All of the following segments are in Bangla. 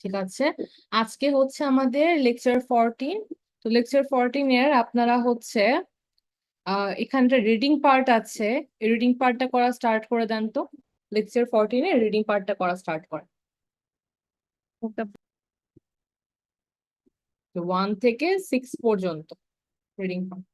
ঠিক আছে, আজকে হচ্ছে আমাদের লেকচার 14। তো লেকচার 14 এর আপনারা হচ্ছে এখানটা রিডিং পার্ট আছে, রিডিং পার্টটা করা স্টার্ট করে দেন তো। লেকচার 14 এর রিডিং পার্টটা করা স্টার্ট করেন। তো 1 থেকে 6 পর্যন্ত রিডিং পার্ট।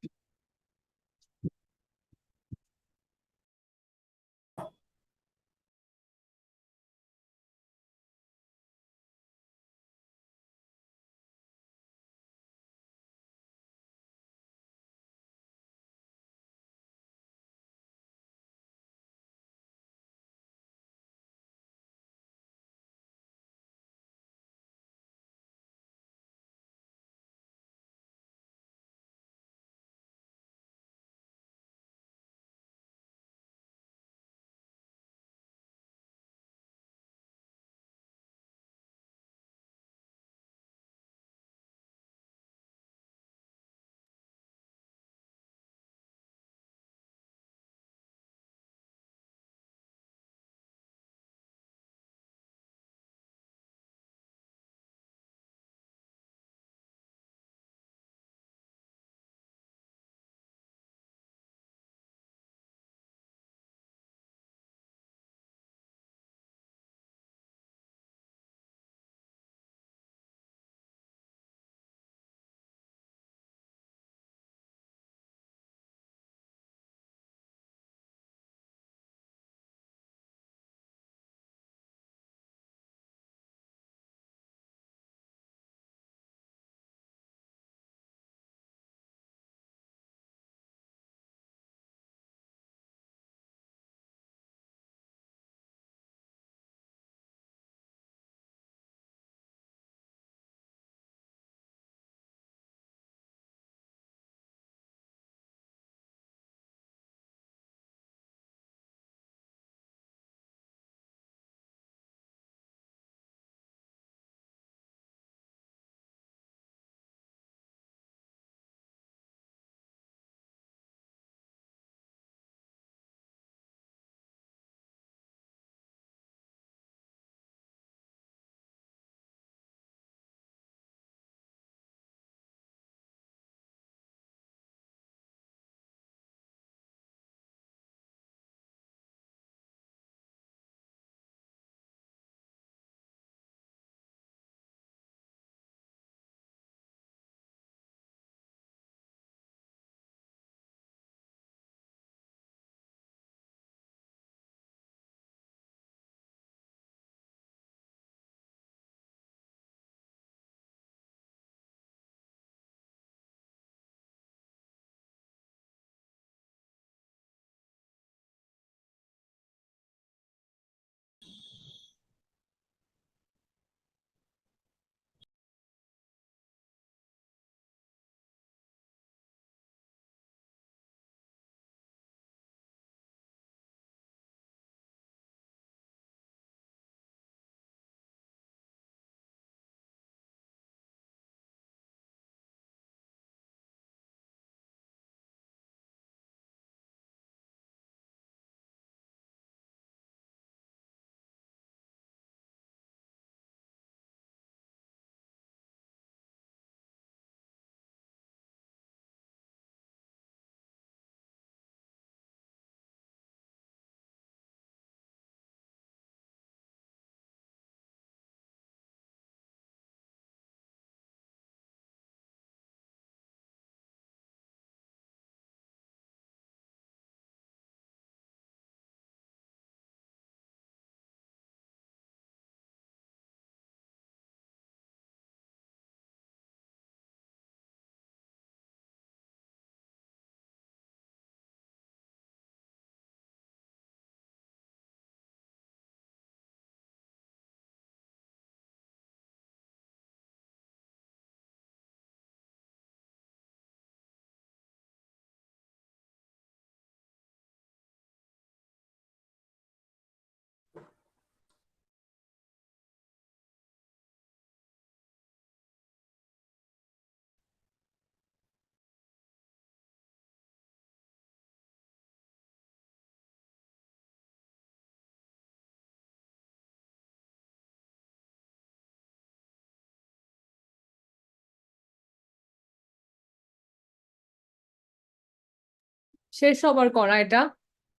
শেষ সবার করা এটা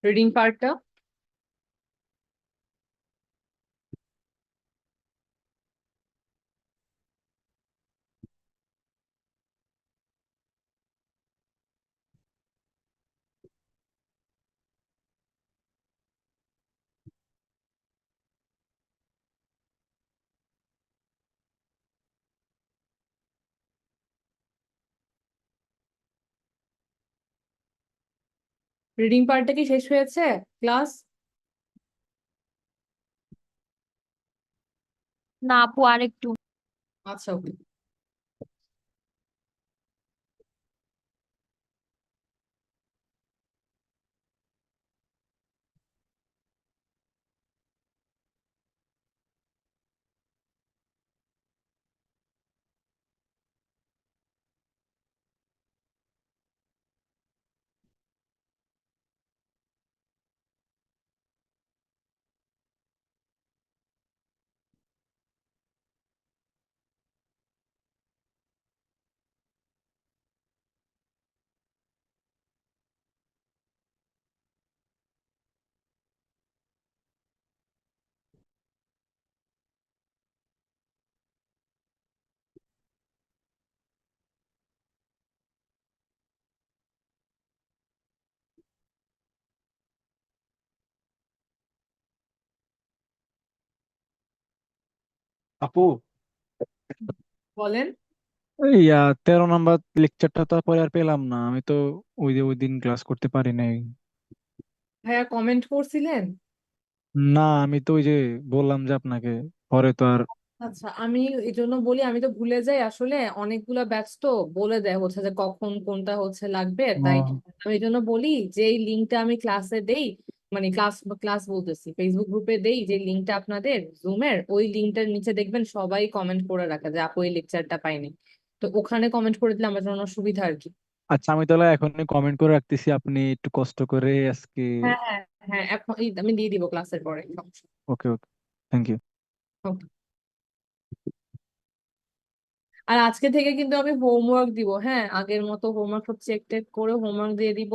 রিডিং পার্টটা। রিডিং পার্টটা কি শেষ হয়েছে ক্লাস? না আপু আরেকটু। আচ্ছা, ওকে। আপু, বলেন। এই 13 নম্বর লেকচারটা তো পরে আর পেলাম না। আমি তো ওই দিন ক্লাস করতে পারি নাই। ভাইয়া কমেন্ট করছিলেন? না, আমি তো ওই যে বললাম যে আপনাকে, পরে তো আর। আচ্ছা, আমি এই জন্য বলি, আমি তো ভুলে যাই আসলে, অনেকগুলা ব্যাচ তো বলে দেয় হচ্ছে যে কখন কোনটা হচ্ছে লাগবে, তাই ও, আমি এই জন্য বলি যে এই লিঙ্কটা আমি ক্লাসে দেই, মানে ক্লাস ক্লাস বলতেছি ফেসবুক গ্রুপে দেই, যে লিঙ্কটা আপনাদের জুমের, ওই লিঙ্কটার নিচে দেখবেন সবাই কমেন্ট করে রাখে যে আপু এই লেকচারটা পাইনি, তো ওখানে কমেন্ট করে দিলে আমার জন্য সুবিধা আর কি। আচ্ছা, আমি তাহলে এখনই কমেন্ট করে রাখতেছি। আপনি একটু কষ্ট করে আজকে। হ্যাঁ, হ্যাঁ, হ্যাঁ, এখন আমি দিয়ে দিব ক্লাসের পরে, সমস্যা ওকে, ওকে, থ্যাংক ইউ। নেই। Okay. আর আজকে থেকে কিন্তু আমি হোমওয়ার্ক দিব, হ্যাঁ, আগের মতো হোমওয়ার্ক সব চেক টেক করে হোমওয়ার্ক দিয়ে দিব,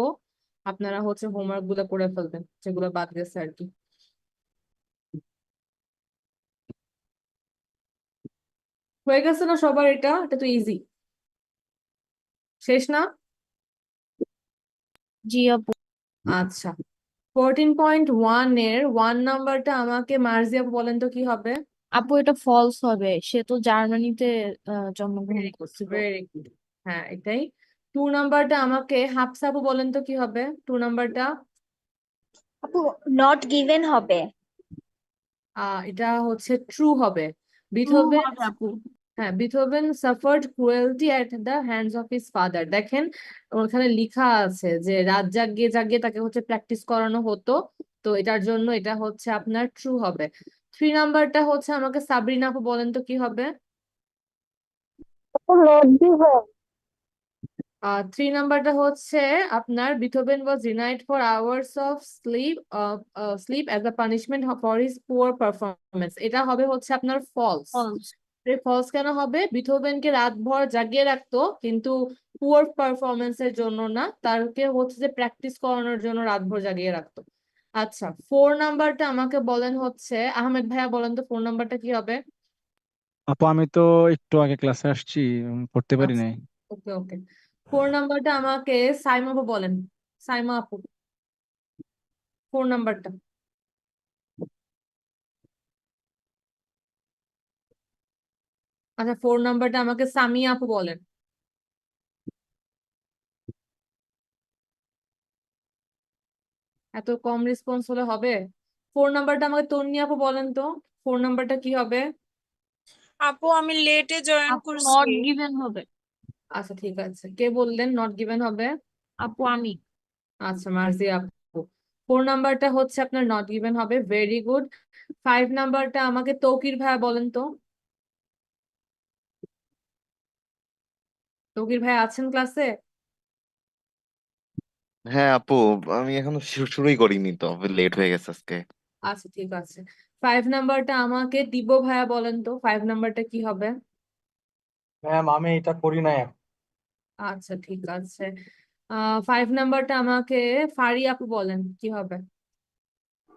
আপনারা হচ্ছে হোমওয়ার্ক গুলো করে ফেলবেন যেগুলো বাদ গেছে আর কি। হয়ে গেছে না সবার? এটা এটা তো ইজি, শেষ না? জি আপু। আচ্ছা, 14.1 এর 1 নাম্বারটা আমাকে মার্জিয়া বলেন তো কি হবে? আপু এটা ফলস হবে, সে তো জার্মানিতে জন্মগ্রহণ ভেরি গুড, করছিল। Very good. হ্যাঁ, এটাই। 2 নাম্বারটা আমাকে হাফসাবু বলেন তো কি হবে 2 নাম্বারটা? আপু নট গিভেন হবে। এটা হচ্ছে ট্রু হবে। ট্রু বিথোভেন, হবে আপু। হ্যাঁ, Beethoven suffered cruelty at the hands of his father. দেখেন ওখানে লিখা আছে যে রাত জাগিয়ে জাগিয়ে তাকে হচ্ছে প্র্যাকটিস করানো হতো, তো এটার জন্য এটা হচ্ছে আপনার ট্রু হবে। 3 নাম্বারটা হচ্ছে আমাকে সাবরিনা আপু বলেন তো কি হবে? Not given. 3 নাম্বারটা হচ্ছে আপনার Beethoven was denied for hours of sleep as a punishment for his poor performance. এটা হবে হচ্ছে আপনার ফলস। ফলস। ফলস কেন হবে? বিথোভেনকে রাতভর জাগিয়ে রাখতো কিন্তু পুয়ার পারফরমেন্সের জন্য না, তাকে হচ্ছে যে প্র্যাকটিস করানোর জন্য রাতভর জাগিয়ে রাখতো। আচ্ছা, 4 নাম্বারটা আমাকে বলেন হচ্ছে, আহমেদ ভাইয়া বলেন তো 4 নাম্বারটা কি হবে? আপু, আমি তো একটু আগে ক্লাসে আসছি, পড়তে পারি আচ্ছা, নাই। ওকে, ওকে। 4 নাম্বারটা আমাকে সাইমা আপু বলেন। সাইমা আপু, 4 নাম্বারটা। আচ্ছা, 4 নাম্বারটা আমাকে সামিয়া আপু বলেন। এত কম রেসপন্স হলে হবে? 4 নাম্বারটা আমাকে তন্নি আপু বলেন তো, 4 নাম্বারটা কি হবে? আপু আমি লেটে জয়েন আপু করছি। নট গিভেন হবে। আচ্ছা, ঠিক আছে, কে বললেন নট গিভেন হবে? আপু আমি। আচ্ছা, মার্জি আপু। 4 নাম্বারটা হচ্ছে আপনার নট গিভেন হবে, ভেরি গুড। 5 নাম্বারটা আমাকে তৌকির ভাইয়া বলেন তো। তৌকির ভাই আছেন ক্লাসে? হ্যাঁ আপু, আমি এখনো শুরুই করিনি, তো লেট হয়ে গেছে আজকে। আচ্ছা, ঠিক আছে। 5 নাম্বারটা আমাকে দিব্য ভাইয়া বলেন তো, 5 নাম্বারটা কি হবে? ম্যাম, আমি এটা করি নাই এখন। আচ্ছা, ঠিক আছে। 5 নাম্বারটা আমাকে ফারি আপু বলেন কি হবে।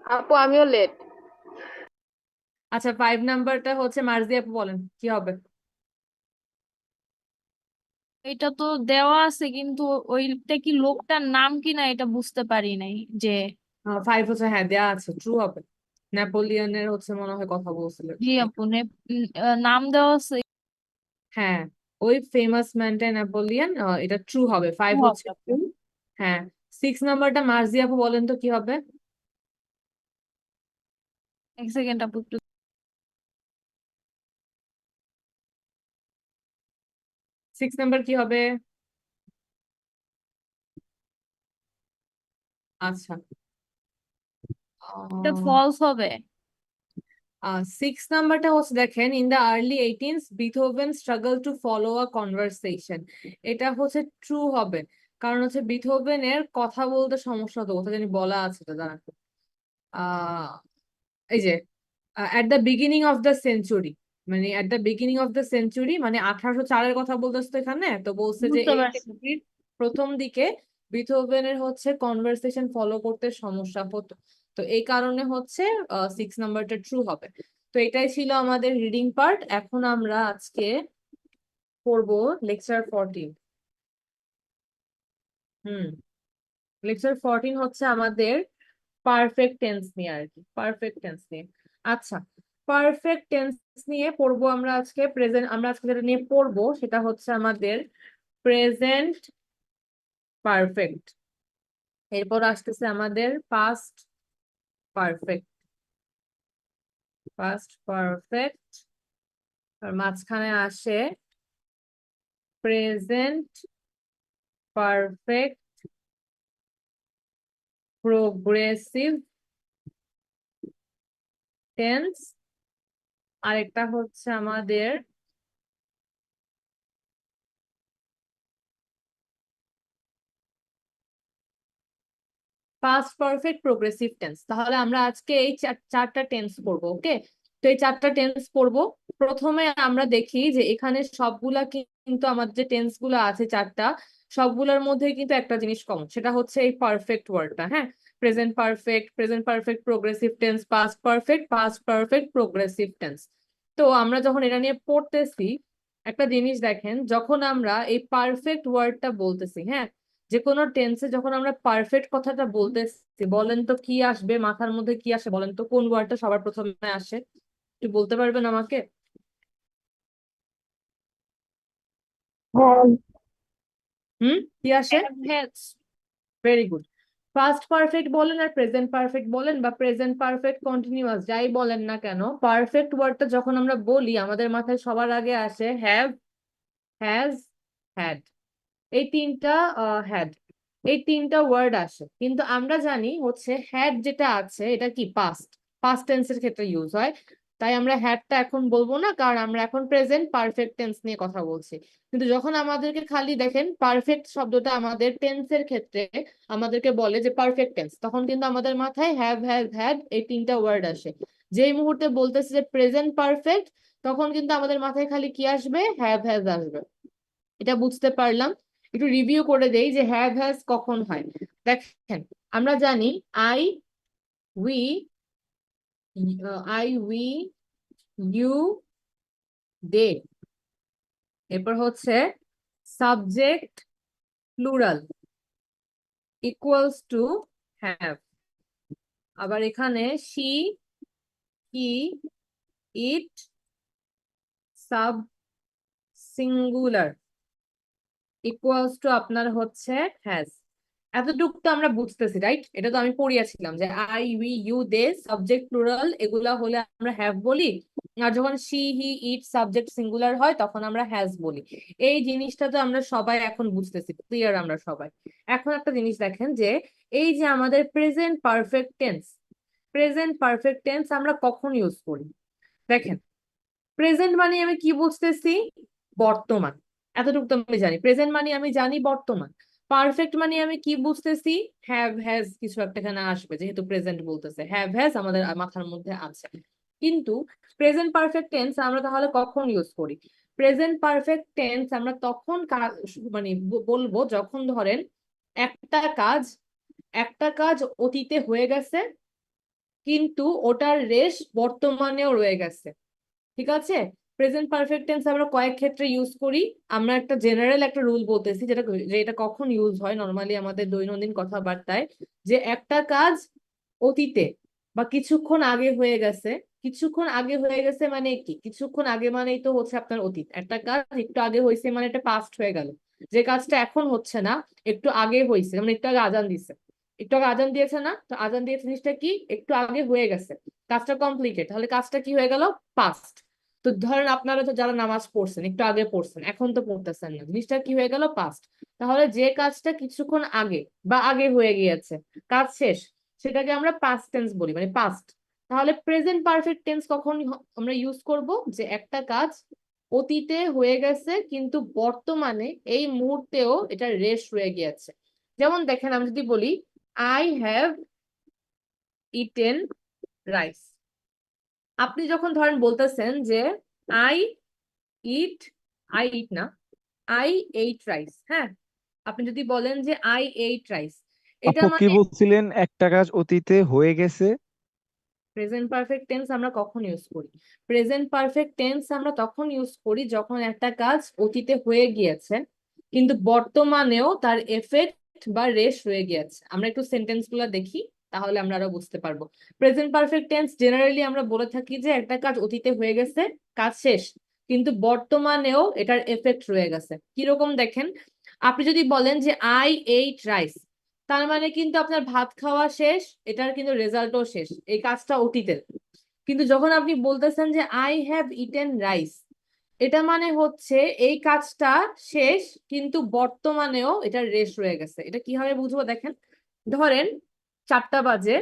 আপু আমিও লেট। আচ্ছা 5 নাম্বারটা হচ্ছে মার্জি আপু বলেন কি হবে। এটা তো দেওয়া আছে কিন্তু ওইটা কি লোকটার নাম কিনা এটা বুঝতে পারি নাই যে 5 হচ্ছে হ্যাঁ দেয়া আছে ট্রু হবে। নেপোলিয়নের হচ্ছে মনে হয় কথা বলছিল। জি আপু নাম দেওয়া আছে হ্যাঁ ওই ফেমাস ম্যানটা নেপোলিয়ন, এটা ট্রু হবে, 5 কি হচ্ছে হবে আপু? ট্রু। হ্যাঁ 6 নাম্বারটা মার্জি আপু বলেন তো কি হবে। এক সেকেন্ড আপু একটু 6 নাম্বার কি হবে। আচ্ছা এটা ফলস হবে। 6 নাম্বারটা হচ্ছে দেখেন in the early 18th Beethoven struggle to follow a conversation, এটা হচ্ছে ট্রু হবে। কারণ হচ্ছে বিথোভেনের কথা বলতে সমস্যা হতো, কোথায় জানি বলা আছে তো দাঁড়ান। আহ এই যে at the beginning of the century, মানে at the beginning of the century মানে 1804-এর কথা বলতেছে তো এখানে, তো বলছে যে বুঝতে এই পারছি। সেঞ্চুরির প্রথম দিকে বিথোভেনের হচ্ছে কনভারসেশন ফলো করতে সমস্যা হতো। তো এই কারণে হচ্ছে 6 নাম্বারটা ট্রু হবে। তো এটাই ছিল আমাদের রিডিং পার্ট। এখন আমরা আজকে পড়বো লেকচার 14। হুম লেকচার 14 হচ্ছে আমাদের পারফেক্ট টেন্স নিয়ে আর কি, পারফেক্ট টেন্স নিয়ে। আচ্ছা পারফেক্ট টেন্স নিয়ে পড়বো আমরা আজকে। আমরা আজকে যেটা নিয়ে পড়বো সেটা হচ্ছে আমাদের প্রেজেন্ট পারফেক্ট। এরপর আসতেছে আমাদের পাস্ট পারফেক্ট, পাস্ট পারফেক্ট। আর মাঝখানে আসে প্রেজেন্ট পারফেক্ট, প্রোগ্রেসিভ টেন্স, আরেকটা হচ্ছে আমাদের পাস্ট পারফেক্ট, প্রোগ্রেসিভ টেন্স। তাহলে আমরা আজকে এই চারটা টেন্স পড়বো। ওকে, তো এই চারটা টেন্স পড়বো। প্রথমে আমরা দেখি যে এখানে সবগুলা কিন্তু আমাদের যে টেন্স গুলো আছে চারটা, সবগুলোর মধ্যে কিন্তু একটা জিনিস কমন, সেটা হচ্ছে এই পারফেক্ট ওয়ার্ডটা। হ্যাঁ present perfect, present perfect progressive tense, past perfect progressive tense. তো আমরা যখন এটা নিয়ে পড়তেছি একটা জিনিস দেখেন, যখন আমরা এই পারফেক্ট ওয়ার্ডটা বলতেছি, হ্যাঁ যে কোনো টেন্সে যখন আমরা পারফেক্ট কথাটা বলতেছি, বলেন তো কি আসবে মাথার মধ্যে, কি আসে বলেন তো, কোন ওয়ার্ডটা সবার প্রথমে আসে একটু বলতে পারবেন আমাকে। হ্যাঁ কি আসে। Has. Very good. Past perfect বলেন আর প্রেজেন্ট পারফেক্ট বলেন বা প্রেজেন্ট পারফেক্ট কন্টিনিউয়াস যাই বলেন না কেন, পারফেক্ট ওয়ার্ডটা যখন আমরা বলি আমাদের মাথায় সবার আগে আসে হ্যাভ, হ্যাজ, হ্যাড। এই তিনটা হ্যাড, এই তিনটা ওয়ার্ড আসে। কিন্তু আমরা জানি হচ্ছে হ্যাড যেটা আছে এটা কি পাস্ট, পাস্ট টেন্সের ক্ষেত্রে ইউজ হয়। তাই আমরা হ্যাডটা এখন বলবো না, কারণ আমরা এখন প্রেজেন্ট পারফেক্ট টেন্স নিয়ে কথা বলছি। কিন্তু যখন আমাদেরকে খালি দেখেন পারফেক্ট শব্দটা আমাদের টেন্সের ক্ষেত্রে আমাদেরকে বলে যে পারফেক্ট টেন্স, তখন কিন্তু আমাদের মাথায় হ্যাভ, হ্যাজ, হ্যাড এই তিনটা ওয়ার্ড আসে। যেই মুহূর্তে বলতেছে যে প্রেজেন্ট পারফেক্ট, তখন কিন্তু আমাদের মাথায় খালি কি আসবে, হ্যাভ, হ্যাজ আসবে। এটা বুঝতে পারলাম। একটু রিভিউ করে দেই যে হ্যাভ হ্যাজ কখন হয়। দেখেন আমরা জানি আই, উই, ইউ, দে, এরপর হচ্ছে subject plural equals to have. আবার এখানে she, he, it, sub singular equals to আপনার হচ্ছে হ্যাজ। এতটুকু তো আমরা বুঝতেছি, রাইট? এটা তো আমি পড়িয়েছিলাম যে I, we, you, they subject plural এগুলা হলে আমরা হ্যাভ বলি, আর যখন she, he, it subject singular হয় তখন আমরা হ্যাজ বলি। এই জিনিসটা তো আমরা সবাই এখন বুঝতেছি, ক্লিয়ার আমরা সবাই। এখন একটা জিনিস দেখেন যে এই যে আমাদের present perfect tense, present perfect tense আমরা কখন ইউজ করি। দেখেন প্রেজেন্ট মানে আমি কি বুঝতেছি, বর্তমান। এতটুকু তো আমি জানি, প্রেজেন্ট মানে আমি জানি বর্তমান। পারফেক্ট মানে আমি কি বুঝতেছি, হ্যাভ হ্যাজ কিছু একটা এখানে আসবে, যেহেতু প্রেজেন্ট বলতেছে হ্যাভ হ্যাজ আমাদের মাথার মধ্যে আছে। কিন্তু প্রেজেন্ট পারফেক্ট টেন্স আমরা তাহলে কখন ইউজ করি। প্রেজেন্ট পারফেক্ট টেন্স আমরা তখন মানে বলবো যখন ধরেন একটা কাজ অতীতে হয়ে গেছে কিন্তু ওটার রেশ বর্তমানেও রয়ে গেছে, ঠিক আছে? প্রেজেন্ট পারফেক্ট টেন্স আমরা কয়েক ক্ষেত্রে ইউজ করি। আমরা একটা জেনারেল একটা রুল বলতেছি, যে এটা কখন ইউজ হয় নর্মালি আমাদের দৈনন্দিন কথাবার্তায়, যে একটা কাজ অতীতে বা কিছুক্ষণ আগে হয়ে গেছে। কিছুক্ষণ আগে হয়ে গেছে মানে কি? কিছুক্ষণ আগে মানেই তো হচ্ছে আপনার অতীত। একটা কাজ একটু আগে হয়েছে মানে এটা পাস্ট হয়ে গেল। যে কাজটা এখন হচ্ছে না, একটু আগে হয়েছে, মানে একটু আগে আজান দিছে, একটু আগে আজান দিয়েছে না, তো আজান দিয়েছে জিনিসটা কি? একটু আগে হয়ে গেছে, কাজটা কমপ্লিটেড, তাহলে কাজটা কি হয়ে গেল? পাস্ট। তো ধরেন আপনারা তো যারা নামাজ পড়ছেন, একটু আগে পড়ছেন, এখন তো পড়তেছেন না, জিনিসটা কি হয়ে গেল? পাস্ট। তাহলে যে কাজটা কিছুক্ষণ আগে বা আগে হয়ে গিয়েছে, কাজ শেষ, সেটাকে আমরা পাস্ট টেন্স বলি, মানে পাস্ট। তাহলে প্রেজেন্ট পারফেক্ট টেন্স কখন আমরা ইউজ করব? যে একটা কাজ অতীতে হয়ে গেছে কিন্তু বর্তমানে এই মুহূর্তেও এটা রেশ রয়ে গিয়েছে। যেমন দেখেন, আমি যদি বলি আই হ্যাভ ইটেন রাইস, আপনি যখন ধরেন বলতেছেন যে আই ইট, আই ইট না, আই এইট রাইস, হ্যাঁ, আপনি যদি বলেন যে আই এইট রাইস, এটা আপু কি মানে বলছিলেন, একটা কাজ অতীতে হয়ে গেছে? প্রেজেন্ট পারফেক্ট টেন্স আমরা কখন ইউজ করি? প্রেজেন্ট পারফেক্ট টেন্স আমরা তখন ইউজ করি যখন একটা কাজ অতীতে হয়ে গিয়েছে কিন্তু বর্তমানেও তার এফেক্ট বা রেশ রয়ে গিয়েছে। আমরা একটু সেন্টেন্স গুলো দেখি, তাহলে আমরা আরো বুঝতে পারবো। প্রেজেন্ট পারফেক্ট টেন্স জেনারেলি আমরা বলে থাকি যে একটা কাজ অতীতে হয়ে গেছে, কাজ শেষ, কিন্তু বর্তমানেও এটার এফেক্ট রয়ে গেছে। কিরকম দেখেন, আপনি যদি বলেন যে আই এইট রাইস, তার মানে কিন্তু আপনার ভাত খাওয়া শেষ, এটার কিন্তু রেজাল্টও শেষ, এই কাজটা অতীতের। কিন্তু যখন আপনি বলতেছেন যে আই হ্যাভ ইটেন রাইস, এটা মানে হচ্ছে এই কাজটা শেষ কিন্তু বর্তমানেও এটার রেশ রয়ে গেছে। এটা কিভাবে বুঝবো দেখেন, ধরেন 4টা বাজে,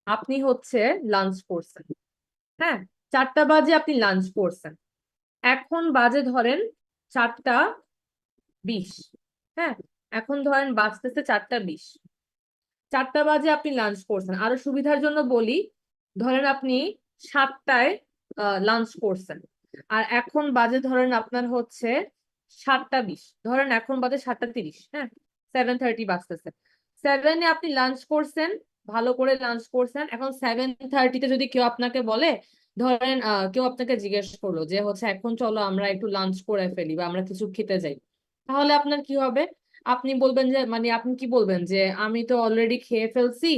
আপনি হচ্ছে লাঞ্চ করছেন, হ্যাঁ, 4টা বাজে আপনি লাঞ্চ করছেন, এখন বাজে ধরেন 4টা 20, হ্যাঁ, এখন ধরেন বাজতেছে 4টা 20, 4টা বাজে আপনি লাঞ্চ করছেন। আরো সুবিধার জন্য বলি, ধরেন আপনি 7টায় লাঞ্চ করছেন, আর এখন বাজে ধরেন আপনার হচ্ছে 7টা 20, ধরেন এখন বাজে 7টা 30, হ্যাঁ, 7:30 বাজতেছে। 7-এ আপনি লাঞ্চ করছেন, ভালো করে লাঞ্চ করছেন, এখন 7:30-তে যদি কেউ আপনাকে বলে, ধরেন কেউ আপনাকে জিজ্ঞেস করলো যে হচ্ছে এখন চলো আমরা একটু লাঞ্চ করে ফেলি বা আমরা কিছু খেতে যাই, তাহলে আপনার কি হবে? আপনি বলবেন যে, মানে আপনি কি বলবেন যে আমি তো অলরেডি খেয়ে ফেলছি,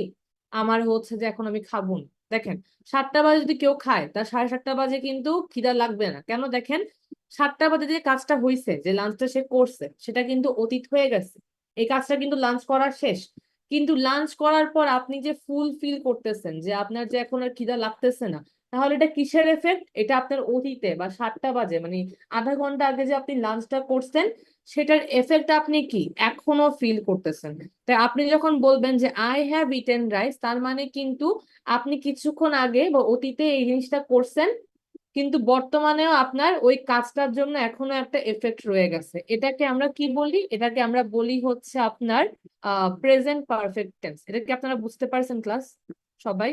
আমার হচ্ছে যে এখন আমি খাবো না। দেখেন, 7টা বাজে যদি কেউ খায়, তার 7:30 বাজে কিন্তু খিদা লাগবে না। কেন? দেখেন, 7টা বাজে যে কাজটা হয়েছে, যে লাঞ্চটা সে করছে, সেটা কিন্তু অতীত হয়ে গেছে, এই কাজটা কিন্তু লাঞ্চ করার শেষ। কিন্তু লাঞ্চ করার পর আপনি যে ফুল ফিল করতেছেন, যে আপনার যে এখন আর খিদা লাগতেছে না, তাহলে এটা কিসের এফেক্ট? এটা আপনার অতীতে বা 7টা বাজে মানে আধা ঘন্টা আগে যে আপনি লাঞ্চটা করছেন, সেটার এফেক্ট আপনি কি এখনো ফিল করতেছেন। তাই আপনি যখন বলবেন যে আই হ্যাভ ইটেন রাইস, তার মানে কিন্তু আপনি কিছুক্ষণ আগে বা অতীতে এই জিনিসটা করছেন, কিন্তু বর্তমানেও আপনার ওই কাজটার জন্য এখনো একটা এফেক্ট রয়ে গেছে। এটাকে আমরা কি বলি? এটাকে আমরা বলি হচ্ছে আপনার প্রেজেন্ট পারফেক্ট টেন্স। এটা কি আপনারা বুঝতে পারছেন ক্লাস সবাই?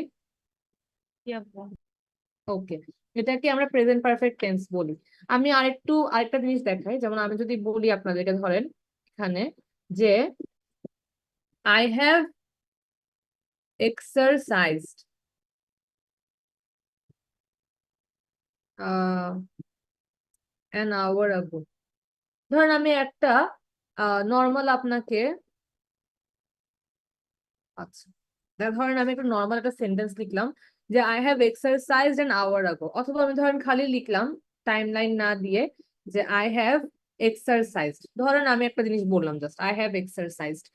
ওকে, এটাকে আমরা প্রেজেন্ট পারফেক্ট টেন্স বলি। আমি আরেকটা জিনিস দেখাই, যেমন আমি যদি বলি আপনাদেরকে, ধরেন এখানে যে I have exercised an hour ago, ধরেন আমি একটা নর্মাল আপনাকে, আচ্ছা, ধরেন আমি একটা নর্মাল একটা সেন্টেন্স লিখলাম যে I have exercised an hour ago, অথবা আমি ধরেন খালি লিখলাম টাইমলাইন না দিয়ে যে আই হ্যাভ এক্সারসাইজড। ধরেন আমি একটা জিনিস বললাম জাস্ট আই হ্যাভ এক্সারসাইজড,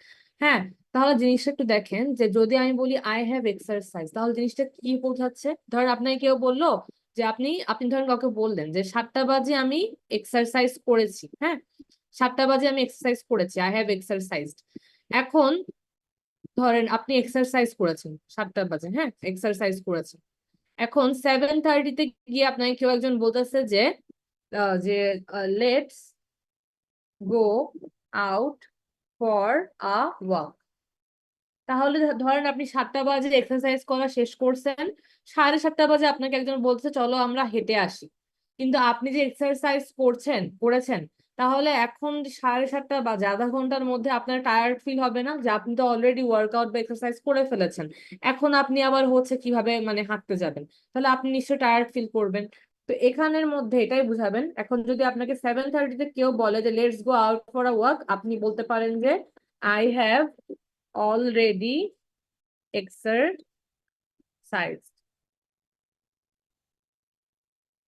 হ্যাঁ, তাহলে জিনিসটা একটু দেখেন যে যদি আমি বলি আই হ্যাভ এক্সারসাইজ, তাহলে জিনিসটা কি বোঝাচ্ছে? ধরেন আপনাকে কেউ বললো যে আপনি আপনি ধরেন কাউকে বললেন যে 7টা বাজে আমি এক্সারসাইজ করেছি, হ্যাঁ, 7টা বাজে আমি এক্সারসাইজ করেছি, আই হ্যাভ এক্সারসাইজড। এখন ধরেন আপনি এক্সারসাইজ করেছেন 7টা বাজে, হ্যাঁ, এক্সারসাইজ করেছেন, এখন 7:30-তে গিয়ে আপনাকে কেউ একজন বলতেছে যে let's go out for a walk. তাহলে ধরেন আপনি 7টা বাজে এক্সারসাইজ করা শেষ করছেন, 7:30 বাজে আপনাকে একজন বলছে চলো আমরা হেঁটে আসি, কিন্তু আপনি যে এক্সারসাইজ করেছেন তাহলে এখন 7:30 বাজে, আধা ঘন্টার মধ্যে আপনার টায়ার্ড ফিল হবে না? যে আপনি তো অলরেডি ওয়ার্কআউট বা এক্সারসাইজ করে ফেলেছেন, এখন আপনি আবার হচ্ছে কিভাবে মানে হাঁটতে যাবেন? তাহলে আপনি নিশ্চয়ই টায়ার্ড ফিল করবেন। তো এখানের মধ্যে এটাই বুঝাবেন। এখন যদি আপনাকে 7:30-তে কেউ বলে যে let's go out for a walk, আপনি বলতে পারেন যে আই হ্যাভ অলরেডি এক্সারসাইজ।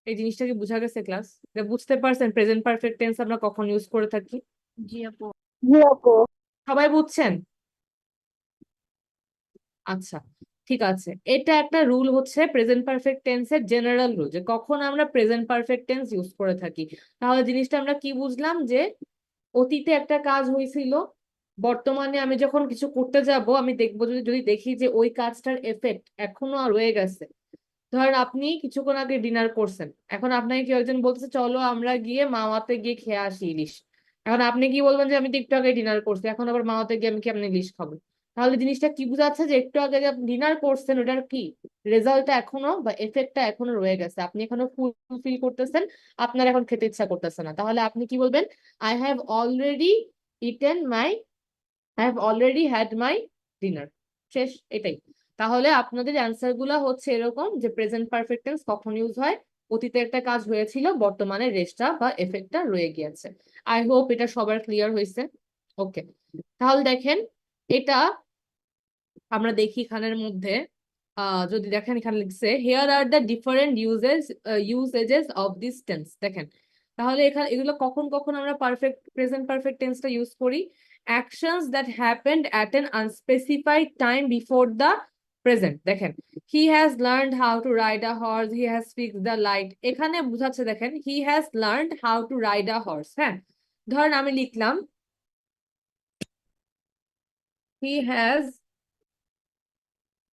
এই জিনিসটা কি বোঝা গেছে ক্লাস? এটা বুঝতে পারছেন প্রেজেন্ট পারফেক্ট টেন্স আমরা কখন ইউজ করে থাকি? জি আপু। জি আপু। সবাই বুঝছেন? আচ্ছা, ঠিক আছে। এটা একটা রুল হচ্ছে প্রেজেন্ট পারফেক্ট টেন্সের জেনারেল রুল, যে কখন আমরা প্রেজেন্ট পারফেক্ট টেন্স ইউজ করে থাকি। তাহলে জিনিসটা আমরা কি বুঝলাম? যে অতীতে একটা কাজ হয়েছিল, বর্তমানে আমি যখন কিছু করতে যাব আমি দেখবো, যদি যদি দেখি যে ওই কাজটার এফেক্ট এখনো রয়ে গেছে। ধরেন আপনি কিছুক্ষণ আগে ডিনার করছেন, এখন আপনাকে কেউ একজন বলতেছে চলো আমরা গিয়ে মাওয়াতে গিয়ে খেয়ে আসি ইলিশ। এখন আপনি কি বলবেন? যে আমি তো একটু আগে ডিনার করছি, এখন আবার মাওয়াতে গিয়ে আমি কেমন ইলিশ খাবো? তাহলে জিনিসটা কি বোঝাচ্ছে? যে একটু আগে যে ডিনার করছেন ওটার কি রেজাল্টটা এখনো বা এফেক্টটা এখনো রয়ে গেছে, আপনি এখনো ফুলফিল করতেছেন, আপনার এখন খেতে ইচ্ছা করতেছে না। তাহলে আপনি কি বলবেন? I have already eaten my, I have already had my dinner. শেষ, এটাই। তাহলে আপনাদের অ্যান্সার গুলা হচ্ছে এরকম, যে প্রেজেন্ট পারফেক্ট টেন্স কখন ইউজ হয়? অতীতে একটা কাজ হয়েছিল, বর্তমানে রেস্টটা বা এফেক্টটা রয়ে গিয়েছে। আই হোপ এটা সবার ক্লিয়ার হয়েছে। ওকে, তাহলে দেখেন এটা আমরা দেখি এখানের মধ্যে যদি দেখেন এখানে লিখছে here are the different usages of this tense. দেখেন তাহলে এখানে এগুলো কখন কখন আমরা প্রেজেন্ট পারফেক্ট টেন্সটা ইউজ করি? Actions that happened at an unspecified time before the present. দেখেন he has learned how to ride a horse, he has fixed the light. এখানে বোঝাচ্ছে দেখেন he has learned how to ride a horse. হ্যাঁ, ধরেন আমি লিখলাম he has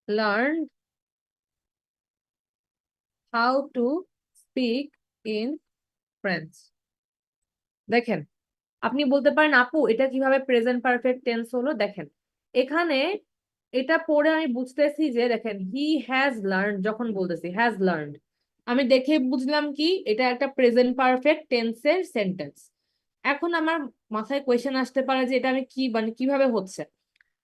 learned how to speak in French. দেখেন আপনি বলতে পারেন আপু এটা কিভাবে প্রেজেন্ট পারফেক্ট টেন্স হলো? দেখেন এখানে এটা পড়ে আমি বুঝতেছি যে দেখেন হি হ্যাজ লার্ন, যখন বলতেছি হ্যাজ লার্নড, আমি দেখে বুঝলাম কি এটা একটা প্রেজেন্ট পারফেক্ট টেন্সের সেন্টেন্স। এখন আমার মাথায় কোয়েশ্চেন আসতে পারে যে এটা আমি কি মানে কিভাবে হচ্ছে।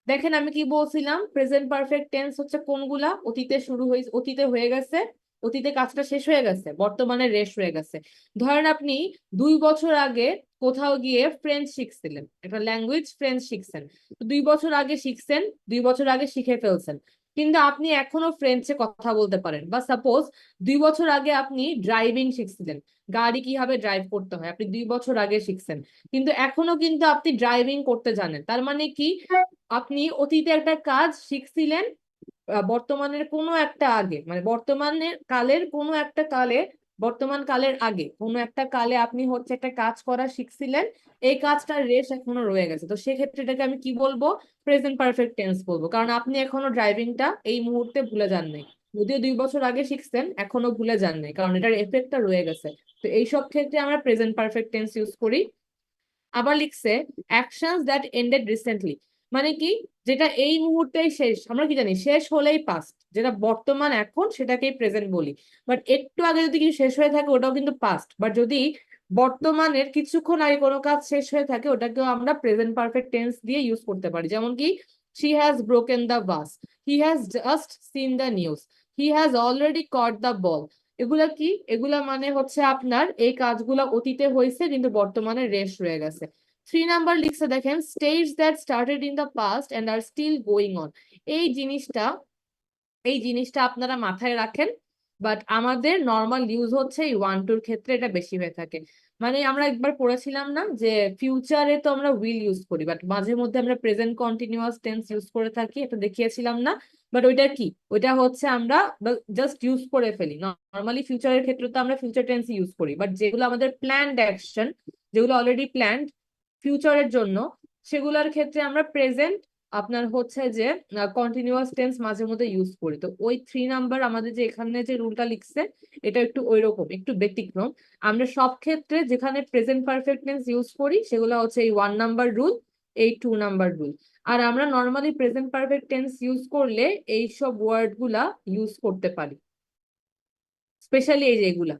দেখেন আমি কি বলছিলাম, প্রেজেন্ট পারফেক্ট টেন্স হচ্ছে কোনগুলা? অতীতে শুরু হয়েছে, অতীতে হয়ে গেছে, অতীতে কাজটা শেষ হয়ে গেছে, বর্তমানে রেস্ট হয়ে গেছে। ধরেন আপনি 2 বছর আগে কোথাও গিয়ে ফ্রেঞ্চ শিখছিলেন, একটা ল্যাঙ্গুয়েজ ফ্রেঞ্চ শিখছেন। 2 বছর আগে শিখছেন, 2 বছর আগে শিখে ফেলছেন, কিন্তু আপনি এখনো ফ্রেঞ্চে কথা বলতে পারেন। বা সাপোজ 2 বছর আগে আপনি ড্রাইভিং শিখছিলেন, গাড়ি কিভাবে ড্রাইভ করতে হয় আপনি 2 বছর আগে শিখছেন, কিন্তু এখনো কিন্তু আপনি ড্রাইভিং করতে জানেন। তার মানে কি? আপনি অতীতে একটা কাজ শিখছিলেন, বর্তমানের কোনো একটা আগে, মানে বর্তমানের কালের কোনো একটা কালে, বর্তমান কালের আগে কোনো একটা কালে আপনি হচ্ছে একটা কাজ করা শিখছিলেন, এই কাজটার রেশ এখনো রয়ে গেছে। তো সেক্ষেত্রে এটাকে আমি কি বলবো? প্রেজেন্ট পারফেক্ট টেন্স বলবো, কারণ আপনি এখনো ড্রাইভিংটা এই মুহূর্তে ভুলে যান নাই। যদিও 2 বছর আগে শিখছেন, এখনো ভুলে যান নাই, কারণ এটার এফেক্টটা রয়ে গেছে। তো এইসব ক্ষেত্রে আমরা প্রেজেন্ট পারফেক্ট টেন্স ইউজ করি। আবার লিখছে অ্যাকশনস দ্যাট এন্ডেড রিসেন্টলি, মানে কি? যেটা এই মুহূর্তেই শেষ, আমরা কি জানি শেষ হলেই পাস্ট, যেটা বর্তমান এখন সেটাকেই প্রেজেন্ট বলি। বাট একটু আগে যদি কিছু শেষ হয়ে থাকে ওটাও কিন্তু পাস্ট। বাট যদি বর্তমানের কিছুক্ষণ আগে কোনো কাজ শেষ হয়ে থাকে ওটাকেও আমরা প্রেজেন্ট পারফেক্ট টেন্স দিয়ে ইউজ করতে পারি। যেমন কি she has broken the vase, he has just seen the news, he has already caught the ball. এগুলা কি? এগুলা মানে হচ্ছে আপনার এই কাজগুলা অতীতে হয়েছে কিন্তু বর্তমানে রেস্ট রয়ে গেছে। 3 নাম্বার লিখছে দেখেন states that started in the past and are still going on. এই জিনিসটা এই জিনিসটা আপনারা মাথায় রাখেন, বাট আমাদের নর্মাল ইউজ হচ্ছে এই 1-2 ক্ষেত্রে এটা বেশি হয়ে থাকে। মানে আমরা একবার পড়েছিলাম না যে ফিউচারে তো আমরা উইল ইউজ করি, বাট মাঝে মধ্যে আমরা প্রেজেন্ট কন্টিনিউয়াস টেন্স ইউজ করে থাকি, এটা দেখিয়েছিলাম না? বাট ওইটা কি? ওইটা হচ্ছে আমরা জাস্ট ইউজ করে ফেলি। নর্মালি ফিউচারের ক্ষেত্রে তো আমরা ফিউচার টেন্স ইউজ করি, বাট যেগুলো আমাদের প্ল্যান্ড অ্যাকশন, যেগুলো অলরেডি প্ল্যান্ড ফিউচারের জন্য, সেগুলোর ক্ষেত্রে আমরা প্রেজেন্ট আপনার হচ্ছে যে কন্টিনিউয়াস টেন্স মাঝে মধ্যে ইউজ করি। তো ওই 3 নাম্বার আমাদের যে এখানে যে রুলটা লিখছে এটা একটু ওইরকম, একটু ব্যতিক্রম। আমরা সব ক্ষেত্রে যেখানে প্রেজেন্ট পারফেক্ট টেন্স ইউজ করি সেগুলো হচ্ছে এই 1 নাম্বার রুল, এই 2 নাম্বার রুল। আর আমরা normally present perfect tense use করলে এই সব ওয়ার্ড গুলা ইউজ করতে পারি, স্পেশালি এই যে এগুলা।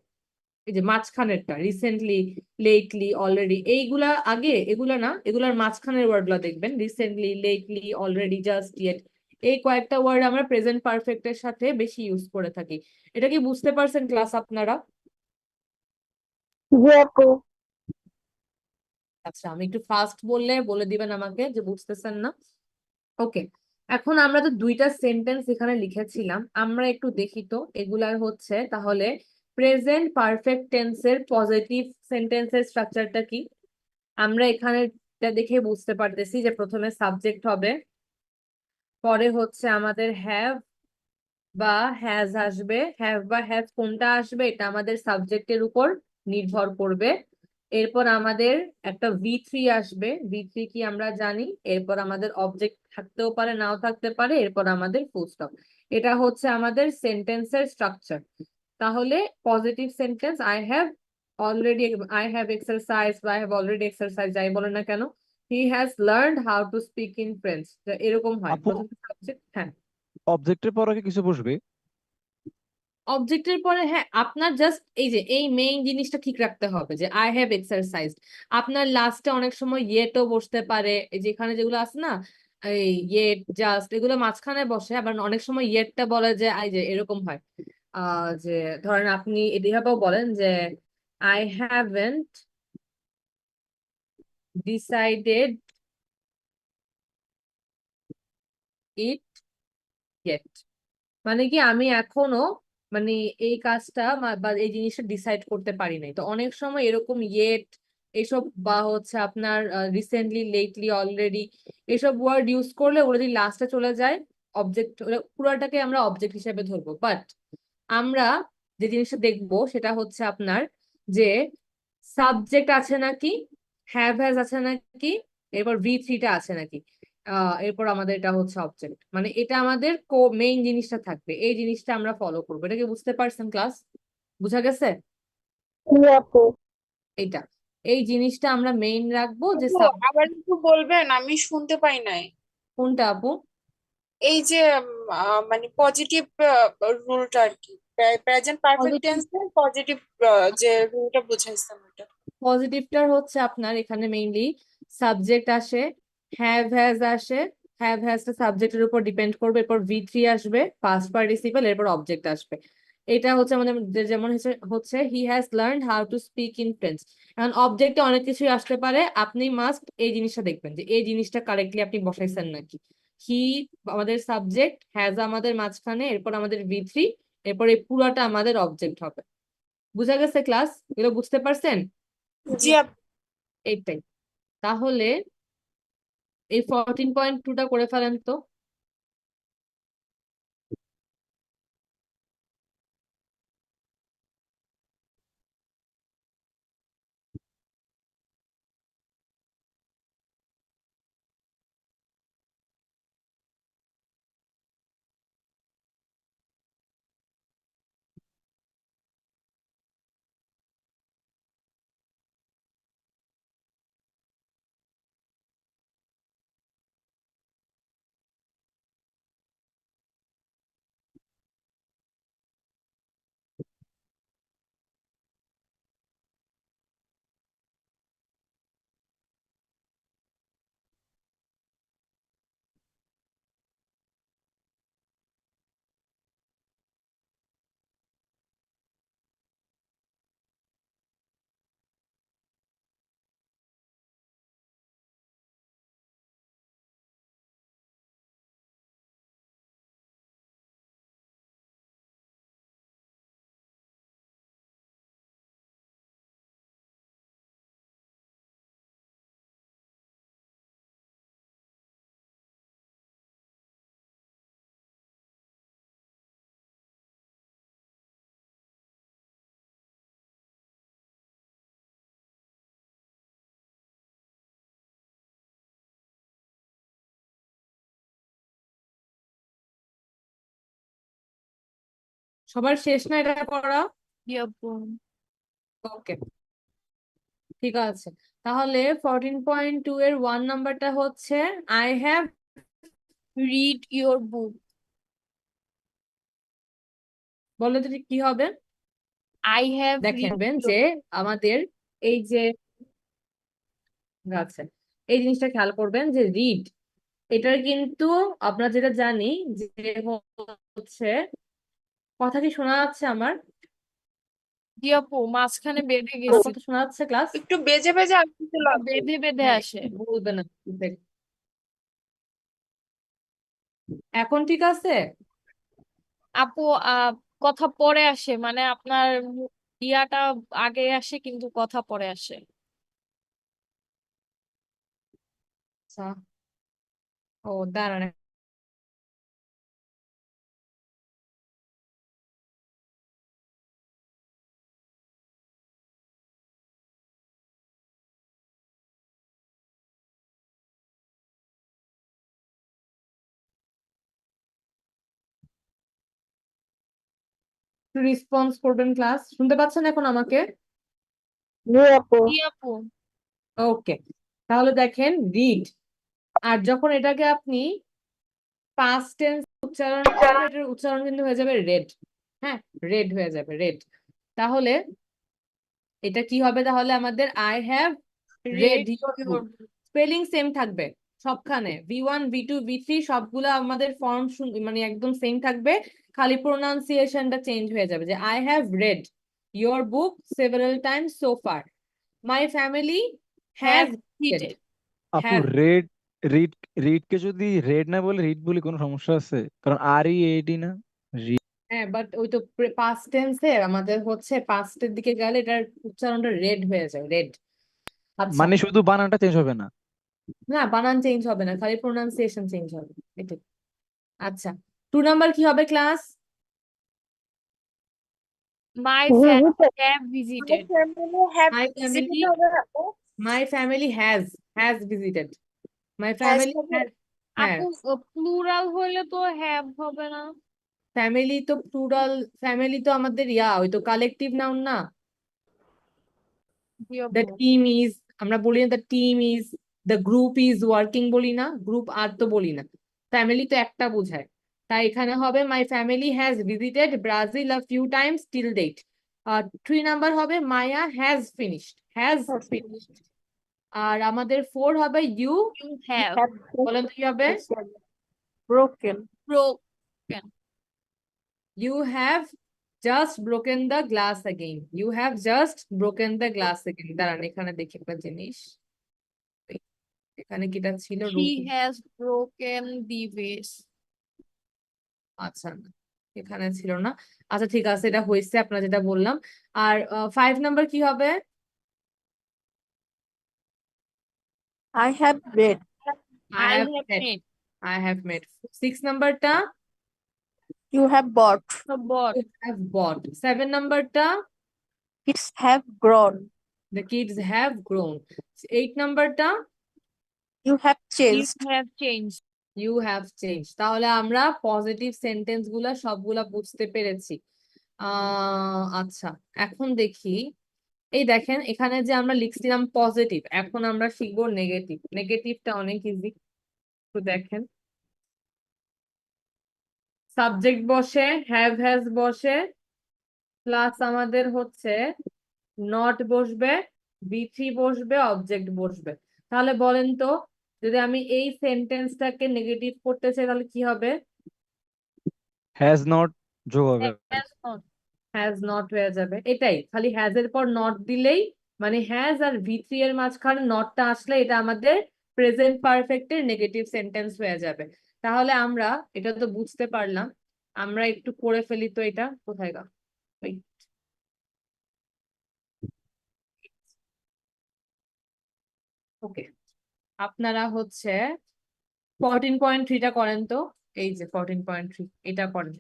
এই যে মাঝখানেরটা রিসেন্টলি, লেটলি, অলরেডি, এইগুলা আগে, এগুলা না, এগুলার মাঝখানের ওয়ার্ড গুলা দেখবেন, recently, lately, already, just yet. এই কয়েকটা ওয়ার্ড আমরা প্রেজেন্ট পারফেক্টের সাথে বেশি ইউজ করে থাকি। এটা কি বুঝতে পারছেন ক্লাস আপনারা? জি আপু। আচ্ছা, আমি একটু ফাস্ট বললে বলে দিবেন আমাকে যে বুঝতেছেন না। ওকে, এখন আমরা তো দুইটা সেন্টেন্স এখানে লিখেছিলাম, আমরা একটু দেখি তো এগুলার হচ্ছে তাহলে প্রেজেন্ট পারফেক্ট টেন্সের পজিটিভ সেন্টেন্সের স্ট্রাকচারটা কি। আমরা এখানে দেখে বুঝতে পারতেছি যে প্রথমে সাবজেক্ট হবে, পরে হচ্ছে আমাদের হ্যাভ বা হ্যাজ আসবে। হ্যাভ বা হ্যাজ কোনটা আসবে এটা আমাদের সাবজেক্টের উপর নির্ভর করবে। এরপর আমাদের একটা V3 আসবে, V3 কি আমরা জানি। এরপর আমাদের অবজেক্ট থাকতেও পারে, নাও থাকতে পারে। এরপর আমাদের ফুল স্টপ। এটা হচ্ছে আমাদের সেন্টেন্সের স্ট্রাকচার। তাহলে positive sentence I have exercise বা আই হ্যাভ অলরেডি এক্সারসাইজ, যাই বলে না কেন, হি has learned how to speak in French, এরকম হয় আপু প্রথমে সাবজেক্ট। হ্যাঁ, অবজেক্টের পরে কি কিছু বসবে? অবজেক্টের পরে হ্যাঁ, আপনার জাস্ট এই যে এই মেইন জিনিসটা ঠিক রাখতে হবে যে আই হ্যাভ এক্সারসাইজ। আপনার লাস্টে অনেক সময় ইয়েটও বসতে পারে, এই যে এখানে যেগুলো আছে না, এই ইয়েট, জাস্ট, এগুলো মাঝখানে বসে। আবার অনেক সময় ইয়েটটা বলে যে আই যে এরকম হয়, যে ধরেন আপনি এভাবেও বলেন যে I haven't decided it yet, মানে কি আমি এখনো মানে এই কাজটা বা এই জিনিসটা ডিসাইড করতে পারি নাই। তো অনেক সময় এরকম ইয়েট এইসব বা হচ্ছে আপনার রিসেন্টলি, লেটলি, অলরেডি, এসব ওয়ার্ড ইউজ করলে ওরা যদি লাস্টে চলে যায় অবজেক্ট, পুরাটাকে আমরা অবজেক্ট হিসেবে ধরবো। বাট আমরা যে জিনিসটা দেখবো সেটা হচ্ছে আপনার যে সাবজেক্ট আছে নাকি, হ্যাভ হ্যাজ আছে নাকি, এরপর V3টা আছে নাকি, এরপর আমাদের এটা হচ্ছে অবজেক্ট, মানে এটা আমাদের মেইন জিনিসটা থাকবে। এই জিনিসটা আমরা ফলো করবো। এটা কি বুঝতে পারছেন ক্লাস? বুঝা গেছে? জি আপু। এটা, এই জিনিসটা আমরা মেইন রাখবো যে আপু আবার একটু বলবেন, আমি শুনতে পাই নাই। কোনটা আপু? এই যে মানে পজিটিভ রুলটা আর কি, প্রেজেন্ট পারফেক্ট টেন্সের পজিটিভ যে রুলটা বুঝাইছেন ওটা। পজিটিভটার হচ্ছে আপনার এখানে মেইনলি সাবজেক্ট আসে, হ্যাভ হ্যাজ আসে। হ্যাভ হ্যাজটা সাবজেক্টের উপর ডিপেন্ড করবে, এরপর V3 আসবে, পাস্ট পার্টিসিপল, এরপর অবজেক্ট আসবে। এটা হচ্ছে আমাদের যেমন হচ্ছে হি has learned how to speak in French. এখন অবজেক্টে অনেক কিছুই আসতে পারে, আপনি মাস্ট এই জিনিসটা দেখবেন যে এই জিনিসটা কারেক্টলি আপনি বসাইছেন নাকি। হি আমাদের সাবজেক্ট, হ্যাজ আমাদের মাঝখানে, এরপর আমাদের V3, এরপর এই পুরাটা আমাদের অবজেক্ট হবে। বুঝা গেছে ক্লাস? এগুলো বুঝতে পারছেন? জি আপু। এইটাই। তাহলে এই 14.2টা করে ফেলেন তো। সবার শেষ না এটা পড়া? জি আপু। ওকে, ঠিক আছে। তাহলে 14.2 এর 1 নাম্বারটা হচ্ছে I have read your book. বলে তো ঠিক কি হবে? আই হ্যাভ দেখবেন যে আমাদের এই যে আচ্ছা এই জিনিসটা খেয়াল করবেন যে রিড এটার কিন্তু আমরা যেটা জানি যে হচ্ছে কথা কি শোনা যাচ্ছে আমার জি আপু মাঝখানে বেঁধে আমার গেছে, কথা শোনা যাচ্ছে ক্লাস একটু বেজে বেজে আসছিল আপু। বেঁধে বেঁধে হ্যাঁ আসে। বলবেন না এখন ঠিক আছে আপু কথা পরে আসে, মানে আপনার ইয়াটা আগে আসে কিন্তু কথা পরে আসে। আচ্ছা ও দাঁড়ান রেসপন্স করবেন ক্লাস শুনতে পাচ্ছেন এখন আমাকে জি আপু। জি আপু। ওকে তাহলে দেখেন রিড আর যখন এটাকে আপনি পাস্ট টেন্স উচ্চারণ করবেন এটার উচ্চারণ কিন্তু হয়ে যাবে রেড হ্যাঁ রেড হয়ে যাবে রেড তাহলে এটা কি হবে তাহলে আমাদের I have read red your your book spelling same থাকবে সবখানে V1 V2 V3 সবগুলো আমাদের ফর্ম মানে একদম সেম থাকবে খালি প্রোনাউন্সিয়েশনটা চেঞ্জ হয়ে যাবে যে I have read your book several Times so far my family has have visited. আপু হ্যাজ রেড, রিড, রিড কে যদি রেড না বলে রিড বলি কোনো সমস্যা আছে? কারণ আর ই এডি না রিড। হ্যাঁ বাট ওই তো পাস্ট টেন্সে আমাদের হচ্ছে পাস্টের দিকে গেলে এটার উচ্চারণটা রেড হয়ে যায় রেড আচ্ছা মানে শুধু বানানটা চেঞ্জ হবে না? না বানান চেঞ্জ হবে না খালি প্রোনাউন্সিয়েশন চেঞ্জ হবে এটাই আচ্ছা 2 নাম্বার কি হবে class my Visited. Family have My visited. family have My visited family- হবে আপু। মাই family has visited my Has family হবে। হ্যাঁ আপু প্লুরাল হইলে তো হ্যাভ হবে না। ফ্যামিলি তো প্লুরাল ফ্যামিলি তো আমাদের ওই তো কালেকটিভ নাউন না জি দ্য আপু। টিম ইজ আমরা বলি না the team is the group is working বলি না গ্রুপ আর তো বলি না ফ্যামিলি তো একটা বোঝায় তাই এখানে হবে my family has visited Brazil a few times till date 3 number হবে Maya has finished has Has finished আর আমাদের 4 হবে ইউ ইউ হ্যাভ have বলেন তো কি হবে broken. Broken. You have just broken the glass again. You have just broken the glass again. দাঁড়ান এখানে দেখি একটা জিনিস এখানে কিটা ছিল হি হ্যাজ ব্রোকেন দি ভেস। আচ্ছা না, এখানে ছিল না আচ্ছা ঠিক আছে এটা হয়েছে আপনার যেটা বললাম আর 5 নাম্বার কি হবে I have read. I I have have met. Made. I have met. 6 নাম্বারটা You have bought. Bot. you have bought. 7 নাম্বারটা Kids have grown. the kids have grown. 8 নাম্বারটা You have you changed. Have change. You have change তাহলে আমরা পজিটিভ সেন্টেন্স গুলা সবগুলা বুঝতে পেরেছি আচ্ছা এখন দেখি এই দেখেন এখানে যে আমরা লিখছিলাম পজিটিভ এখন আমরা শিখবো নেগেটিভ নেগেটিভটা অনেক ইজি তো দেখেন সাবজেক্ট বসে হ্যাজ বসে প্লাস আমাদের হচ্ছে নট বসবে বি3 বসবে অবজেক্ট বসবে তাহলে বলেন তো যদি আমি এই সেন্টেন্সটাকে নেগেটিভ করতে চাই তাহলে কি হবে হ্যাজ নট যোগ হবে। Has not. হ্যাজ নট হয়ে যাবে এটাই খালি হ্যাজ এর পর নট দিলেই মানে হ্যাজ আর V3 এর মাঝখানে নটটা আসলে এটা আমাদের প্রেজেন্ট পারফেক্টের নেগেটিভ সেন্টেন্স হয়ে যাবে তাহলে আমরা এটা তো বুঝতে পারলাম আমরা একটু করে ফেলি তো এটা কোথায় গা ওকে আপনারা হচ্ছে 14.3টা করেন তো এই যে 14.3 এটা করেন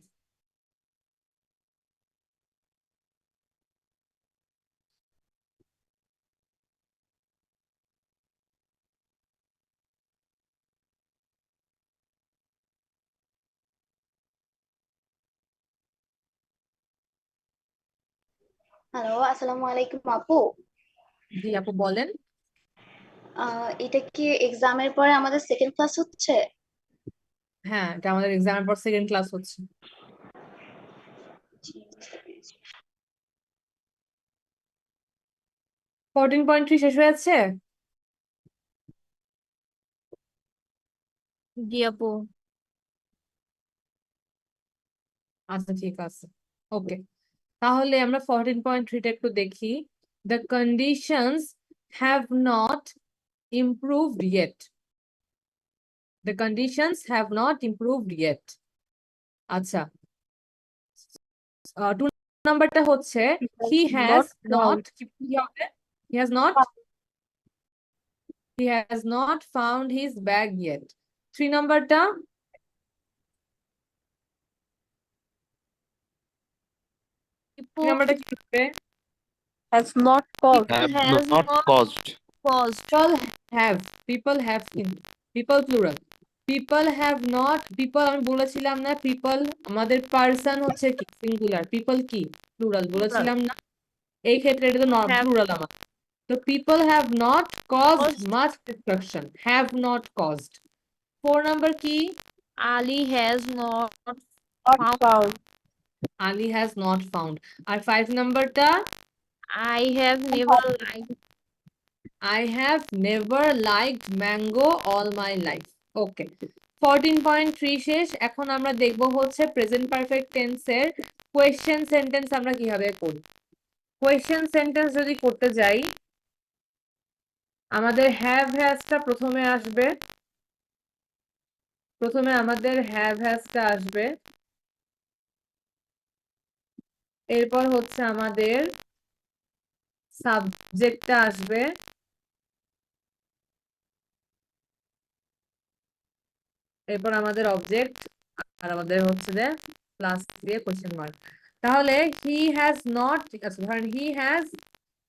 হ্যালো, আসসালামু আলাইকুম আপু। জি আপু বলেন এটা কি এক্সামের পরে আমাদের সেকেন্ড ক্লাস হচ্ছে? হ্যাঁ এটা আমাদের এক্সামের পর সেকেন্ড ক্লাস হচ্ছে 14.3 শেষ হয়েছে? জি আপু। আচ্ছা ঠিক আছে, ওকে। তাহলে আমরা 14.3টা একটু দেখি। The conditions have not improved yet. The conditions have not improved yet. আচ্ছা, 2 নাম্বারটা হচ্ছে he has not he has not found his bag yet. 3 নাম্বারটা 3 নাম্বারটা কি হবে? has not caused. Have Has not not caused. caused. People have people plural. People have not, people আমি বলেছিলাম না, people আমাদের পার্সন হচ্ছে কি সিঙ্গুলার, people কি প্লুরাল বলেছিলাম না, এই ক্ষেত্রে এটা তো Have প্লুরাল আমার। তো people have not caused caused. much destruction, have not caused. 4 number কি? Ali has not Not found. found. Ali has not found. আর 5 নাম্বারটা I have never liked. I have never liked mango all my life. ওকে, 14.3 শেষ। এখন আমরা দেখব হচ্ছে প্রেজেন্ট পারফেক্ট টেন্সের কোয়েশ্চেন সেন্টেন্স আমরা কিভাবে করি। কোয়েশ্চেন সেন্টেন্স যদি করতে যাই, আমাদের হ্যাভ হ্যাজটা প্রথমে আসবে। প্রথমে আমাদের হ্যাভ হ্যাজটা আসবে, এরপর হচ্ছে আমাদের সাবজেক্টটা আসবে, এরপর আমাদের অবজেক্ট, আর আমাদের হচ্ছে যে প্লাস দিয়ে কোশ্চেন মার্ক। তাহলে হি হ্যাজ নট, ঠিক আছে, ধরেন হি has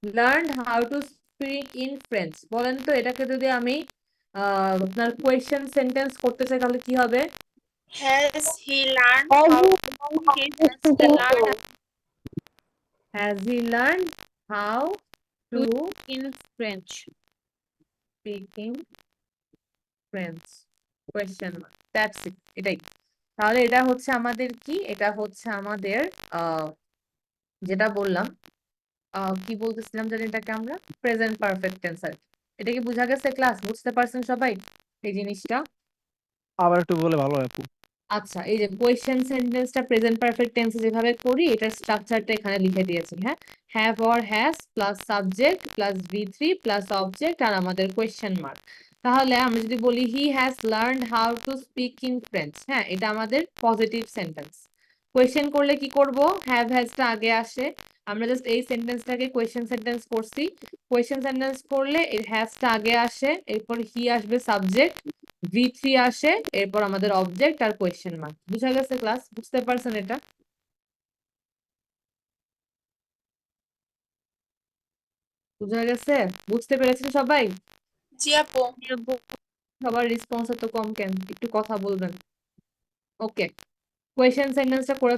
learned how to speak in French. বলেন তো এটাকে যদি আমি আপনার কোয়েশ্চেন সেন্টেন্স করতে চাই তাহলে কি হবে? Has he learned how to learn? Has he learned how to In French. speak in French? Question mark. That's it. এটাই। তাহলে এটা হচ্ছে আমাদের কি, এটা হচ্ছে আমাদের যেটা বললাম, কি বলতেছিলাম জানি এটাকে আমরা প্রেজেন্ট পারফেক্ট টেন্স। এটা কি বোঝা গেছে ক্লাস? বুঝতে পারছেন সবাই এই জিনিসটা? আবার একটু বলে ভালো হয় আপু। আচ্ছা, এই যে কোয়েশ্চেন সেন্টেন্সটা প্রেজেন্ট পারফেক্ট টেন্সে যেভাবে করি, এটার স্ট্রাকচারটা এখানে লিখে দিয়েছি। হ্যাঁ, have or has plus subject plus V3 plus object আর আমাদের কোয়েশ্চেন মার্ক। তাহলে আমরা যদি বলি he has learned how to speak in French, হ্যাঁ এটা আমাদের পজিটিভ সেন্টেন্স। কোয়েশ্চেন করলে কি করব? হ্যাভ হ্যাজটা আগে আসে, আমরা জাস্ট এই সেন্টেন্সটাকে কোয়েশ্চেন সেন্টেন্স করছি। কোয়েশ্চেন সেন্টেন্স করলে এর হ্যাজটা আগে আসে, এরপর হি আসবে সাবজেক্ট, V3 আসে, এরপর আমাদের অবজেক্ট আর কোয়েশ্চেন মার্ক। বুঝা গেছে ক্লাস? বুঝতে পারছেন এটা? বুঝা গেছে? বুঝতে পেরেছেন সবাই? জি আপু। সবার রেসপন্স তো কম কেন? একটু কথা বলবেন। ওকে, কোয়েশ্চেন সেন্টেন্সটা করে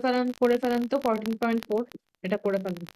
ফেলেন তো 14.4 এটা করে ফেলেন।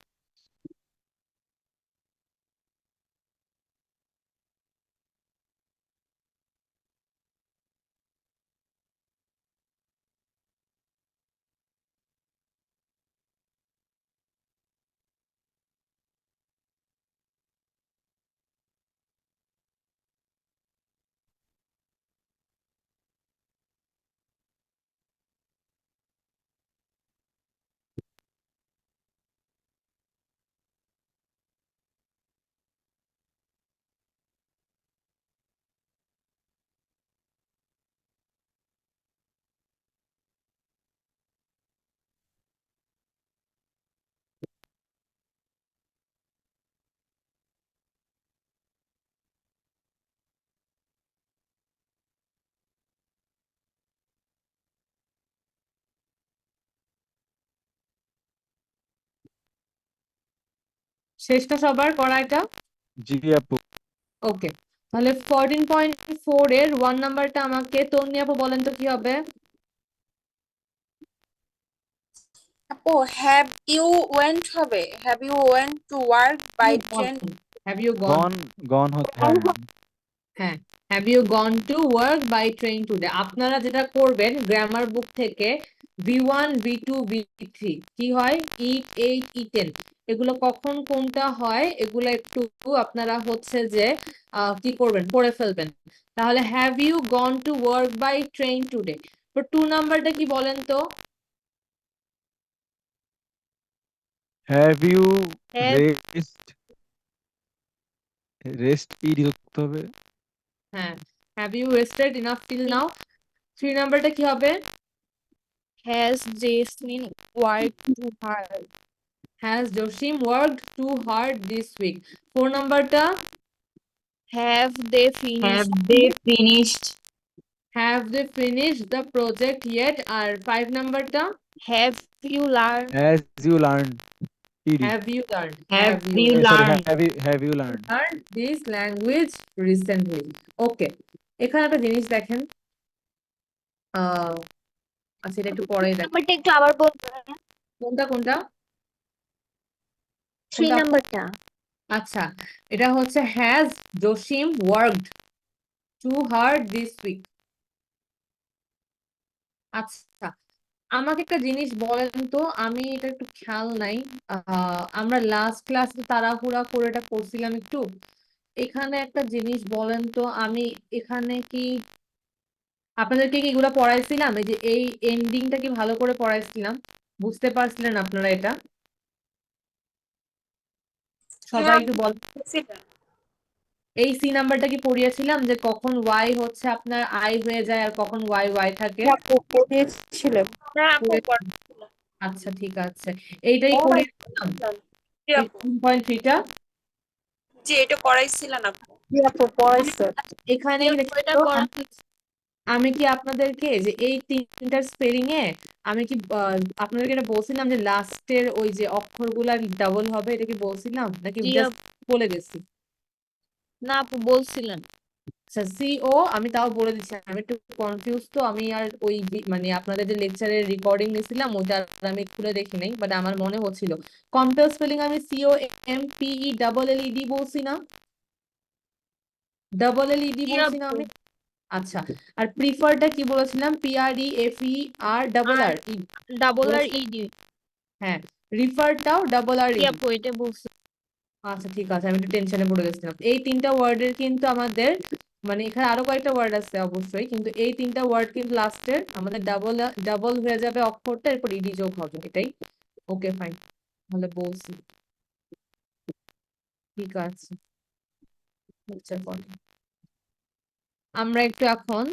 শেষটা সবার করা এটা? জি আপু। ওকে, তাহলে 14.4 এর 1 নাম্বারটা আমাকে তন্নি আপু বলেন তো কি হবে? আপু হ্যাভ ইউ ওয়েন্ট হবে, have you went to work by train? Have you gone? Gone হচ্ছে হ্যাঁ, have you gone to work by train today. আপনারা যেটা করবেন গ্রামার বুক থেকে V1 V2 V3 কি হয় E8 E10 এগুলো কখন কোনটা হয় এগুলো একটু আপনারা হচ্ছে যে কি করবেন পড়ে ফেলবেন। তাহলে have you gone to work by train today? তো 2 নাম্বারটা কি বলেন তো? হ্যাভ ইউ হ্যাভ রেস্ট ই যুক্ত হবে। হ্যাঁ, have you rested enough till now? 3 নাম্বারটা কি হবে? Has Jasmine work too hard? Has Jasim worked too hard this week? 4 নাম্বারটা have they finished? have they finished the project yet? আর 5 নাম্বারটা have you learn? Has you learn ED have you learned sorry have you learn. learned this language recently? Okay, এখানে একটা জিনিস দেখেন, আচ্ছা এটা একটু পরে দেখেন। নাম্বারটা একটু আবার বলবেন? কোনটা কোনটা 3 কোনটা? নাম্বারটা। আচ্ছা, এটা হচ্ছে has Jasim worked too hard this week. আচ্ছা, আমাকে একটা জিনিস বলেন তো, আমি এটা একটু খেয়াল নাই, আমরা লাস্ট ক্লাসে তাড়াহুড়া করে এটা করছিলাম একটু। এখানে একটা জিনিস বলেন তো, আমি এখানে কি আপনাদেরকে কি এগুলো পড়াইছিলাম? এই যে এই এন্ডিংটা কি ভালো করে পড়াইছিলাম? বুঝতে পারছিলেন আপনারা এটা? সবাই একটু বল। এই সি নাম্বারটা কি পড়িয়েছিলাম যে কখন ওয়াই হচ্ছে আপনার আই হয়ে যায় আর কখন ওয়াই ওয়াই থাকে? পড়িয়েছিলেন। হ্যাঁ আপু আচ্ছা ঠিক আছে, এইটাই ও, পড়িয়েছিলাম জি আপু 3.3টা। জি এটা করাইছিলেন আপু। জি আপু পড়াইছেন। এখানে এটা করা আমি কি আপনাদেরকে যে এই তিনটার স্পেলিং এ আমি কি আপনাদেরকে এটা বলছিলাম যে লাস্টের ওই যে অক্ষরগুলা ডাবল হবে, এটা কি বলছিলাম নাকি জি জাস্ট বলে গেছি? না আপু বলছিলেন। আচ্ছা সিও আমি তাও বলে দিচ্ছি, আমি একটু কনফিউজ তো, আমি আর ওই মানে আপনাদের যে লেকচারের রেকর্ডিং নিয়েছিলাম ওটা আর আমি খুলে দেখি নাই, বাট আমার মনে হচ্ছিল কম্পেল স্পেলিং আমি COMPELLED বলছি না? ডাবল LED জি বলছি না আপু। আমি? আচ্ছা, আর প্রিফারটা কি বলেছিলাম? PREFER ডাবল আর আর ডাবল আর বলেছি? ইডি। হ্যাঁ, রিফারটাও ডাবল আর জি আপু এটা বলছি। আচ্ছা ঠিক আছে, আমি একটু টেনশনে পড়ে গেছিলাম। এই তিনটা ওয়ার্ডের কিন্তু আমাদের মানে এখানে আরো কয়েকটা ওয়ার্ড আছে অবশ্যই, কিন্তু এই তিনটা ওয়ার্ড কিন্তু লাস্টের আমাদের ডাবল ডাবল হয়ে যাবে অক্ষরটা, এরপর ইডি যোগ হবে, এটাই। ওকে ফাইন, তাহলে বলছি ঠিক আছে। আচ্ছা, আমরা একটু এখন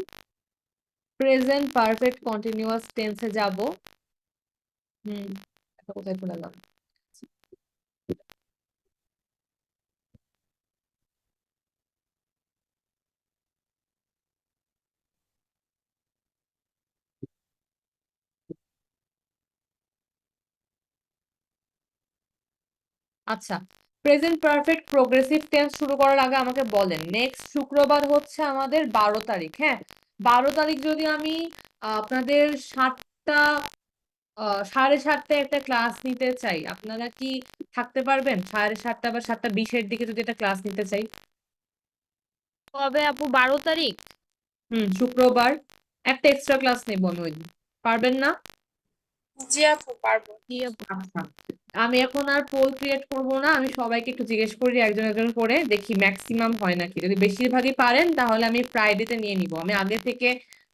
প্রেজেন্ট পারফেক্ট কন্টিনিউয়াস টেন্সে যাব। এটা কোথায় চলে গেল? আচ্ছা, প্রেজেন্ট পারফেক্ট প্রোগ্রেসিভ টেন্স শুরু করার আগে আমাকে বলেন নেক্সট শুক্রবার হচ্ছে আমাদের 12 তারিখ। হ্যাঁ, 12 তারিখ যদি আমি আপনাদের 7টা 7:30টায় একটা ক্লাস নিতে চাই, আপনারা কি থাকতে পারবেন? 7:30 বা 7:20-এর দিকে যদি একটা ক্লাস নিতে চাই। কবে আপু? 12 তারিখ? শুক্রবার একটা এক্সট্রা ক্লাস নেব আমি ওই দিন, পারবেন না? জি আপু পারবো। জি আপু। আচ্ছা, আমি এখন আর পোল ক্রিয়েট করব না, আমি সবাইকে একটু জিজ্ঞেস করি একজন একজন করে, দেখি ম্যাক্সিমাম হয় নাকি। যদি বেশিরভাগই পারেন তাহলে আমি ফ্রাইডেতে নিয়ে নিব। আমি আগে থেকে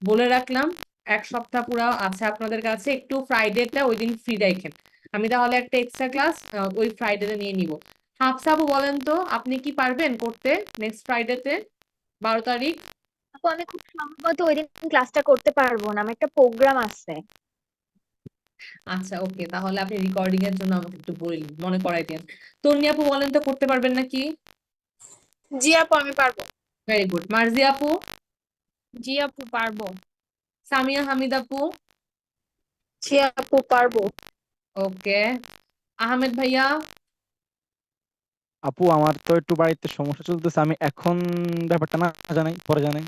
বলে রাখলাম 1 সপ্তাহ পুরো আছে আপনাদের কাছে, একটু ফ্রাইডেটা ওই দিন ফ্রি রাখেন। আমি তাহলে একটা এক্সট্রা ক্লাস ওই ফ্রাইডেতে নিয়ে নিব। হাফসাবু বলেন তো আপনি কি পারবেন করতে নেক্সট ফ্রাইডেতে 12 তারিখ? আপু আমি খুব সম্ভবত ওই দিন ক্লাসটা করতে পারবো না, আমার একটা প্রোগ্রাম আছে। আচ্ছা ওকে, তাহলে আপনি রেকর্ডিং এর জন্য আমাকে একটু বললেন, মনে করাই দেন। তন্নি আপু বলেন তো করতে পারবেন নাকি? জি আপু আমি পারবো। Very good. মার্জি আপু? জি আপু পারবো। সামিয়া হামিদ আপু? জি আপু পারবো। ওকে। আহমেদ ভাইয়া? আপু আমার তো একটু বাড়িতে সমস্যা চলতেছে, আমি এখন ব্যাপারটা না জানাই, পরে জানাই।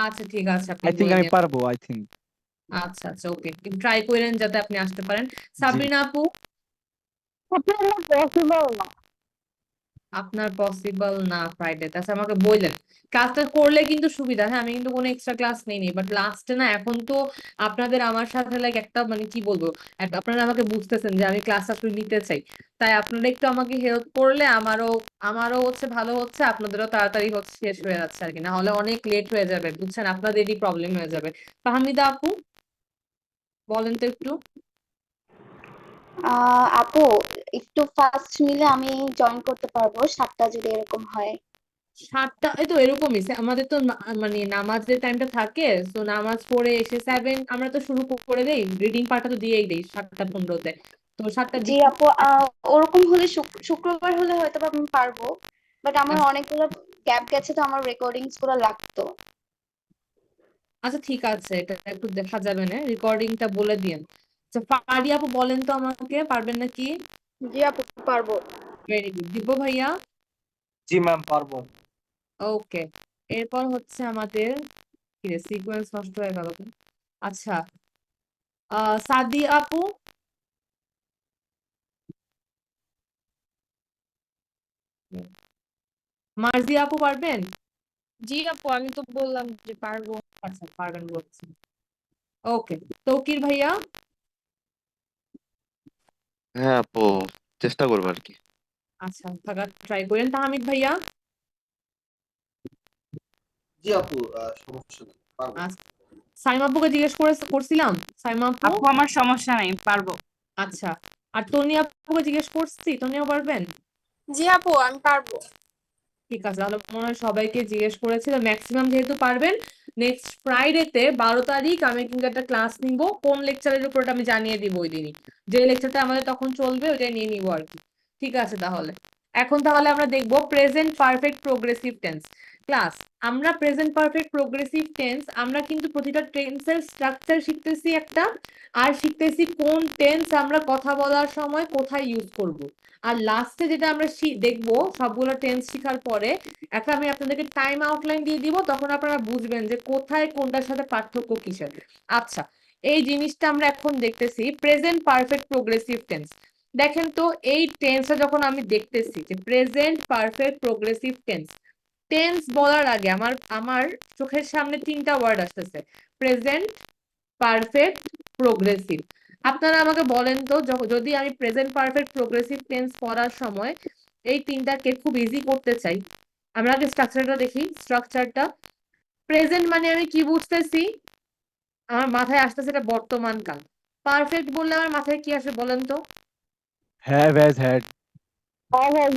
আচ্ছা ঠিক আছে, আপনি আই থিঙ্ক বলে আমি দিন। পারবো, আই থিঙ্ক। আচ্ছা আচ্ছা ওকে, ট্রাই করেন যাতে আপনি আসতে পারেন। জি সাবরিনা আপু? আপনার পসিবল না ফ্রাইডে, আচ্ছা আমাকে বললেন ক্লাসটা করলে কিন্তু সুবিধা। হ্যাঁ, আমি কিন্তু কোনো এক্সট্রা ক্লাস নেইনি, বাট লাস্টে না এখন তো আপনাদের আমার সাথে লাইক একটা মানে কি বলবো, আপনারা আমাকে বুঝতেছেন যে আমি ক্লাস আসলে নিতে চাই, তাই আপনারা একটু আমাকে হেল্প করলে আমারও আমারও হচ্ছে ভালো হচ্ছে, আপনাদেরও তাড়াতাড়ি হচ্ছে শেষ হয়ে যাচ্ছে আর কি, না হলে অনেক লেট হয়ে যাবে বুঝছেন, আপনাদেরই প্রবলেম হয়ে যাবে। ফাহমিদা আপু বলেন তো একটু। আপু একটু ফাস্ট নিলে আমি জয়েন করতে পারবো 7টা যদি এরকম হয়। 7টা, এই তো এরকমই আমাদের তো মানে নামাজের টাইমটা থাকে, তো নামাজ পড়ে এসে 7 আমরা তো শুরু করে দেই, রিডিং পার্টটা তো দিয়েই দেই 7টা 15-তে, তো 7টার জি দিকে। আপু, ওরকম হলে শুক্রবার হলে হয়তো বা আমি পারবো, বাট আমার অনেকগুলো গ্যাপ গেছে তো আমার রেকর্ডিংস গুলো লাগতো। আচ্ছা ঠিক আছে, এটা একটু দেখা যাবে না, রেকর্ডিংটা বলে দিন। আচ্ছা পারি আপু বলেন তো আমাকে, পারবেন নাকি? জি আপু পারবো। Very good. দিব্য ভাইয়া? জি ম্যাম পারবো। ওকে, এরপর হচ্ছে আমাদের কি রে, সিকোয়েন্স নষ্ট হয়ে গেল কেন? আচ্ছা সাদি আপু? মার্জি আপু পারবেন? জি আপু, আমি তো বললাম যে পারবো। আচ্ছা পারবেন বলছি। ওকে, তৌকির ভাইয়া? হ্যাঁ আপু, চেষ্টা করবো আর কি। আচ্ছা থাকা ট্রাই করেন। তাহমিদ ভাইয়া? জি আপু, সমস্যা নেই, পারবো। আচ্ছা, সাইমা আপুকে জিজ্ঞেস করছিলাম, সাইমা আপু? আপু আমার সমস্যা নাই, পারবো। আচ্ছা, আর তনি আপুকে জিজ্ঞেস করছি, তনিও পারবেন? জি আপু আমি পারবো। ঠিক আছে, তাহলে মনে হয় সবাইকে জিজ্ঞেস করেছি, ম্যাক্সিমাম যেহেতু পারবেন, নেক্সট ফ্রাইডেতে 12 তারিখ আমি কিন্তু একটা ক্লাস নিব, কোন লেকচারের উপর আমি জানিয়ে দিব ওই দিনই, যে লেকচারটা আমাদের তখন চলবে ওইটাই নিয়ে নিবো আর কি। ঠিক আছে, তাহলে এখন তাহলে আমরা দেখবো present perfect progressive tense class. আমরা প্রেজেন্ট পারফেক্ট প্রোগ্রেসিভ টেন্স আমরা কিন্তু প্রতিটা টেন্সের স্ট্রাকচার শিখতেছি একটা, আর শিখতেছি কোন টেন্স আমরা কথা বলার সময় কোথায় ইউজ করব। আর লাস্টে যেটা আমরা দেখবো সবগুলো টেন্স শেখার পরে একটা আমি আপনাদেরকে টাইম আউটলাইন দিয়ে দিব, তখন আপনারা বুঝবেন যে কোথায় কোনটার সাথে পার্থক্য কিসের। আচ্ছা, এই জিনিসটা আমরা এখন দেখতেছি প্রেজেন্ট পারফেক্ট প্রোগ্রেসিভ টেন্স। দেখেন তো এই টেন্সটা যখন আমি দেখতেছি যে present perfect progressive tense, tense বলার আগে আমার আমার চোখের সামনে 3টা ওয়ার্ড আসতেছে, প্রেজেন্ট, পারফেক্ট, প্রোগ্রেসিভ। আপনারা আমাকে বলেন তো যদি আমি প্রেজেন্ট পারফেক্ট প্রোগ্রেসিভ টেন্স পড়ার সময় এই 3টাকে খুব ইজি করতে চাই, আমরা আগে স্ট্রাকচারটা দেখি। স্ট্রাকচারটা প্রেজেন্ট মানে আমি কি বুঝতেছি, আমার মাথায় আসতেছে এটা বর্তমান কাল। পারফেক্ট বললে আমার মাথায় কি আসে বলেন তো? Have has had. Have has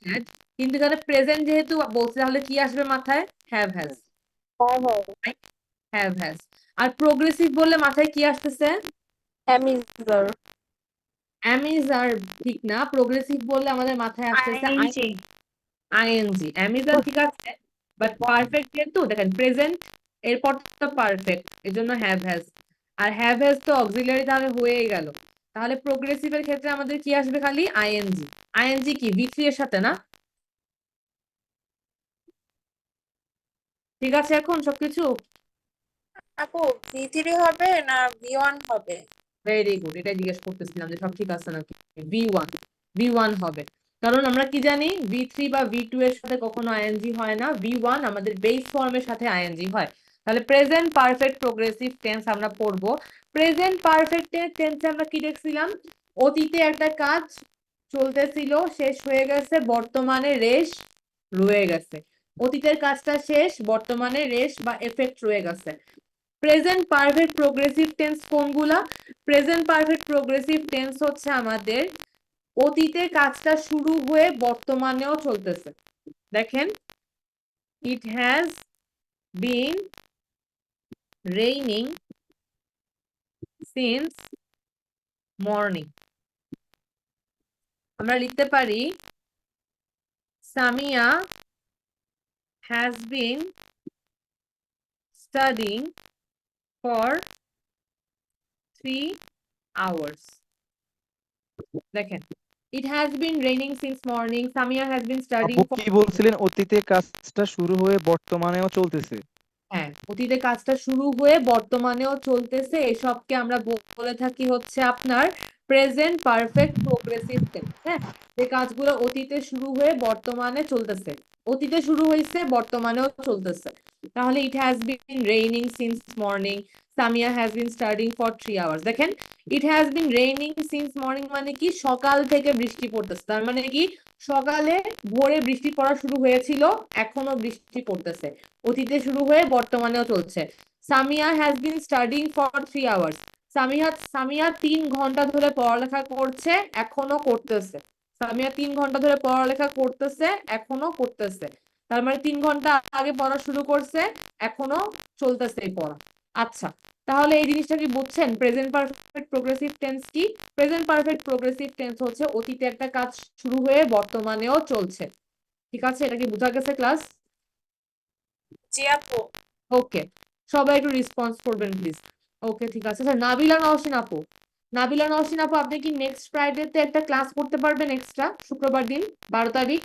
had, কিন্তু এখানে প্রেজেন্ট যেহেতু বলছে তাহলে কি আসবে মাথায়? Have has. Have has. আর প্রোগ্রেসিভ বললে মাথায় কি আসতেছে? অ্যামিজার। অ্যামিজার ঠিক না, প্রোগ্রেসিভ বললে আমাদের মাথায় আসতেছে আইএনজি। অ্যামিজার ঠিক আছে, বাট পারফেক্ট যেহেতু দেখেন প্রেজেন্ট এরপর তো পারফেক্ট, এর জন্য হ্যাভ হ্যাজ, আর হ্যাভ হ্যাজ তো অক্সিলারি তাহলে হয়েই গেল। তাহলে প্রোগ্রেসিভের ক্ষেত্রে আমাদের কি আসবে? খালি আইএনজি। আইএনজি কি V3 এর সাথে না? ঠিক আছে এখন সবকিছু? আপু V3 হবে না V1 হবে? ভেরি গুড, এটা জিজ্ঞেস করতেছিলাম যে সব ঠিক আছে নাকি। V1 হবে, কারণ আমরা কি জানি V3 বা V2 এর সাথে কখনো আইএনজি হয় না, V1 আমাদের বেস ফর্মের সাথে আইএনজি হয়। তাহলে প্রেজেন্ট পারফেক্ট প্রোগ্রেসিভ টেন্স আমরা পড়বো। প্রেজেন্ট পারফেক্ট টেন্সে আমরা কি দেখছিলাম? অতীতে একটা কাজ চলতেছিল, শেষ হয়ে গেছে, বর্তমানে রেশ রয়ে গেছে। অতীতের কাজটা শেষ, বর্তমানে রেশ বা এফেক্ট রয়ে গেছে। প্রেজেন্ট পারফেক্ট প্রোগ্রেসিভ টেন্স কোনগুলা? প্রেজেন্ট পারফেক্ট প্রোগ্রেসিভ টেন্স হচ্ছে আমাদের অতীতে কাজটা শুরু হয়ে বর্তমানেও চলতেছে। দেখেন, it has been raining since morning. আমরা লিখতে পারি Samia has been studying for 3 hours. দেখেন, it has been raining since morning. Samia has been studying আপু for... কি বলছিলেন, অতীতে কাজটা শুরু হয়ে বর্তমানেও চলতেছে? হ্যাঁ, অতীতে কাজটা শুরু হয়ে বর্তমানেও চলতেছে, এসবকে আমরা বলে থাকি হচ্ছে আপনার প্রেজেন্ট পারফেক্ট প্রোগ্রেসিভ টেন্স, হ্যাঁ, যে কাজগুলো অতীতে শুরু হয়ে বর্তমানে চলতেছে, অতীতে শুরু হয়েছে বর্তমানেও চলতেছে। তাহলে it has been raining since morning, Samia has been studying for 3 hours. দেখেন it has been raining since morning মানে কি সকাল থেকে বৃষ্টি পড়তেছে, তার মানে কি সকালে ভোরে বৃষ্টি পড়া শুরু হয়েছিল, এখনো বৃষ্টি পড়তেছে, অতীতে শুরু হয়ে বর্তমানেও চলছে। Samia has been studying for 3 hours, Samia 3 ঘন্টা ধরে পড়ালেখা করছে, এখনো করতেছে। সামিয়া 3 ঘন্টা ধরে পড়ালেখা করতেছে, এখনো করতেছে, তার মানে 3 ঘন্টা আগে পড়া শুরু করছে, এখনো চলতেছে এই পড়া। আচ্ছা, তাহলে এই জিনিসটা কি বুঝছেন? প্রেজেন্ট পারফেক্ট প্রোগ্রেসিভ টেন্স কি? প্রেজেন্ট পারফেক্ট প্রোগ্রেসিভ টেন্স হচ্ছে অতীতে একটা কাজ শুরু হয়ে বর্তমানেও চলছে। ঠিক আছে, এটা কি বোঝা গেছে ক্লাস? জি আপু। ওকে, সবাই একটু রেসপন্স করবেন প্লিজ। ওকে, ঠিক আছে। স্যার নাবিলা নওশিন আপু, নাবিলা নওশিন আপু, আপনি কি নেক্সট ফ্রাইডেতে একটা ক্লাস করতে পারবেন এক্সট্রা, শুক্রবার দিন 12 তারিখ?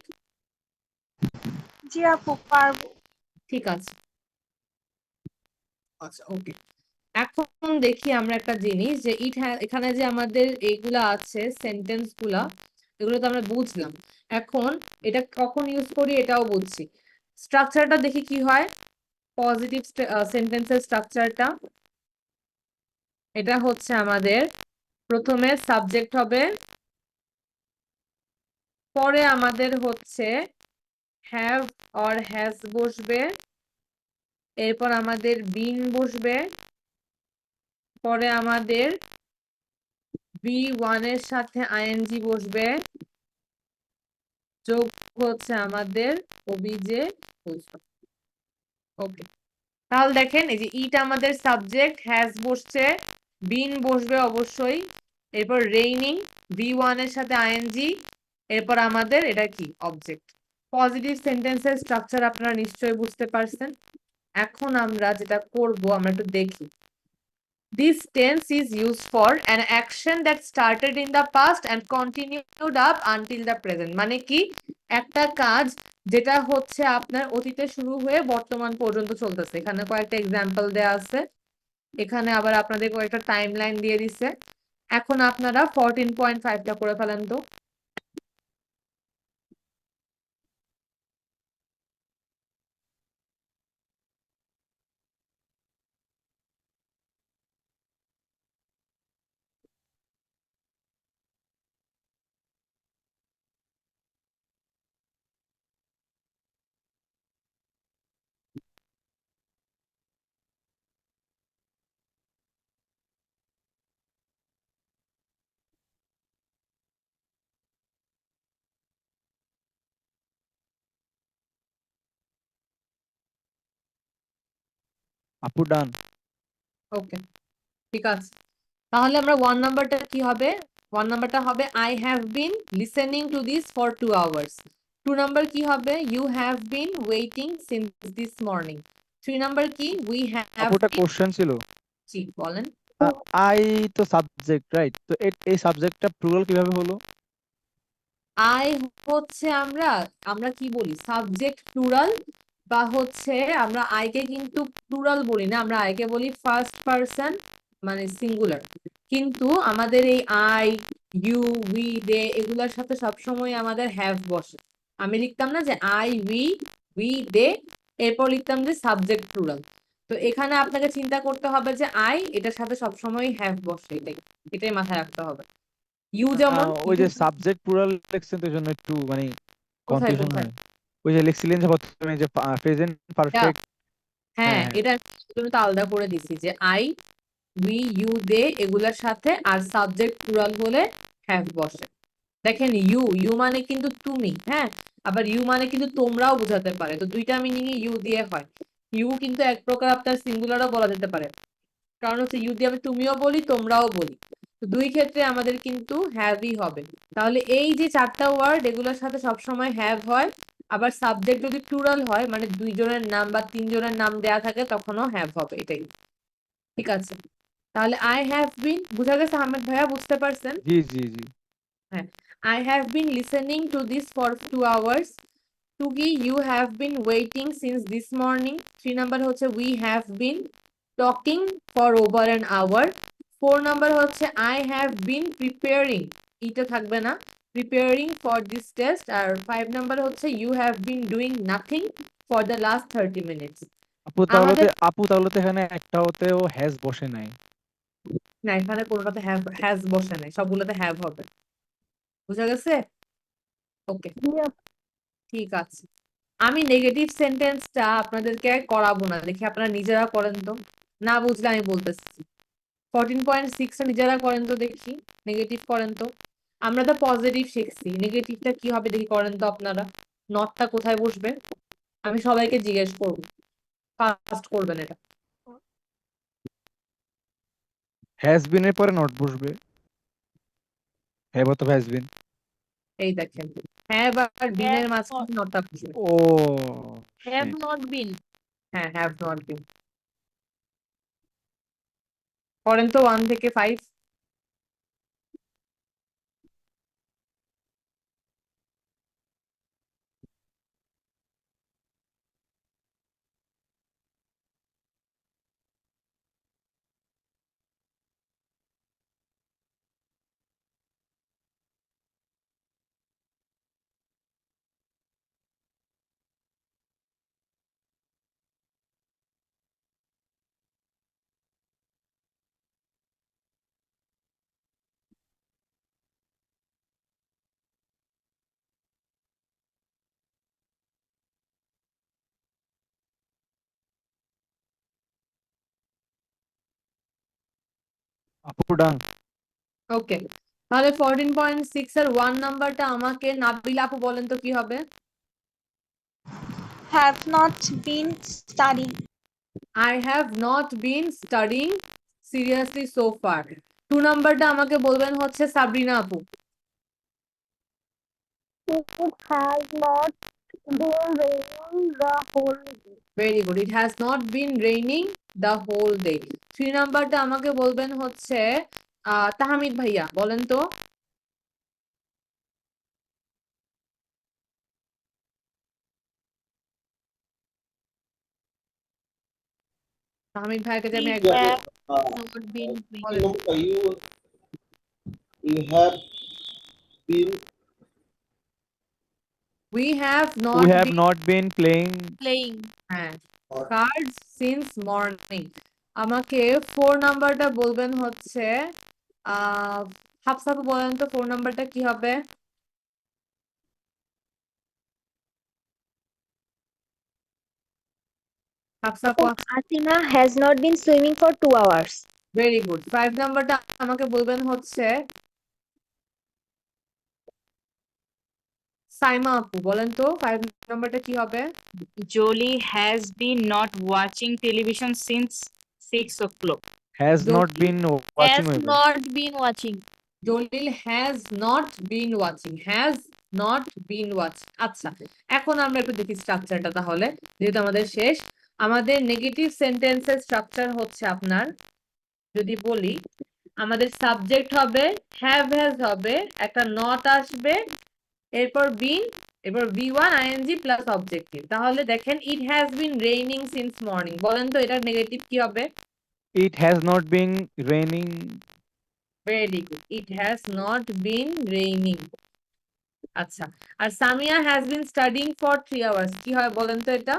জি আপু পারবো। ঠিক আছে, আচ্ছা ওকে। এখন দেখি আমরা একটা জিনিস যে এখানে যে আমাদের এইগুলা আছে সেন্টেন্স গুলা, এগুলো তো আমরা বুঝলাম। এখন এটা কখন ইউজ করি এটাও বুঝছি। স্ট্রাকচারটা দেখি কি হয়, পজিটিভ সেন্টেন্সের স্ট্রাকচারটা। এটা হচ্ছে আমাদের প্রথমে সাবজেক্ট হবে, পরে আমাদের হচ্ছে হ্যাভ অর হ্যাজ বসবে, এরপর আমাদের বিন বসবে, পরে আমাদের V1 এর সাথে আইএনজি বসবে, যোগ হচ্ছে আমাদের ওবিজে বসবে। ওকে, তাহলে দেখেন এই যে ইটা আমাদের সাবজেক্ট, হ্যাজ বসছে, বিন বসবে অবশ্যই, এরপর রেইনিং, V1 এর সাথে আইএনজি, এরপর আমাদের এটা কি অবজেক্ট। পজিটিভ সেন্টেন্সের স্ট্রাকচার আপনারা নিশ্চয়ই বুঝতে পারছেন। এখন আমরা যেটা করব আমরা একটু দেখি। This tense is used for an action that started in the past and continued up until the present. মানে কি একটা কাজ যেটা হচ্ছে আপনার অতীতে শুরু হয়ে বর্তমান পর্যন্ত চলতেছে। এখানে কয়েকটা এক্সাম্পল দেয়া আছে, এখানে আবার আপনাদের কয়েকটা টাইমলাইন দিয়ে দিছে। এখন আপনারা 14.5টা করে ফেলেন তো। আপু ডান। ওকে, ঠিক আছে। তাহলে আমরা 1 নাম্বারটা কি হবে? 1 নাম্বারটা হবে I have been listening to this for 2 hours. 2 number কি হবে? You have been waiting since this morning. 3 number কি? We have আপুটা been, কোশ্চেন ছিল জি বলেন। আই তো সাবজেক্ট রাইট, তো এই সাবজেক্টটা প্লুরাল কিভাবে হলো? I হচ্ছে আমরা কি বলি সাবজেক্ট প্লুরাল, বা হচ্ছে আমরা I কে কিন্তু প্লুরাল বলি না, আমরা I কে বলি ফার্স্ট পারসন মানে সিঙ্গুলার। কিন্তু আমাদের এই আই, ইউ, উই, দে এগুলোর সাথে সবসময় আমাদের হ্যাভ বসে। আমি লিখতাম না যে আই, উই, দে, এরপর লিখতাম যে সাবজেক্ট প্লুরাল। তো এখানে আপনাকে চিন্তা করতে হবে যে আই এটার সাথে সবসময় হ্যাভ বসে, এটাই মাথায় রাখতে হবে। ইউ যেমন ওই যে সাবজেক্ট প্লুরাল লিখছেন তো, এই জন্য একটু মানে কোথায় কনফিউশন কোথায়? হয়। ওই যে লিখছিলেন যে প্রথমে যে প্রেজেন্ট পারফেক্ট। হ্যাঁ, হ্যাঁ। এটা জন্য তো আলাদা করে দিছি যে আই, উই, ইউ, দে এগুলার সাথে আর সাবজেক্ট প্লুরাল হলে হ্যাভ বসে। দেখেন ইউ মানে কিন্তু তুমি, হ্যাঁ, আবার ইউ মানে কিন্তু তোমরাও বোঝাতে পারে, তো দুইটা মিনিং ইউ দিয়ে হয়। ইউ কিন্তু এক প্রকার আপনার সিঙ্গুলারও বলা যেতে পারে, কারণ হচ্ছে ইউ দিয়ে আমি তুমিও বলি তোমরাও বলি, তো দুই ক্ষেত্রে আমাদের কিন্তু হ্যাভই হবে। তাহলে এই যে 4টা ওয়ার্ড এগুলোর সাথে সবসময় হ্যাভ হয়, আবার সাবজেক্ট যদি প্লুরাল হয় মানে 2 জনের নাম বা 3 জনের নাম দেয়া থাকে তখনও হ্যাভ হবে, এটাই। ঠিক আছে, তাহলে আই হ্যাভ বিন বুঝা গেছে আহমেদ ভাইয়া, বুঝতে পারছেন? জি জি জি। হ্যাঁ, I have been listening to this for 2 hours. Tugi, you have been waiting since this morning. 3 number হচ্ছে we have been talking for over an hour. 4 number হচ্ছে আই হ্যাভ বিন প্রিপেয়ারিং, এটা থাকবে না, প্রিপেয়ারিং ফর দিস টেস্ট। আর 5 নাম্বার হচ্ছে you have been doing nothing for the last 30 minutes. আমাদের আপু তাহলে তো এখানে একটাতেও হ্যাজ বসে নাই। না, এখানে কোনোটাতে হ্যাজ বসে নাই, সবগুলোতে হ্যাভ হবে। বুঝা গেছে? ওকে, ঠিক আছে। আমি নেগেটিভ সেন্টেন্সটা আপনাদেরকে করাবো না, দেখি আপনারা নিজেরা করেন তো, না বুঝলে আমি বলতেছি। 14.6 নিজেরা করেন তো দেখি, নেগেটিভ করেন তো। আমরা তো পজিটিভ শিখছি, নেগেটিভটা কি হবে দেখি করেন তো আপনারা। নটটা কোথায় বসবে আমি সবাইকে জিজ্ঞেস করবো, ফার্স্ট করবেন এটা। হ্যাজ বিন এর পরে নট বসবে, হ্যাভ অথবা হ্যাজ বিন। এই দেখেন, হ্যাভ আর বিনের Have মাঝখানে not, নটটা বসবে। ও have shit. not been. হ্যাঁ, হ্যাভ নট বিন। করেন তো 1 থেকে 5। আপু ডান। ওকে, তাহলে 14.6 এর 1 নাম্বারটা আমাকে নাবিল আপু বলেন তো কি হবে? Have not been studying. I have not been studying seriously so far. 2 নাম্বারটা আমাকে বলবেন হচ্ছে সাবরিনা আপু। It has not been raining the whole day. Very good, it has not been raining the whole day. 3 নাম্বারটা আমাকে বলবেন হচ্ছে তাহমিদ ভাইয়া, বলেন তো। তাহমিদ ভাইয়াকে যে আমি We একবার have Uh, not been বলেন। you have been We have We not have been not been playing. playing. হ্যাঁ, cards since morning। আমাকে 4 নাম্বারটা বলবেন হচ্ছে হাফসা আপু, বলেন তো 4 নাম্বারটা কি হবে? হাফসা আপু, Asina has not been swimming for 2 hours. Very good. 5 নাম্বারটা আমাকে বলবেন হচ্ছে সাইমা আপু, বলেন তো 5 নাম্বারটা কি হবে? Jolie has been not watching television since 6 o'clock. Has not Jolie been watching Has হইবে। not been watching. Jalil has not been watching, has not been watching. আচ্ছা, এখন আমরা একটু দেখি স্ট্রাকচারটা, তাহলে যেহেতু আমাদের শেষ। আমাদের নেগেটিভ সেন্টেন্সের স্ট্রাকচার হচ্ছে আপনার, যদি বলি, আমাদের সাবজেক্ট হবে হ্যাভ হ্যাজ হবে, একটা নট আসবে, এরপর বিন, এরপর V1 ing প্লাস অবজেক্টিভ। তাহলে দেখেন it has been raining since morning, বলেন তো এটার নেগেটিভ কি হবে? It has not been raining. Very good, it has not been raining. আচ্ছা, আর Samia has been studying for 3 hours, কি হয় বলেন তো এটা?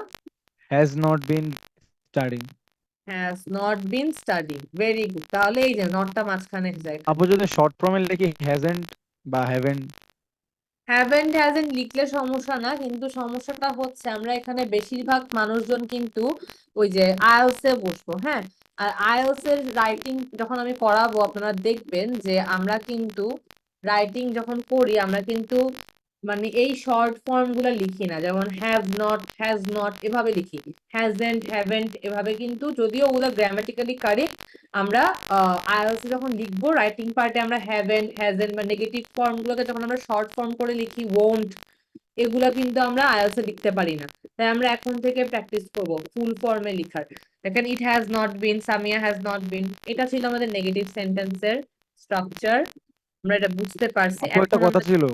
Has not been studying. Has not been studying. Very good, তাহলে এই যে নটটা মাঝখানে যায়। আপু যদি শর্ট ফর্মে লিখি hasn't বা haven't। হ্যাভেন্ট হ্যাজেন্ট লিখলে সমস্যা না, কিন্তু সমস্যাটা হচ্ছে আমরা এখানে বেশিরভাগ মানুষজন কিন্তু ওই যে আইএলস এ বসবো। হ্যাঁ, আর আইএলস এর রাইটিং যখন আমি করাবো আপনারা দেখবেন যে আমরা কিন্তু রাইটিং যখন করি আমরা কিন্তু মানে এই শর্ট ফর্ম গুলো লিখি না, যেমন হ্যাভ নট, হ্যাজ নট এভাবে লিখি, হ্যাজেন্ট, হ্যাভেন্ট এভাবে, কিন্তু যদিও ওগুলো গ্রামাটিক্যালি কারেক্ট, আমরা আইএলস এ যখন লিখবো রাইটিং পার্টে আমরা হ্যাভেন্ট, হ্যাজেন্ট বা নেগেটিভ ফর্ম গুলোকে যখন আমরা শর্ট ফর্ম করে লিখি, ওন্ট, এগুলা কিন্তু আমরা আইএলস এ লিখতে পারি না। তাই আমরা এখন থেকে প্র্যাকটিস করব ফুল ফর্মে লিখার। দেখেন it has not bin, Samia has not বিন, এটা ছিল আমাদের নেগেটিভ সেন্টেন্সের স্ট্রাকচার। আমরা এটা বুঝতে পারছি। আপু একটা এখন কথা আমরা, ছিল,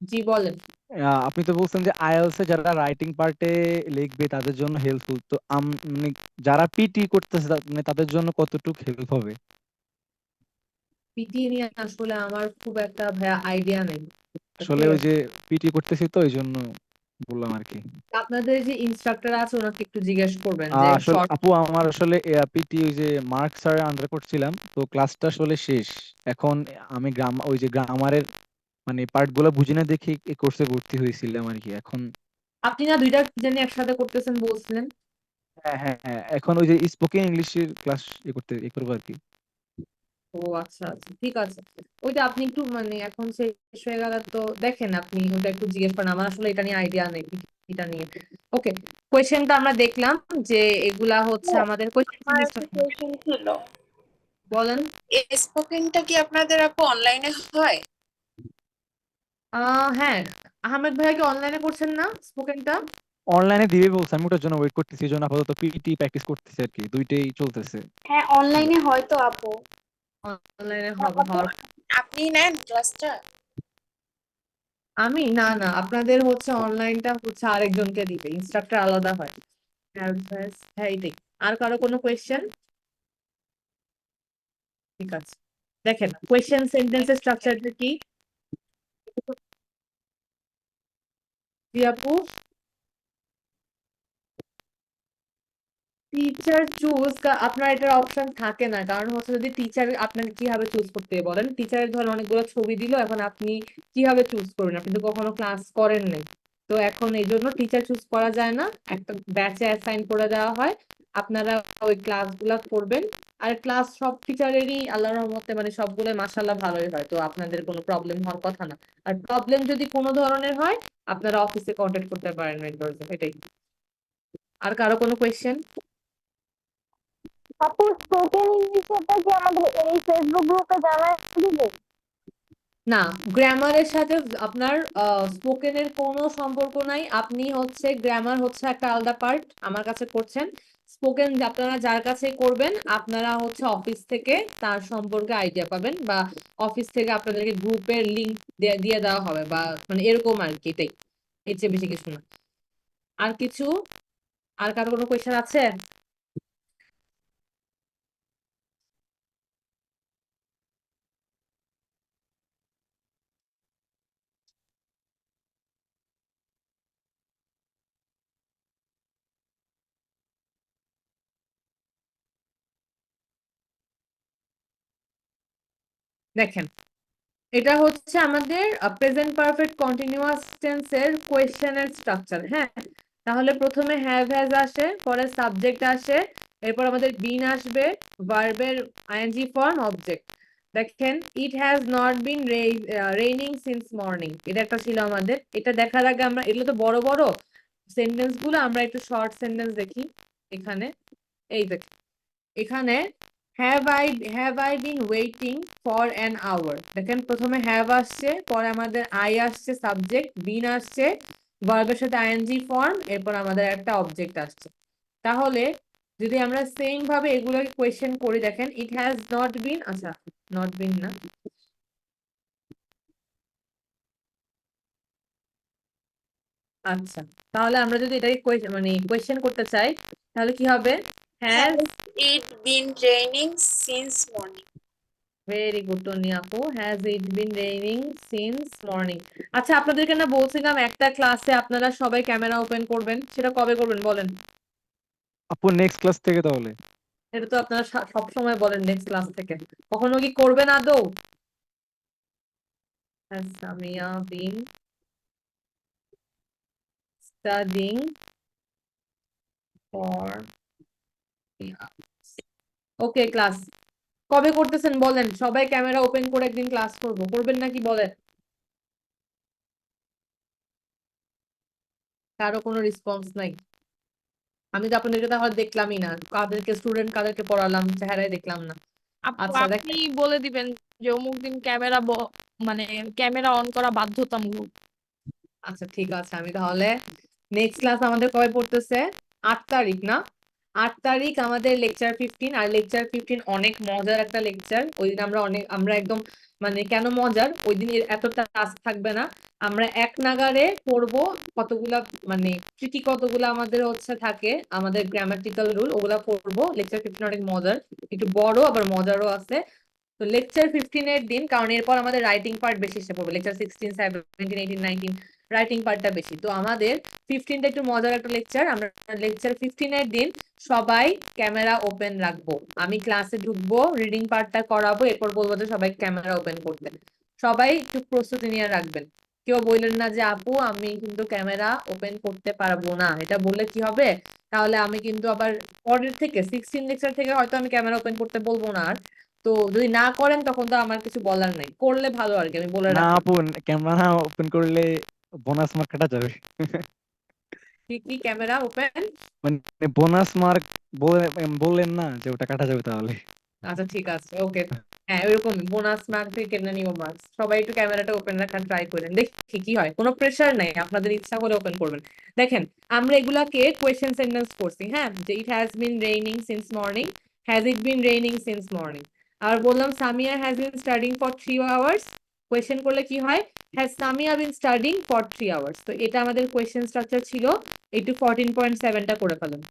জি বলেন। আপনি তো বলছেন যে আইএলস এ যারা রাইটিং পার্টে লিখবে তাদের জন্য হেল্পফুল, তো মানে যারা পিটি করতেছে মানে তাদের জন্য কতটুকু হেল্প হবে? পিটি নিয়ে আসলে আমার খুব একটা ভাইয়া আইডিয়া নেই। আসলে ওকে, ওই যে পিটি করতেছি তো এই জন্য বললাম আর কি। আপনাদের যে ইনস্ট্রাক্টর আছে ওনাকে একটু জিজ্ঞেস করবেন যে আসলে শর্ট। আপু আমার আসলে পিটি ওই যে মার্ক স্যারের আন্ডার করছিলাম, তো ক্লাসটা আসলে শেষ এখন। আমি ওই যে গ্রামারের মানে পার্ট গুলো বুঝি না দেখি এই কোর্সে ভর্তি হয়েছিলাম আর কি এখন। আপনি না দুইটা কি জানি একসাথে করতেছেন বলছিলেন? হ্যাঁ হ্যাঁ হ্যাঁ, এখন ওই যে স্পোকেন ইংলিশের ক্লাস এ করবো আর কি। ও আচ্ছা আচ্ছা, ঠিক আছে। ওইটা আপনি একটু মানে এখন শেষ হয়ে গেল তো দেখেন, আপনি ওটা একটু জিজ্ঞেস করেন, আমার আসলে এটা নিয়ে আইডিয়া নেই এটা নিয়ে। ওকে, কোয়েশ্চেনটা আমরা দেখলাম যে এগুলা হচ্ছে আমাদের আমার একটা কোয়েশ্চেন ছিল, বলেন। স্পোকেনটা কি আপনাদের আপু অনলাইনে হয়? হ্যাঁ, আহমেদ ভাইয়া কি অনলাইনে করছেন না স্পোকেনটা? অনলাইনে দিবে বলছে, আমি ওটার জন্য ওয়েট করতেছি, এই জন্য আপাতত পিটি প্র্যাকটিস করতেছি আর কি, দুইটাই চলতেছে। হ্যাঁ অনলাইনে হয়তো আপু। অনলাইনে হবে হওয়ার। আপনি নেন ক্লাসটা? আমি না না, আপনাদের হচ্ছে অনলাইনটা হচ্ছে আরেকজনকে দিবে, ইনস্ট্রাক্টর আলাদা হয়। হ্যাঁ এইটাই। আর কারো কোনো কোয়েশ্চেন? ঠিক আছে, দেখেন কোয়েশ্চেন সেন্টেন্সের স্ট্রাকচারটা কি। জি আপু, টিচার চুজ, আপনার এটার অপশন থাকে না, কারণ হচ্ছে যদি টিচার আপনাকে কিভাবে চুজ করতে বলেন, টিচারের ধরেন অনেকগুলো ছবি দিল, এখন আপনি কিভাবে চুজ করবেন, আপনি তো কখনো ক্লাস করেন নাই। তো এখন এই জন্য টিচার চুজ করা যায় না, একটা ব্যাচে অ্যাসাইন করে দেওয়া হয়, আপনারা ওই ক্লাসগুলো করবেন। আর ক্লাস সব টিচারেরই আল্লাহর রহমতে মানে সবগুলো মাশাআল্লাহ ভালোই হয়, তো আপনাদের কোনো প্রবলেম হওয়ার কথা না। আর প্রবলেম যদি কোনো ধরনের হয় আপনারা অফিসে কন্ট্যাক্ট করতে পারেন মেন্টরদের, এটাই। আর কারো কোনো কোয়েশ্চেন? আপু স্পোকেন ইংলিশটা কি আমাদের এই ফেসবুক গ্রুপে জানাই দিবে? না, গ্রামারের সাথে আপনার স্পোকেনের কোনো সম্পর্ক নাই। আপনি হচ্ছে গ্রামার হচ্ছে একটা আলাদা পার্ট আমার কাছে করছেন, স্পোকেন আপনারা যার কাছে করবেন আপনারা হচ্ছে অফিস থেকে তার সম্পর্কে আইডিয়া পাবেন, বা অফিস থেকে আপনাদেরকে গ্রুপের লিংক দিয়ে দেওয়া হবে, বা মানে এরকম আর কি, এটাই, এর চেয়ে বেশি কিছু না। আর কিছু, আর কারো কোনো কোয়েশ্চেন আছে? দেখেন, এটা হচ্ছে আমাদের প্রেজেন্ট পারফেক্ট কন্টিনিউয়াস টেন্সের কোয়েশ্চেনের স্ট্রাকচার। হ্যাঁ, তাহলে প্রথমে হ্যাভ হ্যাজ আসে, পরে সাবজেক্ট আসে, এরপর আমাদের বিন আসবে, ভার্বের আইএনজি ফর্ম, অবজেক্ট। দেখেন, it has not been raining since morning, এটা একটা ছিল আমাদের। এটা দেখার আগে আমরা, এগুলো তো বড় বড় সেন্টেন্স গুলো, আমরা একটু শর্ট সেন্টেন্স দেখি এখানে। এই দেখ, এখানে have I been waiting for an hour, দেখেন প্রথমে হ্যাভ আসছে, পরে আমাদের আই আসছে, সাবজেক্ট, বিন আসছে, ভার্বের সাথে আইএনজি ফর্ম, এরপর আমাদের একটা অবজেক্ট আসছে। তাহলে যদি আমরা সেম ভাবে এগুলোকে কোয়েশ্চেন করি, দেখেন ইট হ্যাজ নট বিন, আচ্ছা নট বিন না, আচ্ছা, তাহলে আমরা যদি এটাকে মানে কোয়েশ্চেন করতে চাই তাহলে কি হবে? Has, Has it been raining since morning? Very good Tony আপু, has it been raining since morning. আচ্ছা, আপনাদেরকে না বলছিলাম একটা ক্লাসে আপনারা সবাই ক্যামেরা ওপেন করবেন, সেটা কবে করবেন বলেন? আপু নেক্সট ক্লাস থেকে তাহলে। এটা তো আপনারা সব সময় বলেন নেক্সট ক্লাস থেকে, কখনো কি করবেন আদৌ? Has Samia been studying for okay class কবে করতেছেন বলেন, সবাই ক্যামেরা ওপেন করে একদিন ক্লাস করবো, করবেন নাকি বলেন? কারো কোনো রেসপন্স নাই, আমি তো আপনাদেরকে তাহলে দেখলামই না, কাদেরকে স্টুডেন্ট কাদেরকে পড়ালাম চেহারাই দেখলাম না। আপু আচ্ছা আপনি বলে দিবেন যে অমুক দিন ক্যামেরা মানে ক্যামেরা অন করা বাধ্যতামূলক। আচ্ছা ঠিক আছে, আমি তাহলে নেক্সট ক্লাস আমাদের কবে পড়তেছে? 8 তারিখ না? 8 তারিখ আমাদের লেকচার 15, আর লেকচার 15 অনেক মজার একটা লেকচার। ওই দিন আমরা একদম মানে কেন মজার, ওই দিন এতটা টাস্ক থাকবে না, আমরা এক নাগাড়ে পড়বো কতগুলা মানে ট্রিকি কতগুলা আমাদের হচ্ছে থাকে আমাদের গ্রামাটিক্যাল রুল, ওগুলা পড়বো। লেকচার 15 অনেক মজার, একটু বড় আবার মজারও আছে। তো তো লেকচার 15 এর দিন, কারণ এরপর আমাদের রাইটিং পার্ট বেশি এসে পড়বে, লেকচার 16, 17, 18, 19 রাইটিং পার্টটা বেশি। তো আমাদের 15টা একটু মজার একটা লেকচার। আমরা লেকচার 15 এর দিন সবাই ক্যামেরা ওপেন রাখবো। আমি ক্লাসে ঢুকবো, রিডিং পার্টটা করাবো, এরপর বলবো যে সবাই ক্যামেরা ওপেন করতে। সবাই একটু প্রস্তুতি নিয়ে রাখবেন। কেউ বললেন না যে আপু আমি কিন্তু ক্যামেরা ওপেন করতে পারবো না, এটা বললে কি হবে, তাহলে আমি কিন্তু আবার পরের থেকে 16 লেকচার থেকে হয়তো আমি ক্যামেরা ওপেন করতে বলবো না আর। তো যদি না করেন তখন তো আমার কিছু বলার নাই, করলে ভালো আর কি, আমি বলে না রাখলাম। আপু, ক্যামেরা ওপেন করলে বোনাস মার্ক কাটা যাবে। কি কি ক্যামেরা ওপেন? মানে বোনাস মার্ক বললেন না যে ওটা কাটা যাবে তাহলে। আচ্ছা ঠিক আছে, ওকে। হ্যাঁ ওইরকম বোনাস মার্ক থেকে কেটে নিব মার্কস। সবাই একটু ক্যামেরাটা ওপেন রাখার ট্রাই করেন, দেখি কি হয়। কোনো প্রেশার নেই, আপনাদের ইচ্ছা করে ওপেন করবেন। দেখেন আমরা এগুলাকে কোয়েশ্চেন সেন্টেন্স করছি, হ্যাঁ, যে it has been raining since morning, has it been raining since morning. আর বললাম Samia has been studying for 3 hours, question করলে কি হয়, has Samia been studying for 3 hours. তো এটা আমাদের কোয়েশ্চেন স্ট্রাকচার ছিল। একটু 14.7টা করে ফেলুন।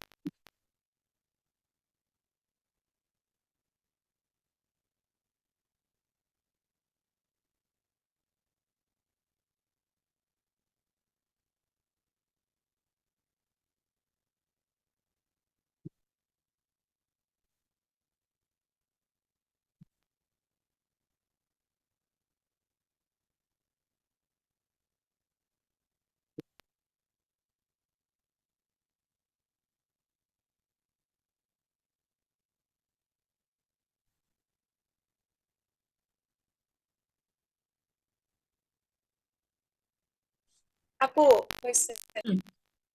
আপু হয়েছে।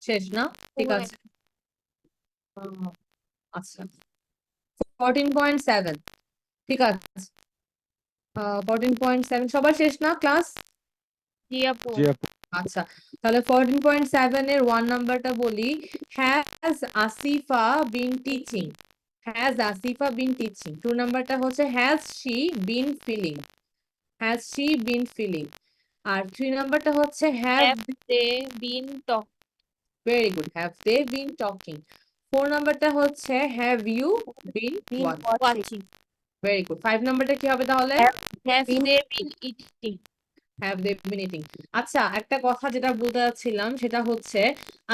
শেষ না? ঠিক হ্যাঁ। আছে। আচ্ছা 14.7, ঠিক আছে। 14.7 সবার শেষ না ক্লাস? জি আপু। জি আপু। আচ্ছা তাহলে 14.7 এর 1 নাম্বারটা বলি, has Asifa been teaching, has Asifa been teaching. 2 নাম্বারটা হচ্ছে has she been feeling, has she been feeling. আর 3 নাম্বারটা হচ্ছে have, have they been talk very good, have they been talking. 4 নাম্বারটা হচ্ছে have you been watching, watching. Very good. 5 নাম্বারটা কি হবে তাহলে? Have they been eating. Have they been eating. আচ্ছা একটা কথা যেটা বলতে চাচ্ছিলাম সেটা হচ্ছে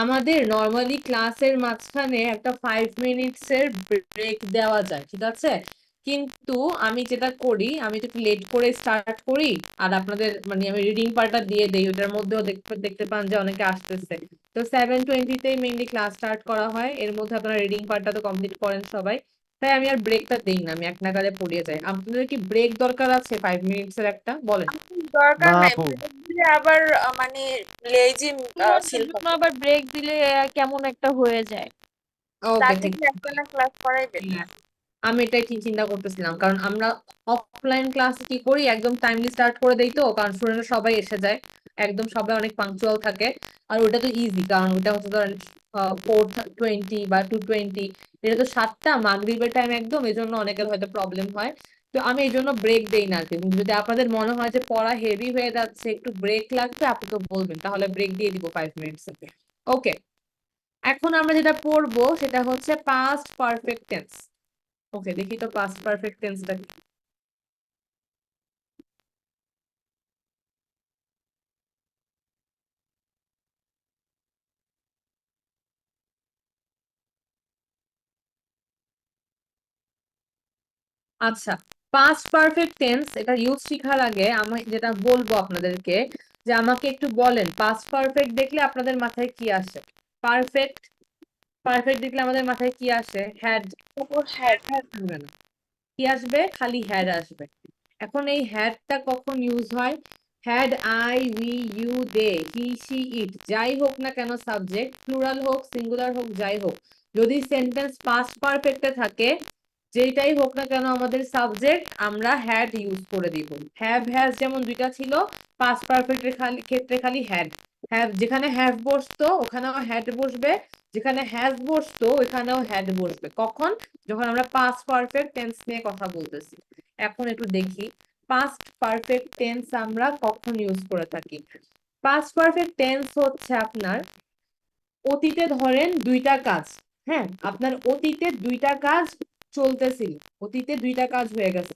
আমাদের নর্মালি ক্লাসের মাঝখানে একটা 5 মিনিটসের ব্রেক দেওয়া যায়, ঠিক আছে, কিন্তু আমি যেটা করি আমি একটু লেট করে স্টার্ট করি আর আপনাদের মানে আমি রিডিং পার্টটা দিয়ে দেই, ওটার মধ্যেও দেখতে পান যে অনেকে আসতেছে। তো 7:20-তেই মেইনলি ক্লাস স্টার্ট করা হয়, এর মধ্যে আপনারা রিডিং পার্টটা তো কমপ্লিট করেন সবাই, তাই আমি আর ব্রেকটা দিই না, আমি এক নাগাড়ে পড়িয়ে যাই। আপনাদের কি ব্রেক দরকার আছে 5 মিনিটসের একটা, বলেন? দরকার না নাই, আপু। break দিলে আবার মানে লেজি ফিল জন্য হবে। আবার ব্রেক দিলে কেমন একটা হয়ে যায়। ওকে তার ঠিক থেকে একটানা ক্লাস করাই বেটার। আছে। আমি এটাই কি চিন্তা করতেছিলাম, কারণ আমরা অফলাইন ক্লাস কি করি একদম টাইমলি স্টার্ট করে দেই, তো কারণ স্টুডেন্টরা সবাই এসে যায়, একদম সবাই অনেক পাংচুয়াল থাকে। আর ওটা তো ইজি, কারণ ওটা হচ্ছে ধরেন 4:20 বা 2:20, এটা তো 7টা মাগরিবের টাইম একদম, এই জন্য অনেকের হয়তো প্রবলেম হয়। তো আমি এই জন্য ব্রেক দেই না আর কি। যদি আপনাদের মনে হয় যে পড়া হেভি হয়ে যাচ্ছে, একটু ব্রেক লাগবে, আপনি তো বলবেন, তাহলে ব্রেক দিয়ে দিব 5 মিনিটস। ওকে, এখন আমরা যেটা পড়বো সেটা হচ্ছে পাস্ট পারফেক্ট টেন্স। ওকে দেখি তো পাস্ট পারফেক্ট টেন্সটা কি। আচ্ছা পাস্ট পারফেক্ট টেন্স এটা ইউজ শেখার আগে আমি যেটা বলবো আপনাদেরকে, যে আমাকে একটু বলেন পাস্ট পারফেক্ট দেখলে আপনাদের মাথায় কি আসে? পারফেক্ট, পারফেক্ট দেখলে আমাদের মাথায় কি আসে? হ্যাড, হ্যাঁ আসবে না, কি আসবে? খালি হ্যাড আসবে। এখন এই হ্যাডটা কখন ইউজ হয়? Had I, we, you, they, he, she, it, যাই হোক না কেন সাবজেক্ট, প্লুরাল হোক সিঙ্গুলার হোক যাই হোক, যদি সেন্টেন্স পাস্ট পারফেক্টে থাকে, যেটাই হোক না কেন আমাদের সাবজেক্ট, আমরা হ্যাড ইউজ করে দিব। হ্যাভ হ্যাজ যেমন দুইটা ছিল, পাস্ট পারফেক্টের ক্ষেত্রে খালি হ্যাড। হ্যাভ যেখানে হ্যাভ বসতো ওখানেও হ্যাড বসবে, যেখানে হ্যাজ বসতো ওখানেও হ্যাড বসবে। কখন? যখন আমরা পাস্ট পারফেক্ট টেন্স নিয়ে কথা বলতেছি। এখন একটু দেখি পাস্ট পারফেক্ট টেন্স আমরা কখন ইউজ করে থাকি। পাস্ট পারফেক্ট টেন্স হচ্ছে আপনার অতীতে ধরেন দুইটা কাজ, হ্যাঁ আপনার অতীতে দুইটা কাজ চলতেছিল, অতীতে দুইটা কাজ হয়ে গেছে,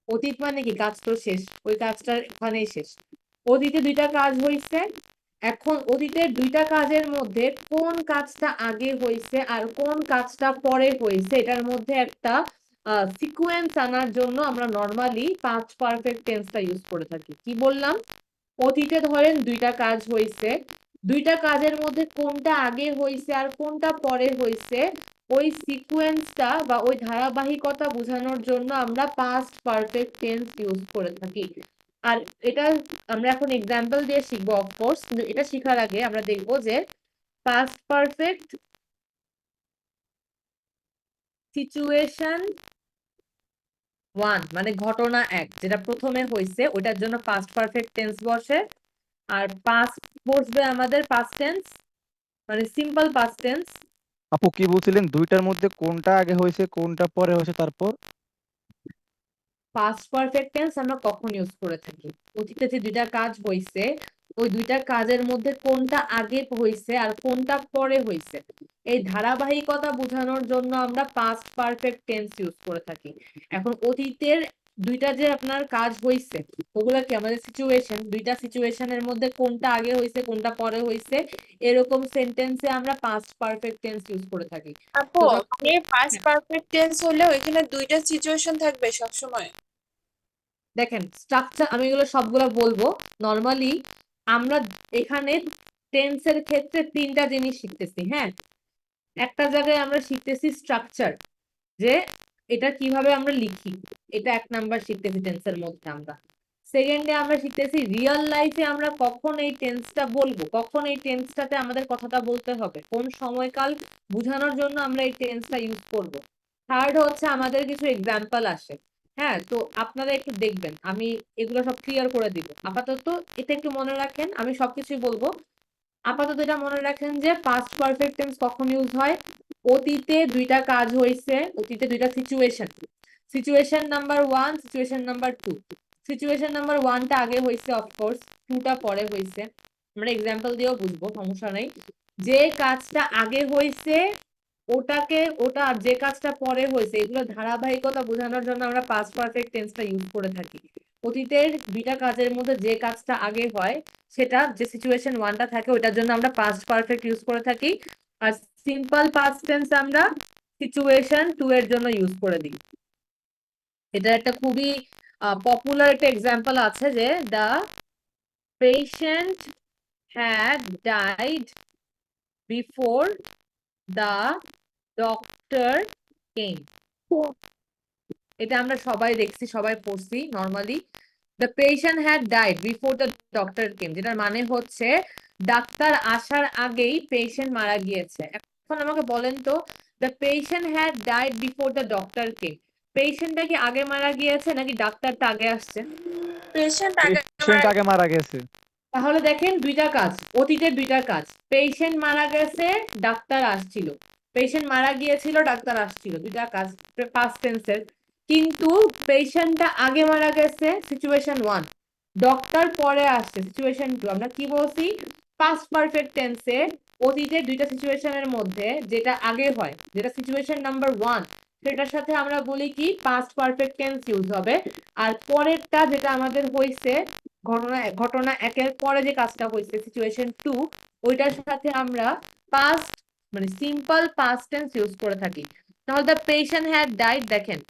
অতীত মানে কি, কাজ তো শেষ, ওই কাজটা ওখানেই শেষ। অতীতে দুইটা কাজ হয়েছে, এখন অতীতের দুইটা কাজের মধ্যে কোন কাজটা আগে হয়েছে আর কোন কাজটা পরে হয়েছে এটার মধ্যে একটা সিকোয়েন্স আনার জন্য আমরা নর্মালি পাস্ট পারফেক্ট টেন্সটা ইউজ করে থাকি। কি বললাম? অতীতে ধরেন দুইটা কাজ হয়েছে, দুইটা কাজের মধ্যে কোনটা আগে হয়েছে আর কোনটা পরে হয়েছে, ওই সিকোয়েন্সটা বা ওই ধারাবাহিকতা বোঝানোর জন্য আমরা পাস্ট পারফেক্ট টেন্স ইউজ করে থাকি। আর এটা আমরা এখন এক্সাম্পল দিয়ে শিখবো অফকোর্স, কিন্তু এটা শেখার আগে আমরা দেখবো যে পাস্ট পারফেক্ট সিচুয়েশন 1 মানে ঘটনা 1 যেটা প্রথমে হয়েছে ওটার জন্য পাস্ট পারফেক্ট টেন্স বসে, আর পাস্ট বসবে আমাদের পাস্ট টেন্স মানে সিম্পল পাস্ট টেন্স। আপু কি বলছিলেন দুইটার মধ্যে কোনটা আগে হয়েছে কোনটা পরে হয়েছে তারপর? পাস্ট পারফেক্ট টেন্স আমরা কখন ইউজ করে থাকি? অতীতে যে দুইটা কাজ হয়েছে ওই দুইটা কাজের মধ্যে কোনটা আগে হয়েছে আর কোনটা পরে হয়েছে, এই ধারাবাহিকতা বোঝানোর জন্য আমরা পাস্ট পারফেক্ট টেন্স ইউজ করে থাকি। এখন অতীতের দুইটা যে আপনার কাজ হয়েছে ওগুলা কি আমাদের সিচুয়েশন, দুইটা সিচুয়েশনের মধ্যে কোনটা আগে হয়েছে কোনটা পরে হয়েছে এরকম সেন্টেন্সে আমরা পাস্ট পারফেক্ট টেন্স ইউজ করে থাকি। আপু তো যখন পাস্ট পারফেক্ট টেন্স হলেও এখানে দুইটা সিচুয়েশন থাকবে সবসময়। দেখেন স্ট্রাকচার আমি এগুলো সবগুলো বলবো। নর্মালি আমরা এখানে টেন্সের ক্ষেত্রে তিনটা জিনিস শিখতেছি। হ্যাঁ, একটা জায়গায় আমরা শিখতেছি স্ট্রাকচার, যে এটা কিভাবে আমরা লিখি, এটা 1 নাম্বার শিখতেছি টেন্সের মধ্যে আমরা। সেকেন্ডে আমরা শিখতেছি রিয়েল লাইফে আমরা কখন এই টেন্সটা বলবো, কখন এই টেন্সটাতে আমাদের কথাটা বলতে হবে, কোন সময়কাল বোঝানোর জন্য আমরা এই টেন্সটা ইউজ করব। থার্ড হচ্ছে আমাদের কিছু এক্সাম্পল আসে। হ্যাঁ, তো আপনারা একটু দেখবেন, আমি এগুলো সব ক্লিয়ার করে দিব। আপাতত এটা একটু মনে রাখেন, আমি সবকিছুই বলবো। আপাতত এটা মনে রাখেন যে পাস্ট পারফেক্ট টেন্স কখন ইউজ হয়? অতীতে দুইটা কাজ হয়েছে, অতীতে দুইটা situation, situation number 1 situation number 2। Situation number 1টা আগে হয়েছে অফকোর্স, 2টা পরে হয়েছে। আমরা এক্সাম্পল দিয়েও বুঝবো, সমস্যা নেই। যে কাজটা আগে হয়েছে ওটা আর যে কাজটা পরে হয়েছে এগুলো ধারাবাহিকতা বোঝানোর জন্য আমরা পাস্ট পারফেক্ট টেন্সটা ইউজ করে থাকি। অতীতের দুইটা কাজের মধ্যে যে কাজটা আগে হয় সেটা যে সিচুয়েশন 1টা থাকে ওটার জন্য আমরা পাস্ট পারফেক্ট ইউজ করে থাকি, আর সিম্পল পাস্ট টেন্স আমরা সিচুয়েশন 2 এর জন্য ইউজ করে দিই। এটা একটা খুবই পপুলার একটা এক্সাম্পল আছে যে the patient had died before the doctor কেম। এটা আমরা সবাই দেখছি, সবাই পড়ছি normally. The patient had died before the doctor কেম, যেটার মানে হচ্ছে ডাক্তার আসার আগেই পেশেন্ট মারা গিয়েছে। এখন আমাকে বলেন তো, the patient had died before the doctor came, পেশেন্টটা কি আগে মারা গিয়েছে নাকি ডাক্তারটা আগে আসছে? পেশেন্ট আগে মারা গেছে। তাহলে দেখেন দুইটা কাজ, অতীতের দুইটা কাজ, পেশেন্ট মারা গেছে ডাক্তার আসছিল, পেশেন্ট মারা গিয়েছিল ডাক্তার আসছিল, দুইটা কাজ পাস্ট টেন্সের। কিন্তু পেশেন্টটা আগে মারা গেছে সিচুয়েশন 1, ডক্টর পরে আসছে সিচুয়েশন 2। আমরা কি বলছি? পাস্ট পারফেক্ট টেন্সে অতীতের দুইটা সিচুয়েশনের মধ্যে যেটা আগে হয়, যেটা সিচুয়েশন নাম্বার 1, সেটার সাথে আমরা বলি কি পাস্ট পারফেক্ট টেন্স ইউজ হবে। আর পরেরটা যেটা আমাদের হয়েছে ঘটনা 1-এর পরে যে কাজটা হয়েছে সিচুয়েশন 2, ওইটার সাথে আমরা পাস্ট মানে সিম্পল পাস্ট টেন্স ইউজ করে থাকি। তাহলে দ্য পেশেন্ট হ্যাড ডাইড, দেখেন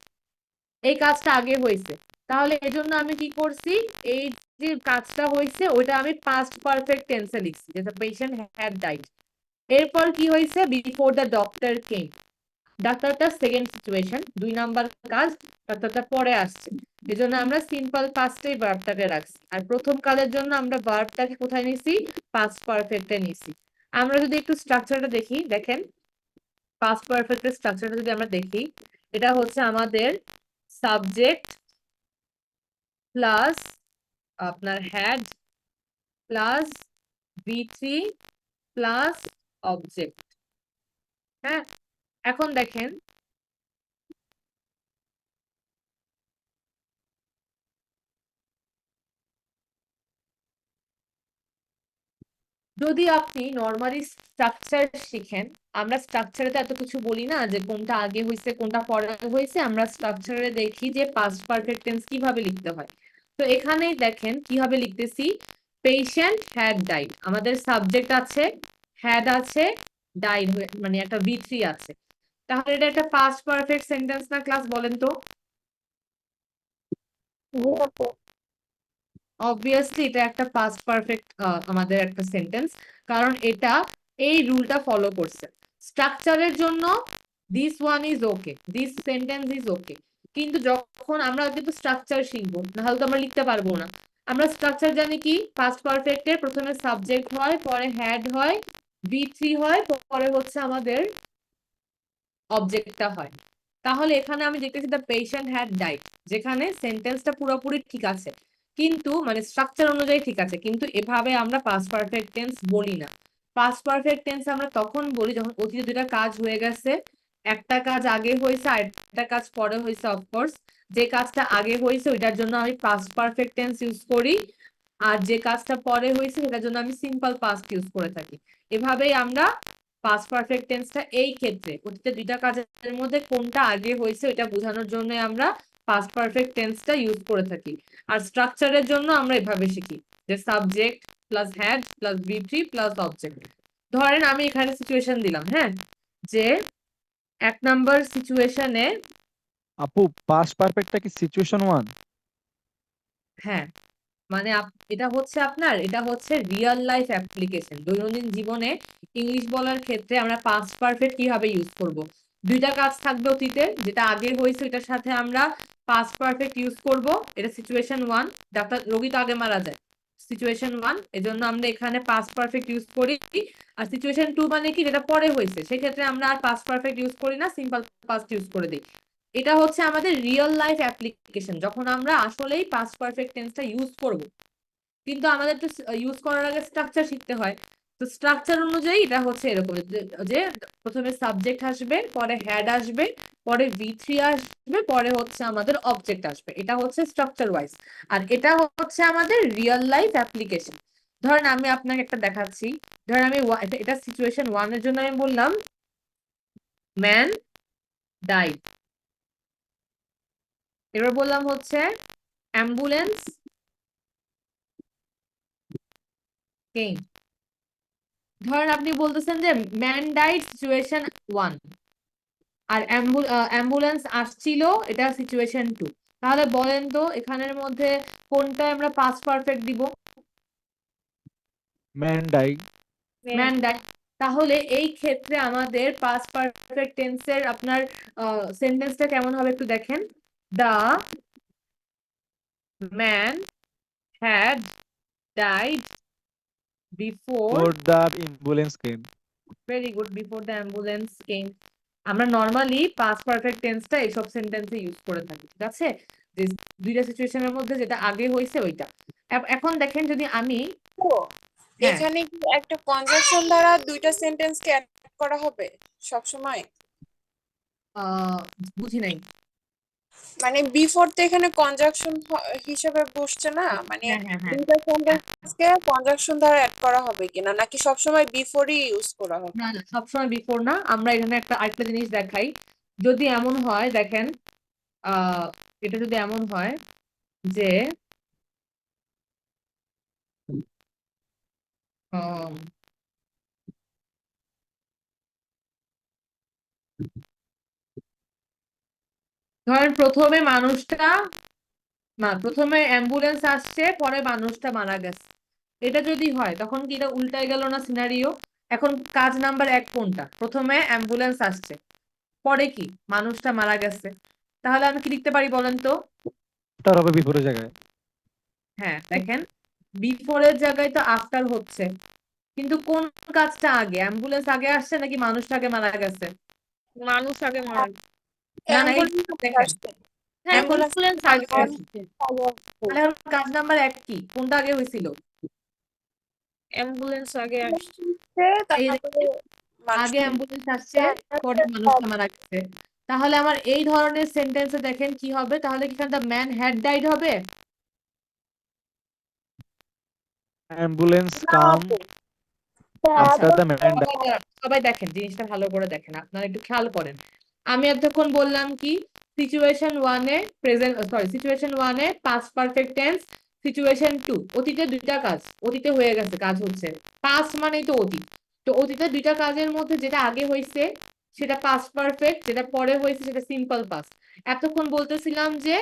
এই কাজটা আগে হয়েছে, তাহলে এজন্য আমি কি করছি, এই যে কাজটা হয়েছে ওইটা আমি পাস্ট পারফেক্ট টেন্সে লিখছি যে দ্য পেশেন্ট হ্যাড ডাইড। এরপর কি হয়েছে? বিফোর দ্য ডক্টর কেম, ডাক্তারটা সেকেন্ড সিচুয়েশন, 2 নাম্বার কাজ, ডাক্তারটা পরে আসছে, এজন্য আমরা সিম্পল পাস্টেই ভার্বটাকে রাখছি। আর প্রথম কাজের জন্য আমরা ভার্বটাকে কোথায় নিছি? পাস্ট পারফেক্টে নিছি। আমরা যদি একটু স্ট্রাকচারটা দেখি, দেখেন পাস্ট পারফেক্টের স্ট্রাকচারটা যদি আমরা দেখি, এটা হচ্ছে আমাদের সাবজেক্ট প্লাস আপনার had plus V3 plus object. হ্যাঁ, এখন দেখেন যদি আপনি নর্মালি স্ট্রাকচার শিখেন আমরা স্ট্রাকচারে তো এত কিছু বলি না যে কোনটা আগে হয়েছে কোনটা পরে হয়েছে, আমরা স্ট্রাকচারে দেখি যে পাস্ট পারফেক্ট টেন্স কিভাবে লিখতে হয়। তো এখানেই দেখেন কিভাবে লিখতেছি, পেশেন্ট হ্যাড ডাইড, আমাদের সাবজেক্ট আছে, হ্যাড আছে, ডাইড মানে একটা V3 আছে। তাহলে এটা একটা পাস্ট পারফেক্ট সেন্টেন্স না ক্লাস, বলেন তো? জি আপু। অবভিয়াসলি এটা একটা পাস্ট পারফেক্ট আমাদের একটা সেন্টেন্স, কারণ এটা এই রুলটা ফলো করছে। স্ট্রাকচারের জন্য this one is okay, this sentence is okay, কিন্তু যখন আমরা কিন্তু স্ট্রাকচার শিখবো, নাহলে তো আমরা লিখতে পারবো না। আমরা স্ট্রাকচার জানি কি, পাস্ট পারফেক্টের প্রথমে সাবজেক্ট হয়, পরে হ্যাড হয়, V3 হয়, পরে হচ্ছে আমাদের অবজেক্টটা হয়। তাহলে এখানে আমি দেখতেছি দ্য পেশেন্ট হ্যাড ডাইড, যেখানে সেন্টেন্সটা পুরোপুরি ঠিক আছে, কিন্তু মানে স্ট্রাকচার অনুযায়ী ঠিক আছে, কিন্তু এভাবে আমরা পাস্ট পারফেক্ট টেন্স বলি না। পাস্ট পারফেক্ট টেন্স আমরা তখন বলি যখন অতীতে দুটা কাজ হয়ে গেছে, একটা কাজ আগে হয়েছে আর একটা কাজ পরে হয়েছে। অফকোর্স যে কাজটা আগে হয়েছে ওইটার জন্য আমি পাস্ট পারফেক্ট টেন্স ইউজ করি, আর যে কাজটা পরে হয়েছে সেটার জন্য আমি সিম্পল পাস্ট ইউজ করে থাকি। এভাবেই আমরা পাস্ট পারফেক্ট টেন্সটা এই ক্ষেত্রে অতীতে দুইটা কাজের মধ্যে কোনটা আগে হয়েছে এটা বোঝানোর জন্য আমরা পাস্ট পারফেক্ট টেন্সটা ইউজ করে থাকি। আর স্ট্রাকচারের জন্য আমরা এভাবে শিখি যে subject plus had plus V3 plus object. ধরেন আমি এখানে সিচুয়েশন দিলাম, হ্যাঁ, যে 1 নাম্বার সিচুয়েশনে, আপু পাস্ট পারফেক্টটা কি সিচুয়েশন 1? হ্যাঁ মানে এটা হচ্ছে আপনার, এটা হচ্ছে রিয়েল লাইফ অ্যাপ্লিকেশন। দৈনন্দিন জীবনে ইংলিশ বলার ক্ষেত্রে আমরা পাস্ট পারফেক্ট কিভাবে ইউজ করব, দুইটা কাজ থাকবে অতীতে, যেটা আগে হয়েছে এটার সাথে আমরা পাস্ট পারফেক্ট ইউজ করব। এটা সিচুয়েশন 1, ডাক্তার রোগী তো আগে মারা যায়, সিচুয়েশন 1, এজন্য আমরা এখানে পাস্ট পারফেক্ট ইউজ করি। আর সিচুয়েশন 2 মানে কি, যেটা পরে হয়েছে, সেক্ষেত্রে আমরা আর পাস্ট পারফেক্ট ইউজ করি না, সিম্পল পাস্ট ইউজ করে দিই। এটা হচ্ছে আমাদের রিয়েল লাইফ অ্যাপ্লিকেশন, যখন আমরা আসলেই পাস্ট পারফেক্ট টেন্সটা ইউজ করব। কিন্তু আমাদের তো ইউজ করার আগে স্ট্রাকচার শিখতে হয়। তো স্ট্রাকচার অনুযায়ী এটা হচ্ছে এরকম যে প্রথমে সাবজেক্ট আসবে, পরে হ্যাড আসবে, পরে V3 আসবে, পরে হচ্ছে আমাদের অবজেক্ট আসবে। এটা হচ্ছে স্ট্রাকচার ওয়াইজ। আর এটা হচ্ছে আমাদের রিয়েল লাইফ অ্যাপ্লিকেশন। ধরেন আমি আপনাকে একটা দেখাচ্ছি, ধরেন আমি এটা সিচুয়েশন 1 এর জন্য আমি বললাম ম্যান ডাইড, এবার বললাম হচ্ছে অ্যাম্বুলেন্স কেম। ধরেন আপনি বলতেছেন যে ম্যান ডাইড সিচুয়েশন 1 আর অ্যাম্বুলেন্স আসছিল এটা সিচুয়েশন 2। তাহলে বলেন তো এখানের মধ্যে কোনটা আমরা পাস্ট পারফেক্ট দিব? Man die. Man died. তাহলে এই ক্ষেত্রে আমাদের পাস্ট পারফেক্ট টেন্সের আপনার সেন্টেন্সটা কেমন হবে একটু দেখেন, the man had died before, for the ambulance came. Very good, before the ambulance came. আমরা নর্মালি পাস্ট পারফেক্ট টেন্সটা এইসব সেন্টেন্সে ইউজ করে থাকি, ঠিক আছে, যে দুইটা সিচুয়েশনের মধ্যে যেটা আগে হয়েছে ওইটা। এখন দেখেন যদি আমি, তো হ্যাঁ, এখানে কি একটা কনজাংশন দ্বারা দুইটা সেন্টেন্সকে অ্যাড করা হবে সব সময়? বুঝি নাই। মানে বিফোর তো এখানে কনজাংশন হিসেবে বসছে না, মানে হ্যাঁ হ্যাঁ হ্যাঁ দুইটা সেন্টেন্সকে কনজাংশন দ্বারা অ্যাড করা হবে কিনা, নাকি সবসময় বিফোরই ইউজ করা হবে? না না, সবসময় বিফোর না। আমরা এখানে আরেকটা জিনিস দেখাই, যদি এমন হয় দেখেন, এটা যদি এমন হয় যে আহ, ধরেন প্রথমে প্রথমে অ্যাম্বুলেন্স আসছে, পরে মানুষটা মারা গেছে, এটা যদি হয় তখন কি এটা উল্টায় গেল না সিনারিও? এখন কাজ নাম্বার 1 কোনটা, প্রথমে অ্যাম্বুলেন্স আসছে, পরে কি মানুষটা মারা গেছে, তাহলে আমি কি লিখতে পারি বলেন তো? তার হবে বিপরীত জায়গায়। হ্যাঁ দেখেন, বিফোরের জায়গায় তো আফটার হচ্ছে, কিন্তু কোন কাজটা আগে, অ্যাম্বুলেন্স আগে আসছে নাকি মানুষটা আগে মারা গেছে? মানুষ আগে মারা গেছে। না না, এই অ্যাম্বুলেন্স দেখেন আসছে, হ্যাঁ, এখন অ্যাম্বুলেন্স আগে আগে আসছে। তাহলে এখন কাজ নাম্বার 1 কি, কোনটা আগে হয়েছিল? অ্যাম্বুলেন্স আগে আসছে। এই তারপরে আগে মানুষটা অ্যাম্বুলেন্স আসছে, পরে মানুষটা মারা গেছে। তাহলে আমার এই ধরনের সেন্টেন্সে দেখেন কি হবে, তাহলে কি দ্য ম্যান হ্যাড ডাইড হবে? Ambulance come. Sir after the man সবাই দেখেন, জিনিসটা ভালো করে দেখেন, আপনারা একটু খেয়াল করেন। আমি এতক্ষণ বললাম কি, সিচুয়েশন ওয়ানে সিচুয়েশন ওয়ানে past perfect tense, situation two অতীতে দুইটা কাজ, অতীতে হয়ে গেছে কাজ হচ্ছে, পাস্ট মানেই তো অতীত। তো অতীতে দুইটা কাজের মধ্যে যেটা আগে হয়েছে সেটা পাস্ট পারফেক্ট, যেটা পরে হয়েছে সেটা সিম্পল পাস্ট। এতক্ষণ বলতেছিলাম যে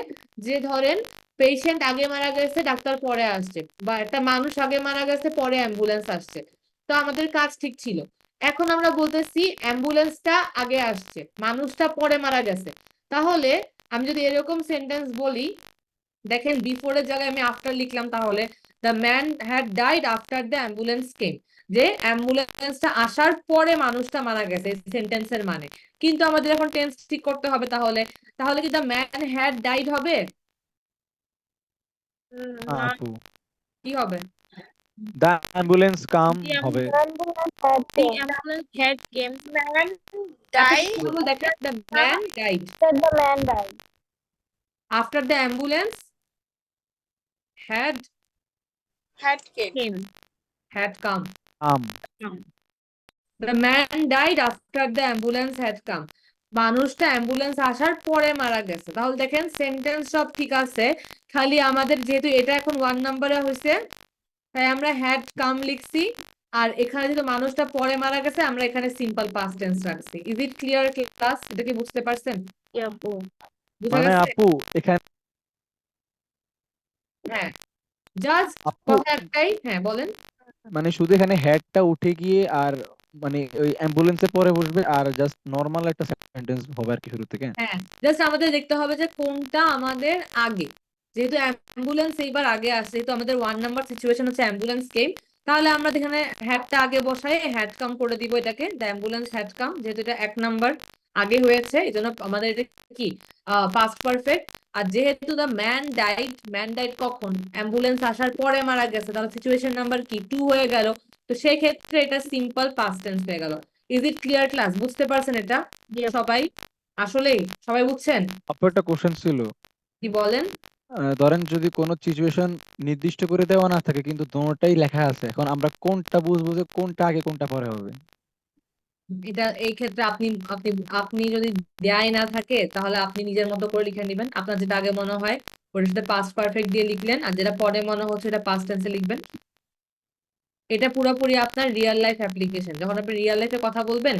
যে ধরেন পেশেন্ট আগে মারা গেছে, ডাক্তার পরে আসছে, বা একটা মানুষ আগে মারা গেছে, পরে অ্যাম্বুলেন্স আসছে, তো আমাদের কাজ ঠিক ছিল। এখন আমরা বলতেছি অ্যাম্বুলেন্সটা আগে আসছে, মানুষটা পরে মারা গেছে। তাহলে আমি যদি এরকম সেন্টেন্স বলি, দেখেন বিফোরের জায়গায় আমি আফটার লিখলাম, তাহলে the man had died after the ambulance came, যে অ্যাম্বুলেন্সটা আসার পরে মানুষটা মারা গেছে, সেন্টেন্সের মানে। কিন্তু আমাদের এখন টেন্স ঠিক করতে হবে, তাহলে তাহলে কি দ্য ম্যান হ্যাড ডাইড হবে? না, আপু কি হবে? দ্য অ্যাম্বুলেন্স কাম the হবে। the ambulance had came. Man die এতক্ষণ দেখেন the man died the man died after the ambulance had had came had come. Come The man died after the ambulance had come. মানুষটা অ্যাম্বুলেন্স আসার পরে মারা গেছে। তাহলে দেখেন সেন্টেন্স সব ঠিক আছে, খালি আমাদের যেহেতু এটা এখন 1 নম্বরে হয়েছে, তাই আমরা হ্যাড কাম লিখছি, আর এখানে যেহেতু মানুষটা পরে মারা গেছে আমরা এখানে সিম্পল পাস্ট টেন্স রাখছি। Is it clear class? এটা কি বুঝতে পারছেন? বুঝা মানে গেছে? আপু এখানে হ্যাঁ, জাস্ট আপু কথা একটাই। হ্যাঁ বলেন। মানে শুধু এখানে হেডটা উঠে গিয়ে আর মানে ওই অ্যাম্বুলেন্সের পরে বসবে আর জাস্ট নর্মাল একটা সেন্টেন্স হবে আর কি শুরু থেকে। হ্যাঁ, জাস্ট আমাদের দেখতে হবে যে কোনটা আমাদের আগে। যেহেতু অ্যাম্বুলেন্স এইবার আগে আসছে, যেহেতু আমাদের 1 নাম্বার সিচুয়েশন হচ্ছে অ্যাম্বুলেন্স কেম, তাহলে আমরা এখানে হ্যাডটা আগে বসাই হ্যাড কাম করে দিব এটাকে, দ্য অ্যাম্বুলেন্স হ্যাড কাম, যেহেতু এটা 1 নাম্বার আগে হয়েছে এই জন্য আমাদের এটা কি পাস্ট পারফেক্ট। আর যেহেতু দ্য ম্যান ডাইড কখন? অ্যাম্বুলেন্স আসার পরে মারা গেছে, তাহলে সিচুয়েশন নাম্বার কি 2 হয়ে গেল। তো সেই ক্ষেত্রে এটা সিম্পল পাস্ট টেন্স হয়ে গেল। Is it clear class? বুঝতে পারছেন এটা সবাই? আসলেই সবাই বুঝছেন? আপু একটা কোশ্চেন ছিল, কি বলেন? ধরেন যদি কোনো সিচুয়েশন নির্দিষ্ট করে দেওয়া না থাকে কিন্তু দোনোটাই লেখা আছে, এখন আমরা কোনটা বুঝবো যে কোনটা আগে কোনটা পরে হবে? এটা এই ক্ষেত্রে আপনি আপনি আপনি যদি দেয়াই না থাকে তাহলে আপনি নিজের মতো করে লিখে নেবেন। আপনার যেটা আগে মনে হয় ওটার সাথে পাস্ট পারফেক্ট দিয়ে লিখলেন, আর যেটা পরে মনে হচ্ছে এটা পাস্ট টেন্সে লিখবেন। এটা পুরোপুরি আপনার রিয়েল লাইফ অ্যাপ্লিকেশন। যখন আপনি রিয়েল লাইফে কথা বলবেন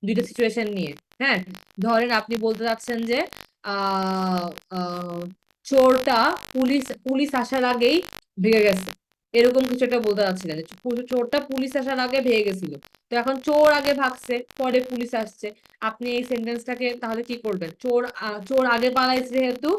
দুইটা সিচুয়েশন নিয়ে, হ্যাঁ, ধরেন আপনি বলতে চাচ্ছেন যে আহ আহ, চোরটা পুলিশ আসার আগেই ভেগে গেছে, এরকম কিছু একটা বলতে চাচ্ছিলেন যে চোরটা পুলিশ আসার আগে ভেগে গেছিল। তো এখন চোর আগে ভাগছে, পরে পুলিশ আসছে, আপনি এই সেন্টেন্সটাকে তাহলে কি করবেন? চোর আগে পালাইছে যেহেতু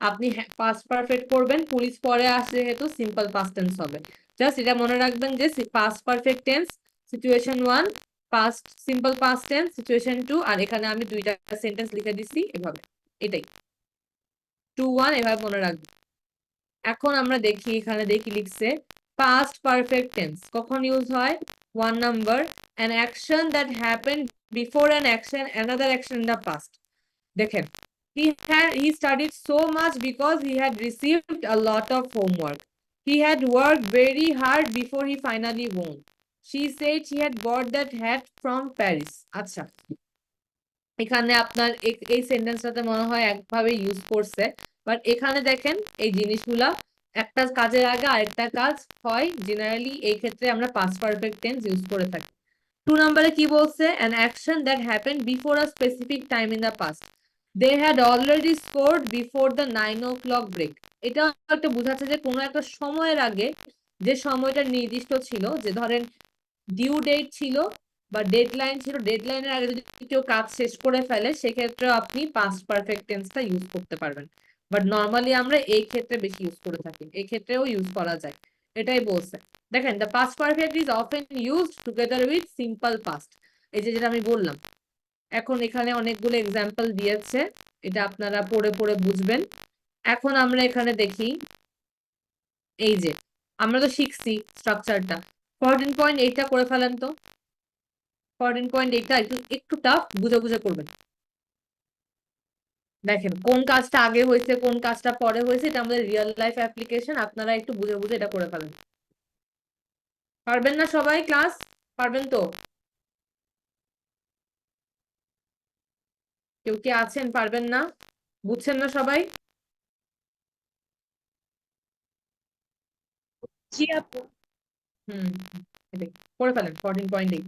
আপনি পাস্ট পারফেক্ট করবেন, পুলিশ পরে আসছে যেহেতু সিম্পল পাস্ট টেন্স হবে। জাস্ট এটা মনে রাখবেন যে past perfect tense situation 1, past simple past tense situation 2, আর এখানে আমি দুইটা সেন্টেন্স লিখে দিছি এভাবে, এটাই 2 1 এভাবে মনে রাখবেন। এখন আমরা দেখি, এখানে দেখি লিখছে পাস্ট পারফেক্ট টেন্স কখন ইউজ হয়? 1 number, an action that happened before an action another action in the past. দেখেন, he studied so much because he had received a lot of homework. He had worked very hard before he finally won. She said she had bought that hat from Paris. আচ্ছা, এখানে আপনার এই সেন্টেন্সটাতে মনে হয় একভাবে ইউজ করছে, বাট এখানে দেখেন এই জিনিসগুলা একটা কাজের আগে আরেকটা কাজ হয়, জেনারেলি এই ক্ষেত্রে আমরা পাস্ট পারফেক্ট টেন্স ইউজ করে থাকি। 2 নম্বরে কি বলছে? an action that happened before a specific time in the past. They had already scored before the 9 o'clock break. এটা একটা বোঝাচ্ছে যে কোনো একটা সময়ের আগে, যে সময়টা নির্দিষ্ট ছিল, যে ধরেন ডিউ ডেট ছিল বা ডেডলাইন ছিল, ডেডলাইনের আগে যদি কেউ কাজ শেষ করে ফেলে সেক্ষেত্রে আপনি পাস্ট পারফেক্ট টেন্সটা ইউজ করতে পারবেন। বাট নর্মালি আমরা এই ক্ষেত্রে বেশি ইউজ করে থাকি, এই ক্ষেত্রেও ইউজ করা যায়, এটাই বলছে। দেখেন, the past perfect is often used together with simple past, এই যে যেটা আমি বললাম। এখন এখানে অনেকগুলো এক্সাম্পল দিয়েছে, এটা আপনারা পড়ে পড়ে বুঝবেন। এখন আমরা এখানে দেখি, এই যে আমরা তো শিখছি স্ট্রাকচারটা, 14.8টা করে ফেলেন তো। 14.8টা একটু টাফ, বুঝে বুঝে করবেন। দেখেন কোন কাজটা আগে হয়েছে কোন কাজটা পরে হয়েছে, এটা আমাদের রিয়েল লাইফ অ্যাপ্লিকেশন, আপনারা একটু বুঝে বুঝে এটা করে ফেলেন। পারবেন না সবাই ক্লাস? পারবেন তো? কেউ কি আছেন পারবেন না? বুঝছেন না সবাই? জি আপু। হুম, এটাই করে ফেলেন 14.8।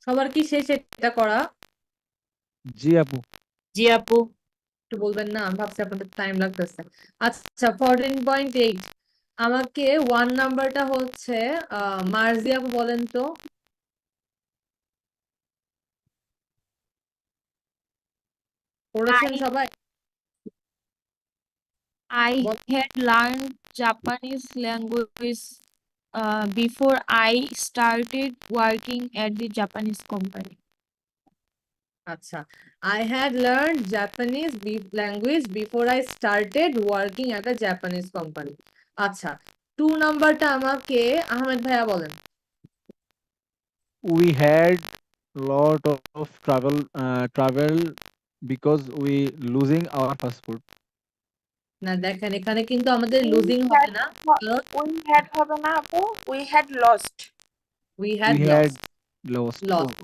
সবার কি শেষ এটা করা? জি আপু। জি আপু। একটু বলবেন না? আমি ভাবছি আপনাদের টাইম লাগতেছে। আচ্ছা 14.8 আমাকে 1 নাম্বারটা হচ্ছে মার্জিয়া আপু বলেন তো। পড়েছেন I সবাই? I had learned Japanese language before I started working at the Japanese company. আচ্ছা, I had learned Japanese language before I started working at a Japanese company. আচ্ছা 2 নাম্বারটা আমাকে আহমেদ ভাইয়া বলেন। We had lot of travel because we losing our passport. না দেখেন এখানে কিন্তু আমাদের লুজিং হবে না, কারণ উই হ্যাড হবে না আপু, we had lost. we We had had lost lost.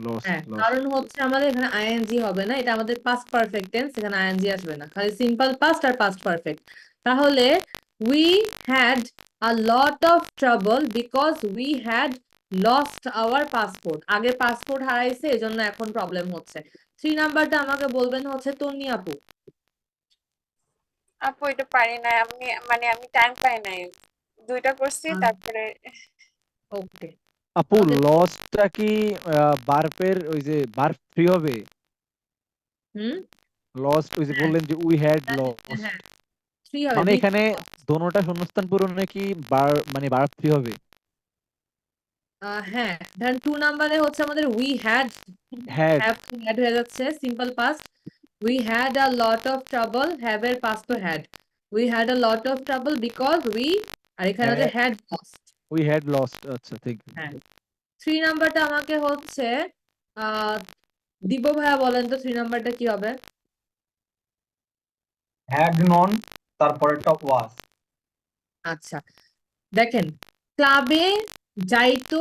Lost. হ্যাঁ, কারণ হচ্ছে আমাদের এখানে আইএনজি হবে না, এটা আমাদের পাস্ট পারফেক্ট টেন্স, এখানে আইএনজি আসবে না, খালি সিম্পল পাস্ট আর পাস্ট পারফেক্ট। তাহলে we had a lot of trouble because we had lost our passport। আগে পাসপোর্ট হারাইছে এজন্য এখন প্রবলেম হচ্ছে। 3 নাম্বারটা আমাকে বলবেন হচ্ছে তন্নি আপু। আপু এটা পারি না, আমি টাইম পাই নাই, দুইটা করছি তারপরে। ওকে আপু আমাদের লসটা কি বার্বের ওই যে বার্ব ফ্রি হবে? হুম লস্ট ওই যে হ্যাঁ বললেন যে উই হ্যাড হ্যাঁ লস্ট, হ্যাঁ 3 হবে মানে বি এখানে দোনোটা শূন্যস্থান পূরণে কি মানে বার্ব ফ্রি হবে? হ্যাঁ ধরেন 2 নাম্বারে হচ্ছে আমাদের উই হ্যাড হ্যাড হ্যাড হয়ে যাচ্ছে simple past. We had a lot of trouble, have এর পাস্ট তো had. We had a lot of trouble because we, আর এখানে হচ্ছে had lost. We had lost, আচ্ছা থ্যাংক ইউ। হ্যাঁ 3 নাম্বারটা আমাকে হচ্ছে আহ দিব্য ভাইয়া বলেন তো 3 নাম্বারটা কি হবে? হ্যাড নন, তারপরেরটা ওয়াজ। আচ্ছা দেখেন, ক্লাবে যাইতো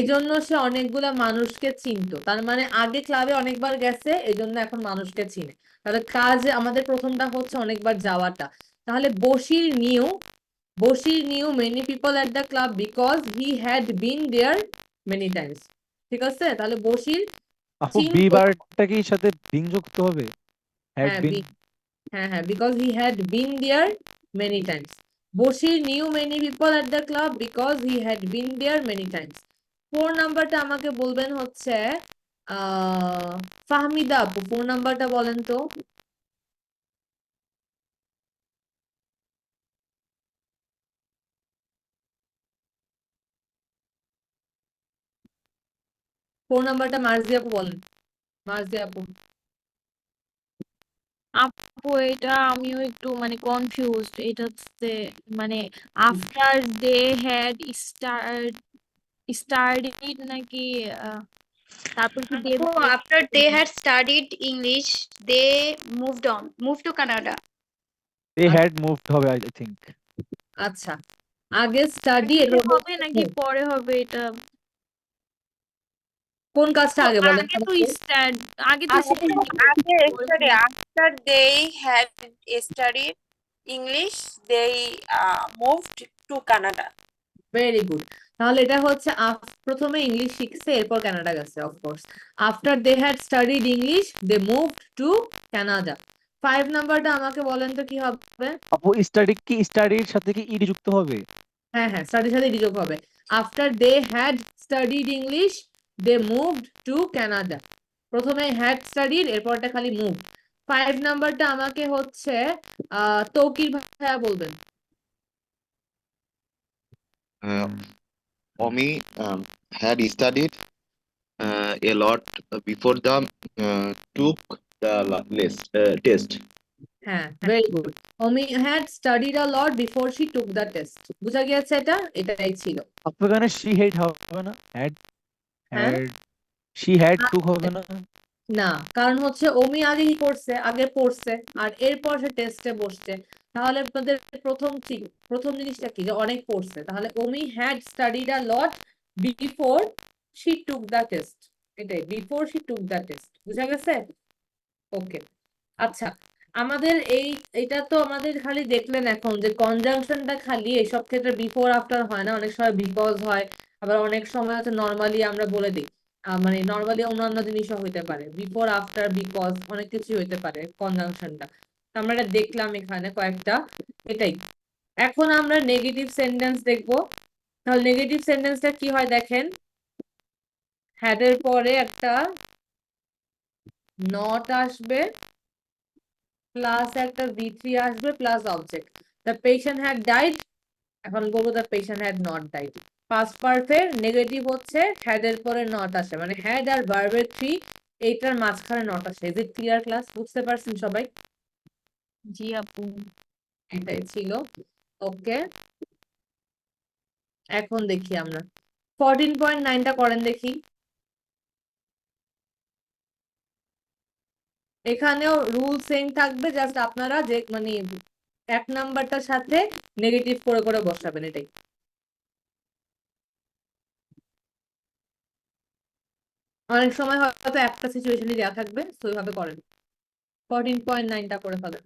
এজন্য সে অনেকগুলা মানুষকে চিনতো, তার মানে আগে ক্লাবে অনেকবার গেছে এজন্য এখন মানুষকে চিনে। তাহলে কাজে আমাদের প্রথমটা হচ্ছে অনেকবার যাওয়াটা। তাহলে Bashir knew many people at the club because he had been there many times. ঠিক আছে, তাহলে বশির আপু বি চিনতো। বারটা কি সাথে বিন যুক্ত হবে? হ্যাড হ্যাঁ বিন। হ্যাঁ because he had been there many times. Bashir knew many people at the club because he had been there many times. 4 নাম্বারটা আমাকে বলবেন হচ্ছে ফাহমিদা আপু, 4 নাম্বারটা বলেন তো। ফোর নাম্বারটা মার্জি আপু বলেন, মার্জি আপু। আপু এটা আমিও একটু মানে কনফিউজড, এটা হচ্ছে মানে আফটার দে হ্যাড স্টাডিড নাকি তারপর কি দে So after they had studied English, they moved to Canada. They had moved হবে আই থিংক। আচ্ছা আগে স্টাডি আগে এরপর হবে নাকি পরে হবে এটা? কোন কাজটা তো আগে বলেন আগে তো স্টার্ট, আগে তো After they had studied English, they moved to Canada. Very good. তাহলে এটা হচ্ছে প্রথমে ইংলিশ শিখছে এরপর কানাডা গেছে of course. After they had studied English they moved to Canada. 5 নাম্বারটা আমাকে বলেন তো কি হবে? আপু স্টাডির সাথে কি ইডি যুক্ত হবে? হ্যাঁ স্টাডির সাথে এটি যোগ হবে। After they had studied English they moved to Canada. প্রথমে হ্যাড স্টাডিড এরপরটা খালি মুভ। 5 নাম্বারটা আমাকে হচ্ছে তৌকির ভাইয়া বলবেন। Omi had studied a lot before the took the test. হ্যাঁ very good. ওমি had studied a lot before she took the test. বুঝা গিয়েছে, এটাই ছিল। আপু এখানে শি হেড হবে না? হ্যাঁ শি হ্যাড টুক হবে না? না, কারণ হচ্ছে ওমি আগে কি করছে, আগে পড়ছে আর এরপর সে টেস্টে বসছে। তাহলে আপনাদের প্রথম জিনিসটা কি, যে অনেক পড়ছে। তাহলে Omi had studied a lot before she took the test, এটাই before she took the test. বুঝা গেছে? ওকে আচ্ছা আমাদের এটা তো আমাদের খালি দেখলেন এখন যে কনজাংশনটা খালি এসব ক্ষেত্রে বিফোর আফটার হয় না, অনেক সময় বিকজ হয়, আবার অনেক সময় হচ্ছে নর্মালি আমরা বলে দিই। মানে নর্মালি অন্যান্য জিনিসও হইতে পারে, বিফোর আফটার বিকজ অনেক কিছু হইতে পারে কনজাংশনটা। আমরা এটা দেখলাম এখানে কয়েকটা, এটাই। এখন আমরা নেগেটিভ সেন্টেন্স দেখবো। তাহলে নেগেটিভ সেন্টেন্সটা কি হয় দেখেন, হ্যাড এর পরে একটা নট আসবে প্লাস একটা V3 আসবে plus object. The patient had died, এখন বলবো the patient had not died. Past perfect negative হচ্ছে হ্যাড এর পরে নট আসে, মানে হ্যাড আর ভার্বের 3 এইটার মাঝখানে নট আসে। Is it clear class? বুঝতে পারছেন সবাই? জি আপু। এটাই ছিল। ওকে এখন দেখি আমরা 14.9টা করেন দেখি। এখানেও রুল সেম থাকবে, জাস্ট আপনারা যে মানে 1 নাম্বারটার সাথে নেগেটিভ করে করে বসাবেন, এটাই। অনেক সময় হয়তো একটা সিচুয়েশনই দেওয়া থাকবে, তো ওইভাবে করেন। 14.9টা করে ফেলেন,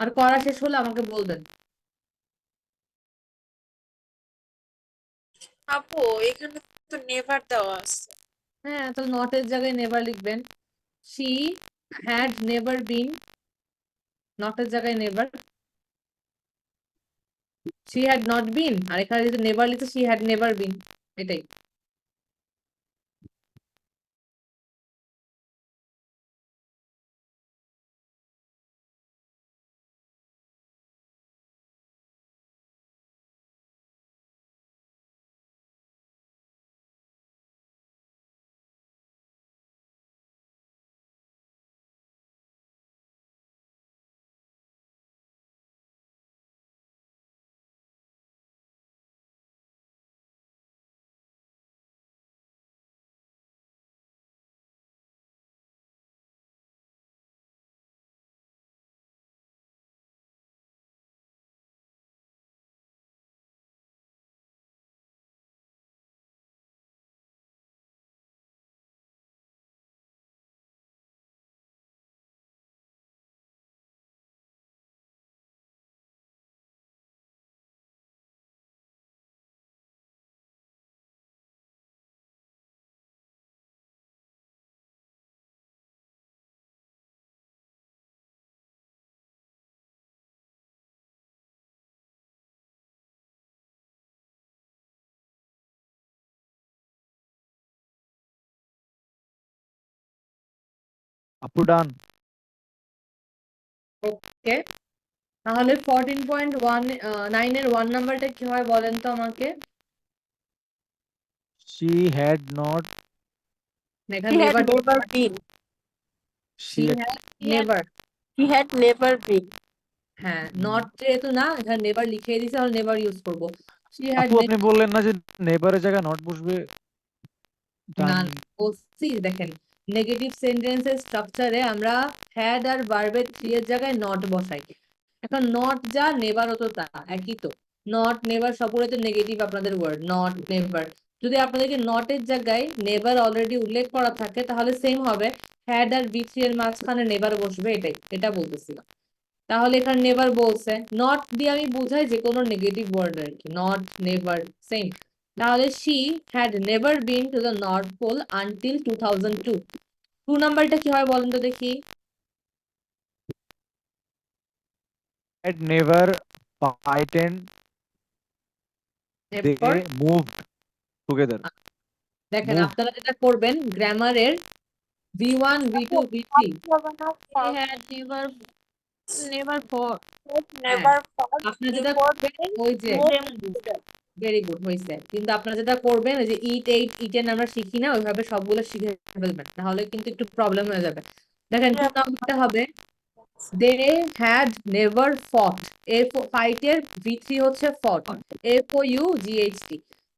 আর করা শেষ হলে আমাকে বলবেন। আপু এখানে তো নেভার দেওয়া আছে। হ্যাঁ, তো নটের জায়গায় নেভার লিখবেন। শি হ্যাড নেভার বিন, নটের জায়গায় never. She had not been, আর এখানে যদি নেভার লিখে শি হ্যাড নেভার বিন, এটাই। আপু ডান। ওকে, তাহলে 14.9 এর 1 নাম্বারটা কি হয় বলেন তো আমাকে। She had not এখানে He had never, never been. She she had had never. He had never been. হ্যাঁ, নট যেহেতু না, এখানে নেভার লিখে দিয়েছে, আর নেভার ইউজ করবো। শি হ্যাড আপু আপনি বললেন না যে নেভারের জায়গায় নট বসবে? না ডান। বলছি, দেখেন নেগেটিভ সেন্টেন্সের স্ট্রাকচারে আমরা হ্যাড আর ভার্বের এর জায়গায় নট বসাই। এখন নট যা নেভারও তো তা একই তো। নট নেভার সবগুলো তো নেগেটিভ আপনাদের ওয়ার্ড, নট নেভার। যদি আপনাদেরকে নটের জায়গায় নেভার অলরেডি উল্লেখ করা থাকে তাহলে সেম হবে, হ্যাড আর বি3 এর মাঝখানে নেভার বসবে, এটাই, এটা বলতেছিলাম। তাহলে এখানে নেভার বলছে, নট দিয়ে আমি বুঝাই যে কোনো নেগেটিভ ওয়ার্ড আর কি, নট নেভার সেম। তাহলে she had never been to the North Pole until 2002। 2 নাম্বারটা কি হয় বলেন তো দেখি। had never fighten they এরপর moved together. দেখেন Moved. আপনারা যেটা করবেন গ্রামারের V1 V2 V3, He had never fought. Never fought আপনারা যেটা before করবেন they ওই যে moved together. ভেরি গুড হয়েছে, কিন্তু আপনারা যেটা করবেন ওই যে ইটেন আমরা শিখি না, ওইভাবে সবগুলো শিখে ফেলবেন, তাহলে কিন্তু একটু প্রবলেম হয়ে যাবে। দেখেন 2 নাম্বারটা হবে দে হ্যাড নেভার ফট। ফাইটের V3 হচ্ছে ফট, FOUGHT।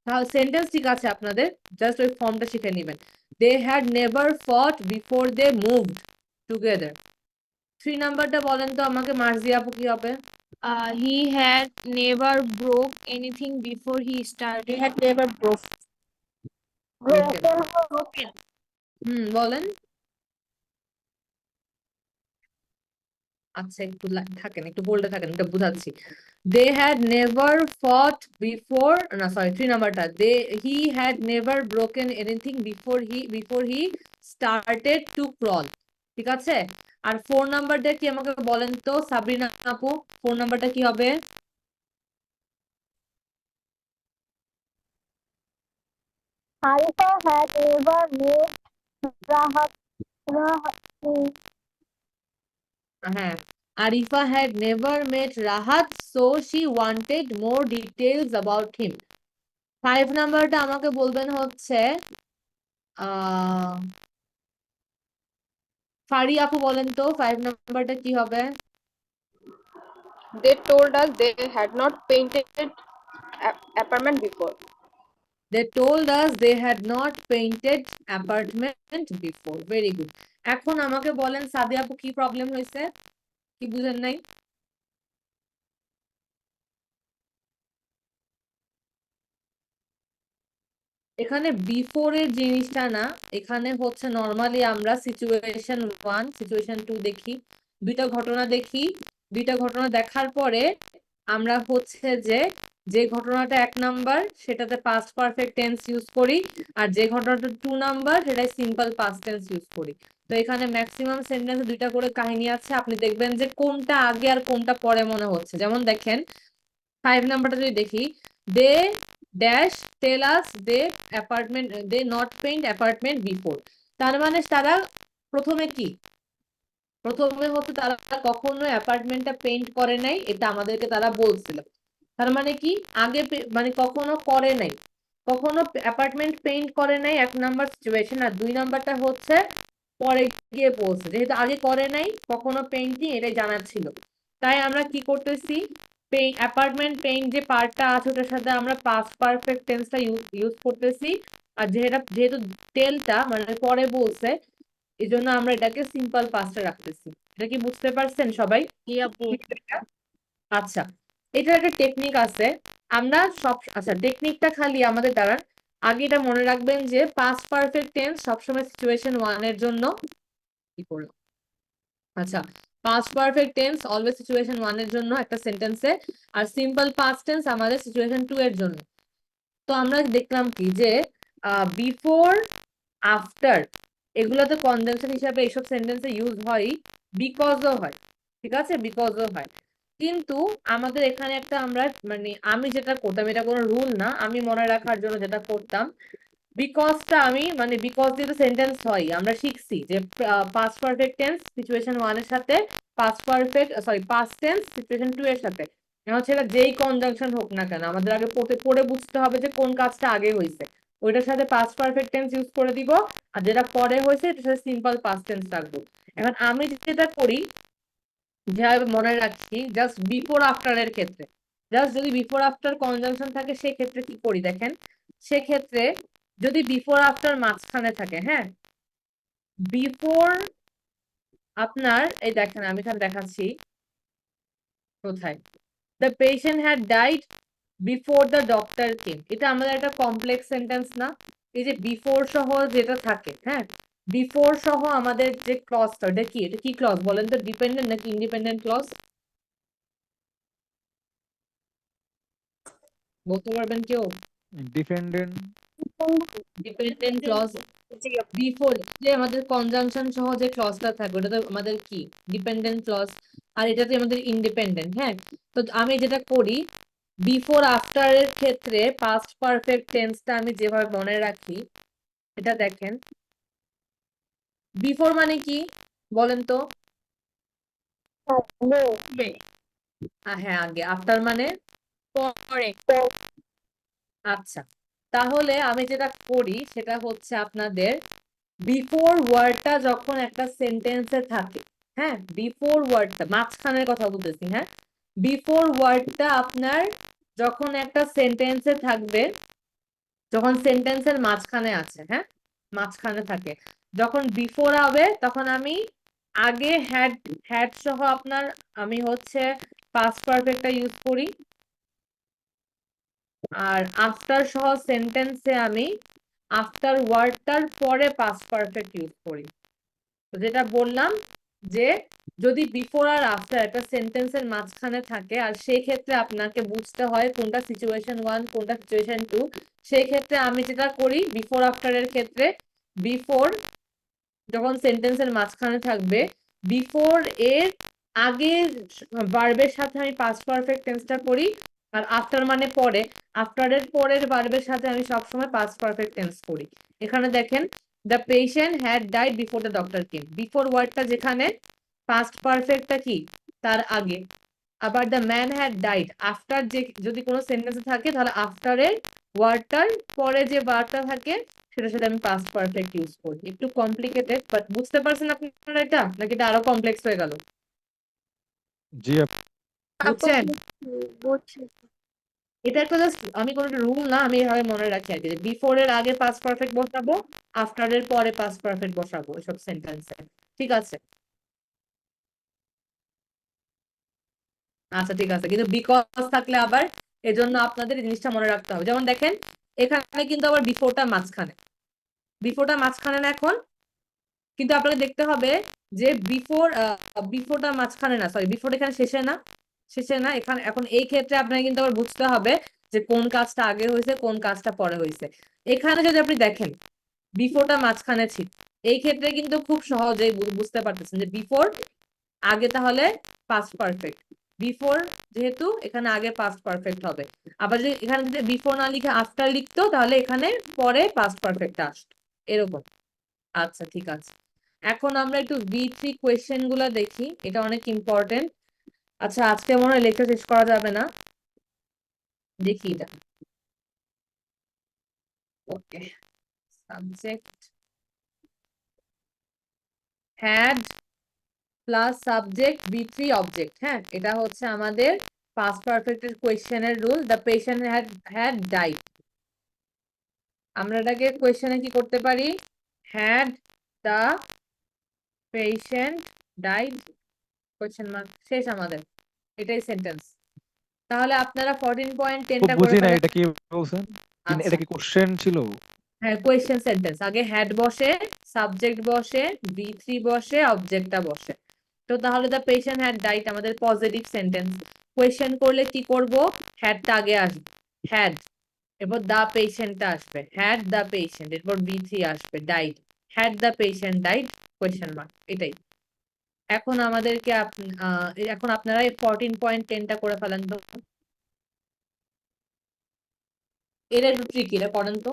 তাহলে সেন্টেন্স ঠিক আছে আপনাদের, জাস্ট ওই ফর্মটা শিখে নেবেন। দে হ্যাড নেভার ফট বিফোর দে মুভড টুগেদার। 3 নাম্বারটা বলেন তো আমাকে মার্জিয়া আপু, কি হবে? He had never broke anything before he He started. had never broken. Broken. বলেন। আচ্ছা একটু থাকেন, একটু বোল্ডে থাকেন, এটা বুঝাচ্ছি। দে হ্যাড নেভার ফট বিফোর, না সরি 3 নাম্বারটা, he had never broken anything before he started to crawl. ঠিক আছে, আর 4 নাম্বারটা কি আমাকে বলেন তো সাবরিনা আপু, 4 নাম্বারটা কি হবে? Arifa had never met Rahat. হ্যাঁ, Arifa had never mate Rahat, so she wanted more details about him. 5 নাম্বারটা আমাকে বলবেন হচ্ছে ফারি আপু বলেন তো 5 নাম্বারটা কি হবে? They told us they had not painted apartment before. They told us they had not painted apartment before. Very good. এখন আমাকে বলেন সাদিয়া আপু কি প্রবলেম হয়েছে, কি বুঝেন নাই? এখানে বিফোর এর জিনিসটা না, এখানে হচ্ছে নরমালি আমরা সিচুয়েশন 1 সিচুয়েশন 2 দেখি, দুইটা ঘটনা দেখি, দুইটা ঘটনা দেখার পরে আমরা হচ্ছে যে যে ঘটনাটা 1 নাম্বার সেটাতে পাস্ট পারফেক্ট টেন্স ইউজ করি, আর যে ঘটনাটা 2 নাম্বার সেটাই সিম্পল পাস্ট টেন্স ইউজ করি। তো এখানে ম্যাক্সিমাম সেন্টেন্সে 2টা করে কাহিনী আছে, আপনি দেখবেন যে কোনটা আগে আর কোনটা পরে মনে হচ্ছে। যেমন দেখেন 5 নাম্বারটা যদি দেখি, they dash tell us they apartment they not paint apartment before. তার মানে তারা প্রথমে কি, প্রথমে হচ্ছে তারা কখনো অ্যাপার্টমেন্টটা পেইন্ট করে নাই, এটা আমাদেরকে তারা বলছিল। তার মানে কি আগে মানে কখনো করে নাই, কখনো অ্যাপার্টমেন্ট পেইন্ট করে নাই 1 নাম্বার সিচুয়েশন, আর 2 নাম্বারটা হচ্ছে পরে গিয়ে বলছে। যেহেতু আগে করে নাই কখনো পেইন্টিং, এটাই জানার ছিল। তাই আমরা কি করতেছি, অ্যাপার্টমেন্ট পেইন্ট যে পার্টটা আছে ওটার সাথে আমরা পাস্ট পারফেক্ট টেন্সটা ইউজ করতেছি। আর যেহেতু টেলটা মানে পরে বলছে, এই জন্য আমরা এটাকে সিম্পল পাস্টে রাখতেছি। এটা কি বুঝতে পারছেন সবাই? জি আপু। আচ্ছা, এটার একটা টেকনিক আছে। আমরা আচ্ছা টেকনিকটা খালি আমাদের দ্বারা আগে এটা মনে রাখবেন যে পাস্ট পারফেক্ট টেন্স সবসময় সিচুয়েশন 1 এর জন্য কি করলাম, আচ্ছা past perfect tense always situation 1 এর জন্য একটা সেন্টেন্সে, আর সিম্পল পাস্ট টেন্স আমাদের সিচুয়েশন 2 এর জন্য। তো আমরা দেখলাম কি যে বিফোর আফটার এগুলোতে কনজাংশন হিসাবে এইসব সেন্টেন্সে ইউজ হয়, বিকজও হয়, ঠিক আছে, বিকজও হয়। কিন্তু আমাদের এখানে একটা আমরা মানে আমি যেটা করতাম, এটা কোনো রুল না, আমি মনে রাখার জন্য যেটা করতাম, বিকজটা আমি মানে বিকজ দিয়ে তো সেন্টেন্স হয়, আমরা শিখছি যে পাস্ট পারফেক্ট টেন্স সিচুয়েশন 1 এর সাথে, পাস্ট টেন্স সিচুয়েশন 2 এর সাথে। এখন সেটা যেই কনজাংশন হোক না কেন আমাদের আগে পড়ে বুঝতে হবে যে কোন কাজটা আগে হয়েছে, ওইটার সাথে পাস্ট পারফেক্ট টেন্স ইউজ করে দিব, আর যেটা পরে হয়েছে এটার সাথে সিম্পল পাস্ট টেন্স রাখবো। এখন আমি যেটা করি, যেভাবে মনে রাখছি, জাস্ট বিফোর আফটার এর ক্ষেত্রে, জাস্ট যদি বিফোর আফটার কনজাংশন থাকে সেক্ষেত্রে কি করি দেখেন, সেক্ষেত্রে যদি বিফোর আফটার মাঝখানে থাকে, হ্যাঁ, বিফোর আপনার এই দেখেন আমি এখানে দেখাচ্ছি কোথায়, the patient had died before the doctor কেম, এটা আমাদের একটা কমপ্লেক্স সেন্টেন্স না? এই যে বিফোর সহ যেটা থাকে, হ্যাঁ, বিফোর সহ আমাদের যে ক্লজটা, এটা কি ক্লজ বলেন তো, ডিপেন্ডেন্ট নাকি ইন্ডিপেন্ডেন্ট ক্লজ বলতে পারবেন কেউ? ডিপেন্ডেন্ট ডিপেন্ডেন্ট ক্লজ বিফোর যে আমাদের কনজাংশন সহ যে ক্লজটা থাকে ওটা তো আমাদের কি ডিপেন্ডেন্ট ক্লজ, আর এটাতে আমাদের ইন্ডিপেন্ডেন্ট। হ্যাঁ, তো আমি যেটা করি বিফোর আফটার এর ক্ষেত্রে পাস্ট পারফেক্ট টেন্সটা আমি যেভাবে মনে রাখি, এটা দেখেন, বিফোর মানে কি বলেন তো? হ্যাঁ আগে, আফটার মানে পরে। আচ্ছা, তাহলে আমি যেটা করি সেটা হচ্ছে আপনাদের বিফোর ওয়ার্ডটা যখন একটা সেন্টেন্সে থাকে, হ্যাঁ, বিফোর ওয়ার্ডটা মাঝখানের কথা বলতেছি, হ্যাঁ, বিফোর ওয়ার্ডটা আপনার যখন একটা সেন্টেন্সে থাকবে, যখন সেন্টেন্সের মাঝখানে আছে, হ্যাঁ, মাঝখানে থাকে, যখন বিফোর হবে তখন আমি আগে হ্যাড সহ আপনার আমি হচ্ছে পাস্ট পারফেক্টটা ইউজ করি, আর আফটার সহ সেন্টেন্সে আমি আফটার ওয়ার্ডটার পরে পাস্ট পারফেক্ট ইউজ করি। তো যেটা বললাম যে যদি বিফোর আর আফটার একটা সেন্টেন্সের মাঝখানে থাকে আর সেই ক্ষেত্রে আপনাকে বুঝতে হয় কোনটা সিচুয়েশন 1 কোনটা সিচুয়েশন 2, সেই ক্ষেত্রে আমি যেটা করি বিফোর আফটার এর ক্ষেত্রে, বিফোর যখন সেন্টেন্সের মাঝখানে থাকবে, বিফোর এর আগে ভার্বের সাথে আমি পাস্ট পারফেক্ট টেন্সটা করি, আর আফটার মানে পরে, আফটারের পরের ভার্বের সাথে আমি সবসময় পাস্ট পারফেক্ট টেন্স করি। এখানে দেখেন the patient had died before the doctor came, before ওয়ার্ডটা যেখানে পাস্ট পারফেক্টটা কি তার আগে, আবার the man had died after যে যদি কোনো সেন্টেন্সে থাকে তাহলে আফটারের ওয়ার্ডটার পরে যে ভার্বটা থাকে সেটার সাথে আমি পাস্ট পারফেক্ট ইউজ করি। একটু কমপ্লিকেটেড বাট বুঝতে পারছেন আপনারা এটা, নাকি এটা আরো কমপ্লেক্স হয়ে গেল? জি বুঝছেন? এটা একটা জাস্ট আমি কোনো রুল না, আমি এভাবে মনে রাখি আর কি, যে বিফোর এর আগে পাস্ট পারফেক্ট বসাবো, আফটার এর পরে পাস্ট পারফেক্ট বসাবো এসব সেন্টেন্সে, ঠিক আছে? আচ্ছা ঠিক আছে, কিন্তু বিকজ থাকলে আবার এজন্য আপনাদের এই জিনিসটা মনে রাখতে হবে। যেমন দেখেন এখানে কিন্তু আবার বিফোরটা মাঝখানে, বিফোরটা মাঝখানে না এখন, কিন্তু আপনাকে দেখতে হবে যে বিফোরটা মাঝখানে না, সরি বিফোর এখানে শেষে না, শেষে না, এখানে এখন এই ক্ষেত্রে আপনার কিন্তু আবার বুঝতে হবে যে কোন কাজটা আগে হয়েছে কোন কাজটা পরে হয়েছে। এখানে যদি আপনি দেখেন বিফোরটা মাঝখানে ছিল, এই ক্ষেত্রে কিন্তু খুব সহজেই বুঝতে পারতেছেন যে বিফোর আগে তাহলে পাস্ট পারফেক্ট, বিফোর যেহেতু এখানে আগে পাস্ট পারফেক্ট হবে। আবার যদি এখানে যদি বিফোর না লিখে আফটার লিখতো তাহলে এখানে পরে পাস্ট পারফেক্ট আসতো, এরকম। আচ্ছা ঠিক আছে, এখন আমরা একটু V3 কোয়েশ্চেন গুলা দেখি, এটা অনেক ইম্পর্টেন্ট। আচ্ছা আজকে মনে হয় লেকচার শেষ করা যাবে না, দেখি এটা। Okay, subject had plus subject V3 object. হ্যাঁ, এটা হচ্ছে আমাদের পাস্ট পারফেক্টের কোয়েশ্চেনের rule. The patient had died. আমরা এটাকে কোয়েশ্চেনে কি করতে পারি? Had the patient died question mark, শেষ আমাদের, এটাই সেন্টেন্স। তাহলে আপনারা 14.10টা করে বুঝি না ফেলেন। এটা কি বলছেন, আচ্ছা এটা কি কোশ্চেন ছিল? হ্যাঁ, কোয়েশ্চেন সেন্টেন্স, আগে হ্যাড বসে, সাবজেক্ট বসে, V3 বসে, অবজেক্টটা বসে। তো তাহলে দ্য পেশেন্ট হ্যাড ডাইট আমাদের পজিটিভ সেন্টেন্স। কোয়েশ্চেন করলে কি করব? হ্যাডটা আগে আসবে, হ্যাড, এরপর দ্য পেশেন্টটা আসবে, হ্যাড দ্য পেশেন্ট, এরপর V3 আসবে, ডাইট, হ্যাড দ্য পেশেন্ট ডাইট কোয়েশ্চেন মার্ক, এটাই। এখন আমাদেরকে এখন আপনারা 14.10টা করে ফেলেন তো। এটা একটু ট্রিকি, এটা করেন তো।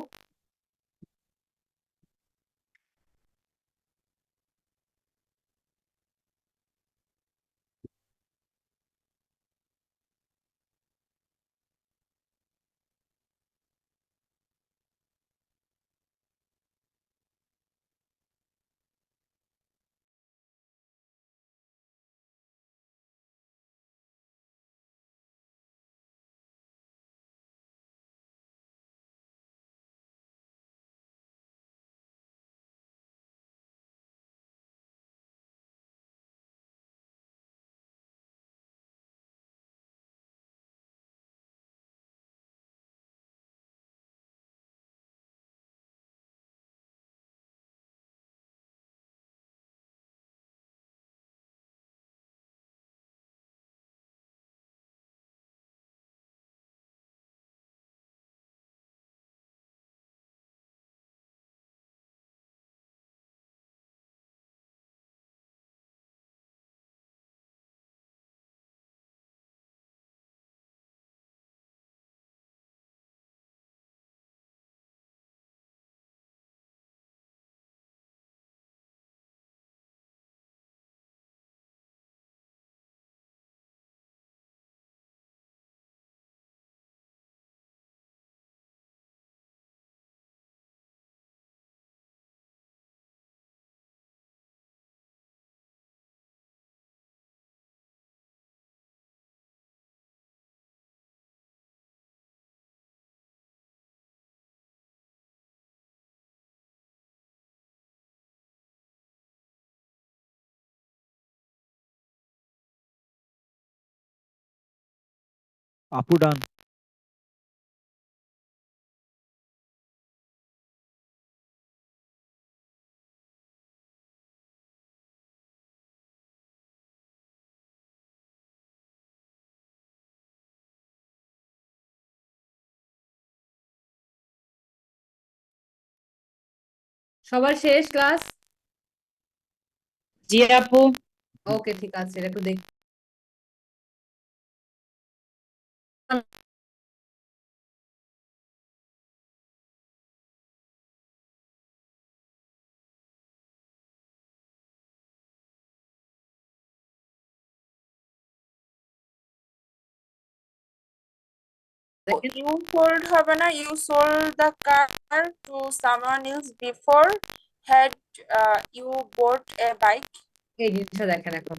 আপু ডান। সবার শেষ ক্লাস? জি আপু। ওকে ঠিক আছে, এটা একটু দেখ। You sold হবে না, you sold the car to someone else before had you bought a bike. এই জিনিসটা দেখেন, এখন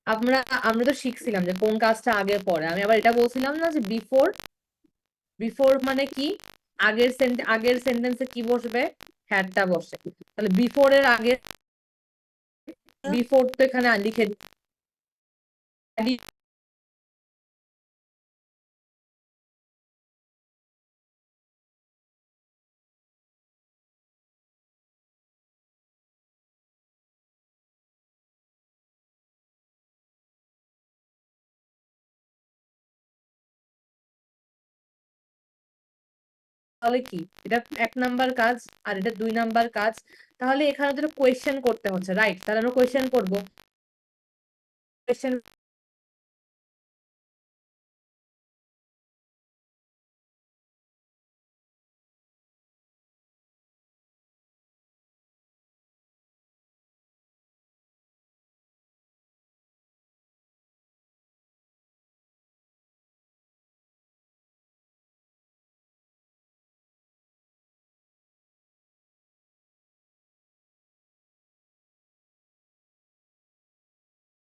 আমরা আমরা তো শিখছিলাম যে কোন কাজটা আগে পরে। আমি আবার এটা বলছিলাম না যে বিফোর, বিফোর মানে কি? আগের সেন্টেন্সে কি বসবে? হ্যাডটা বসে। তাহলে বিফোর এর আগে, বিফোর তো এখানে লিখে তাহলে কি এটা 1 নাম্বার কাজ আর এটা 2 নাম্বার কাজ, তাহলে এখানে তো কোয়েশ্চেন করতে হচ্ছে, রাইট? তাহলে আমরা কোয়েশ্চেন করবো। কোয়েশ্চেন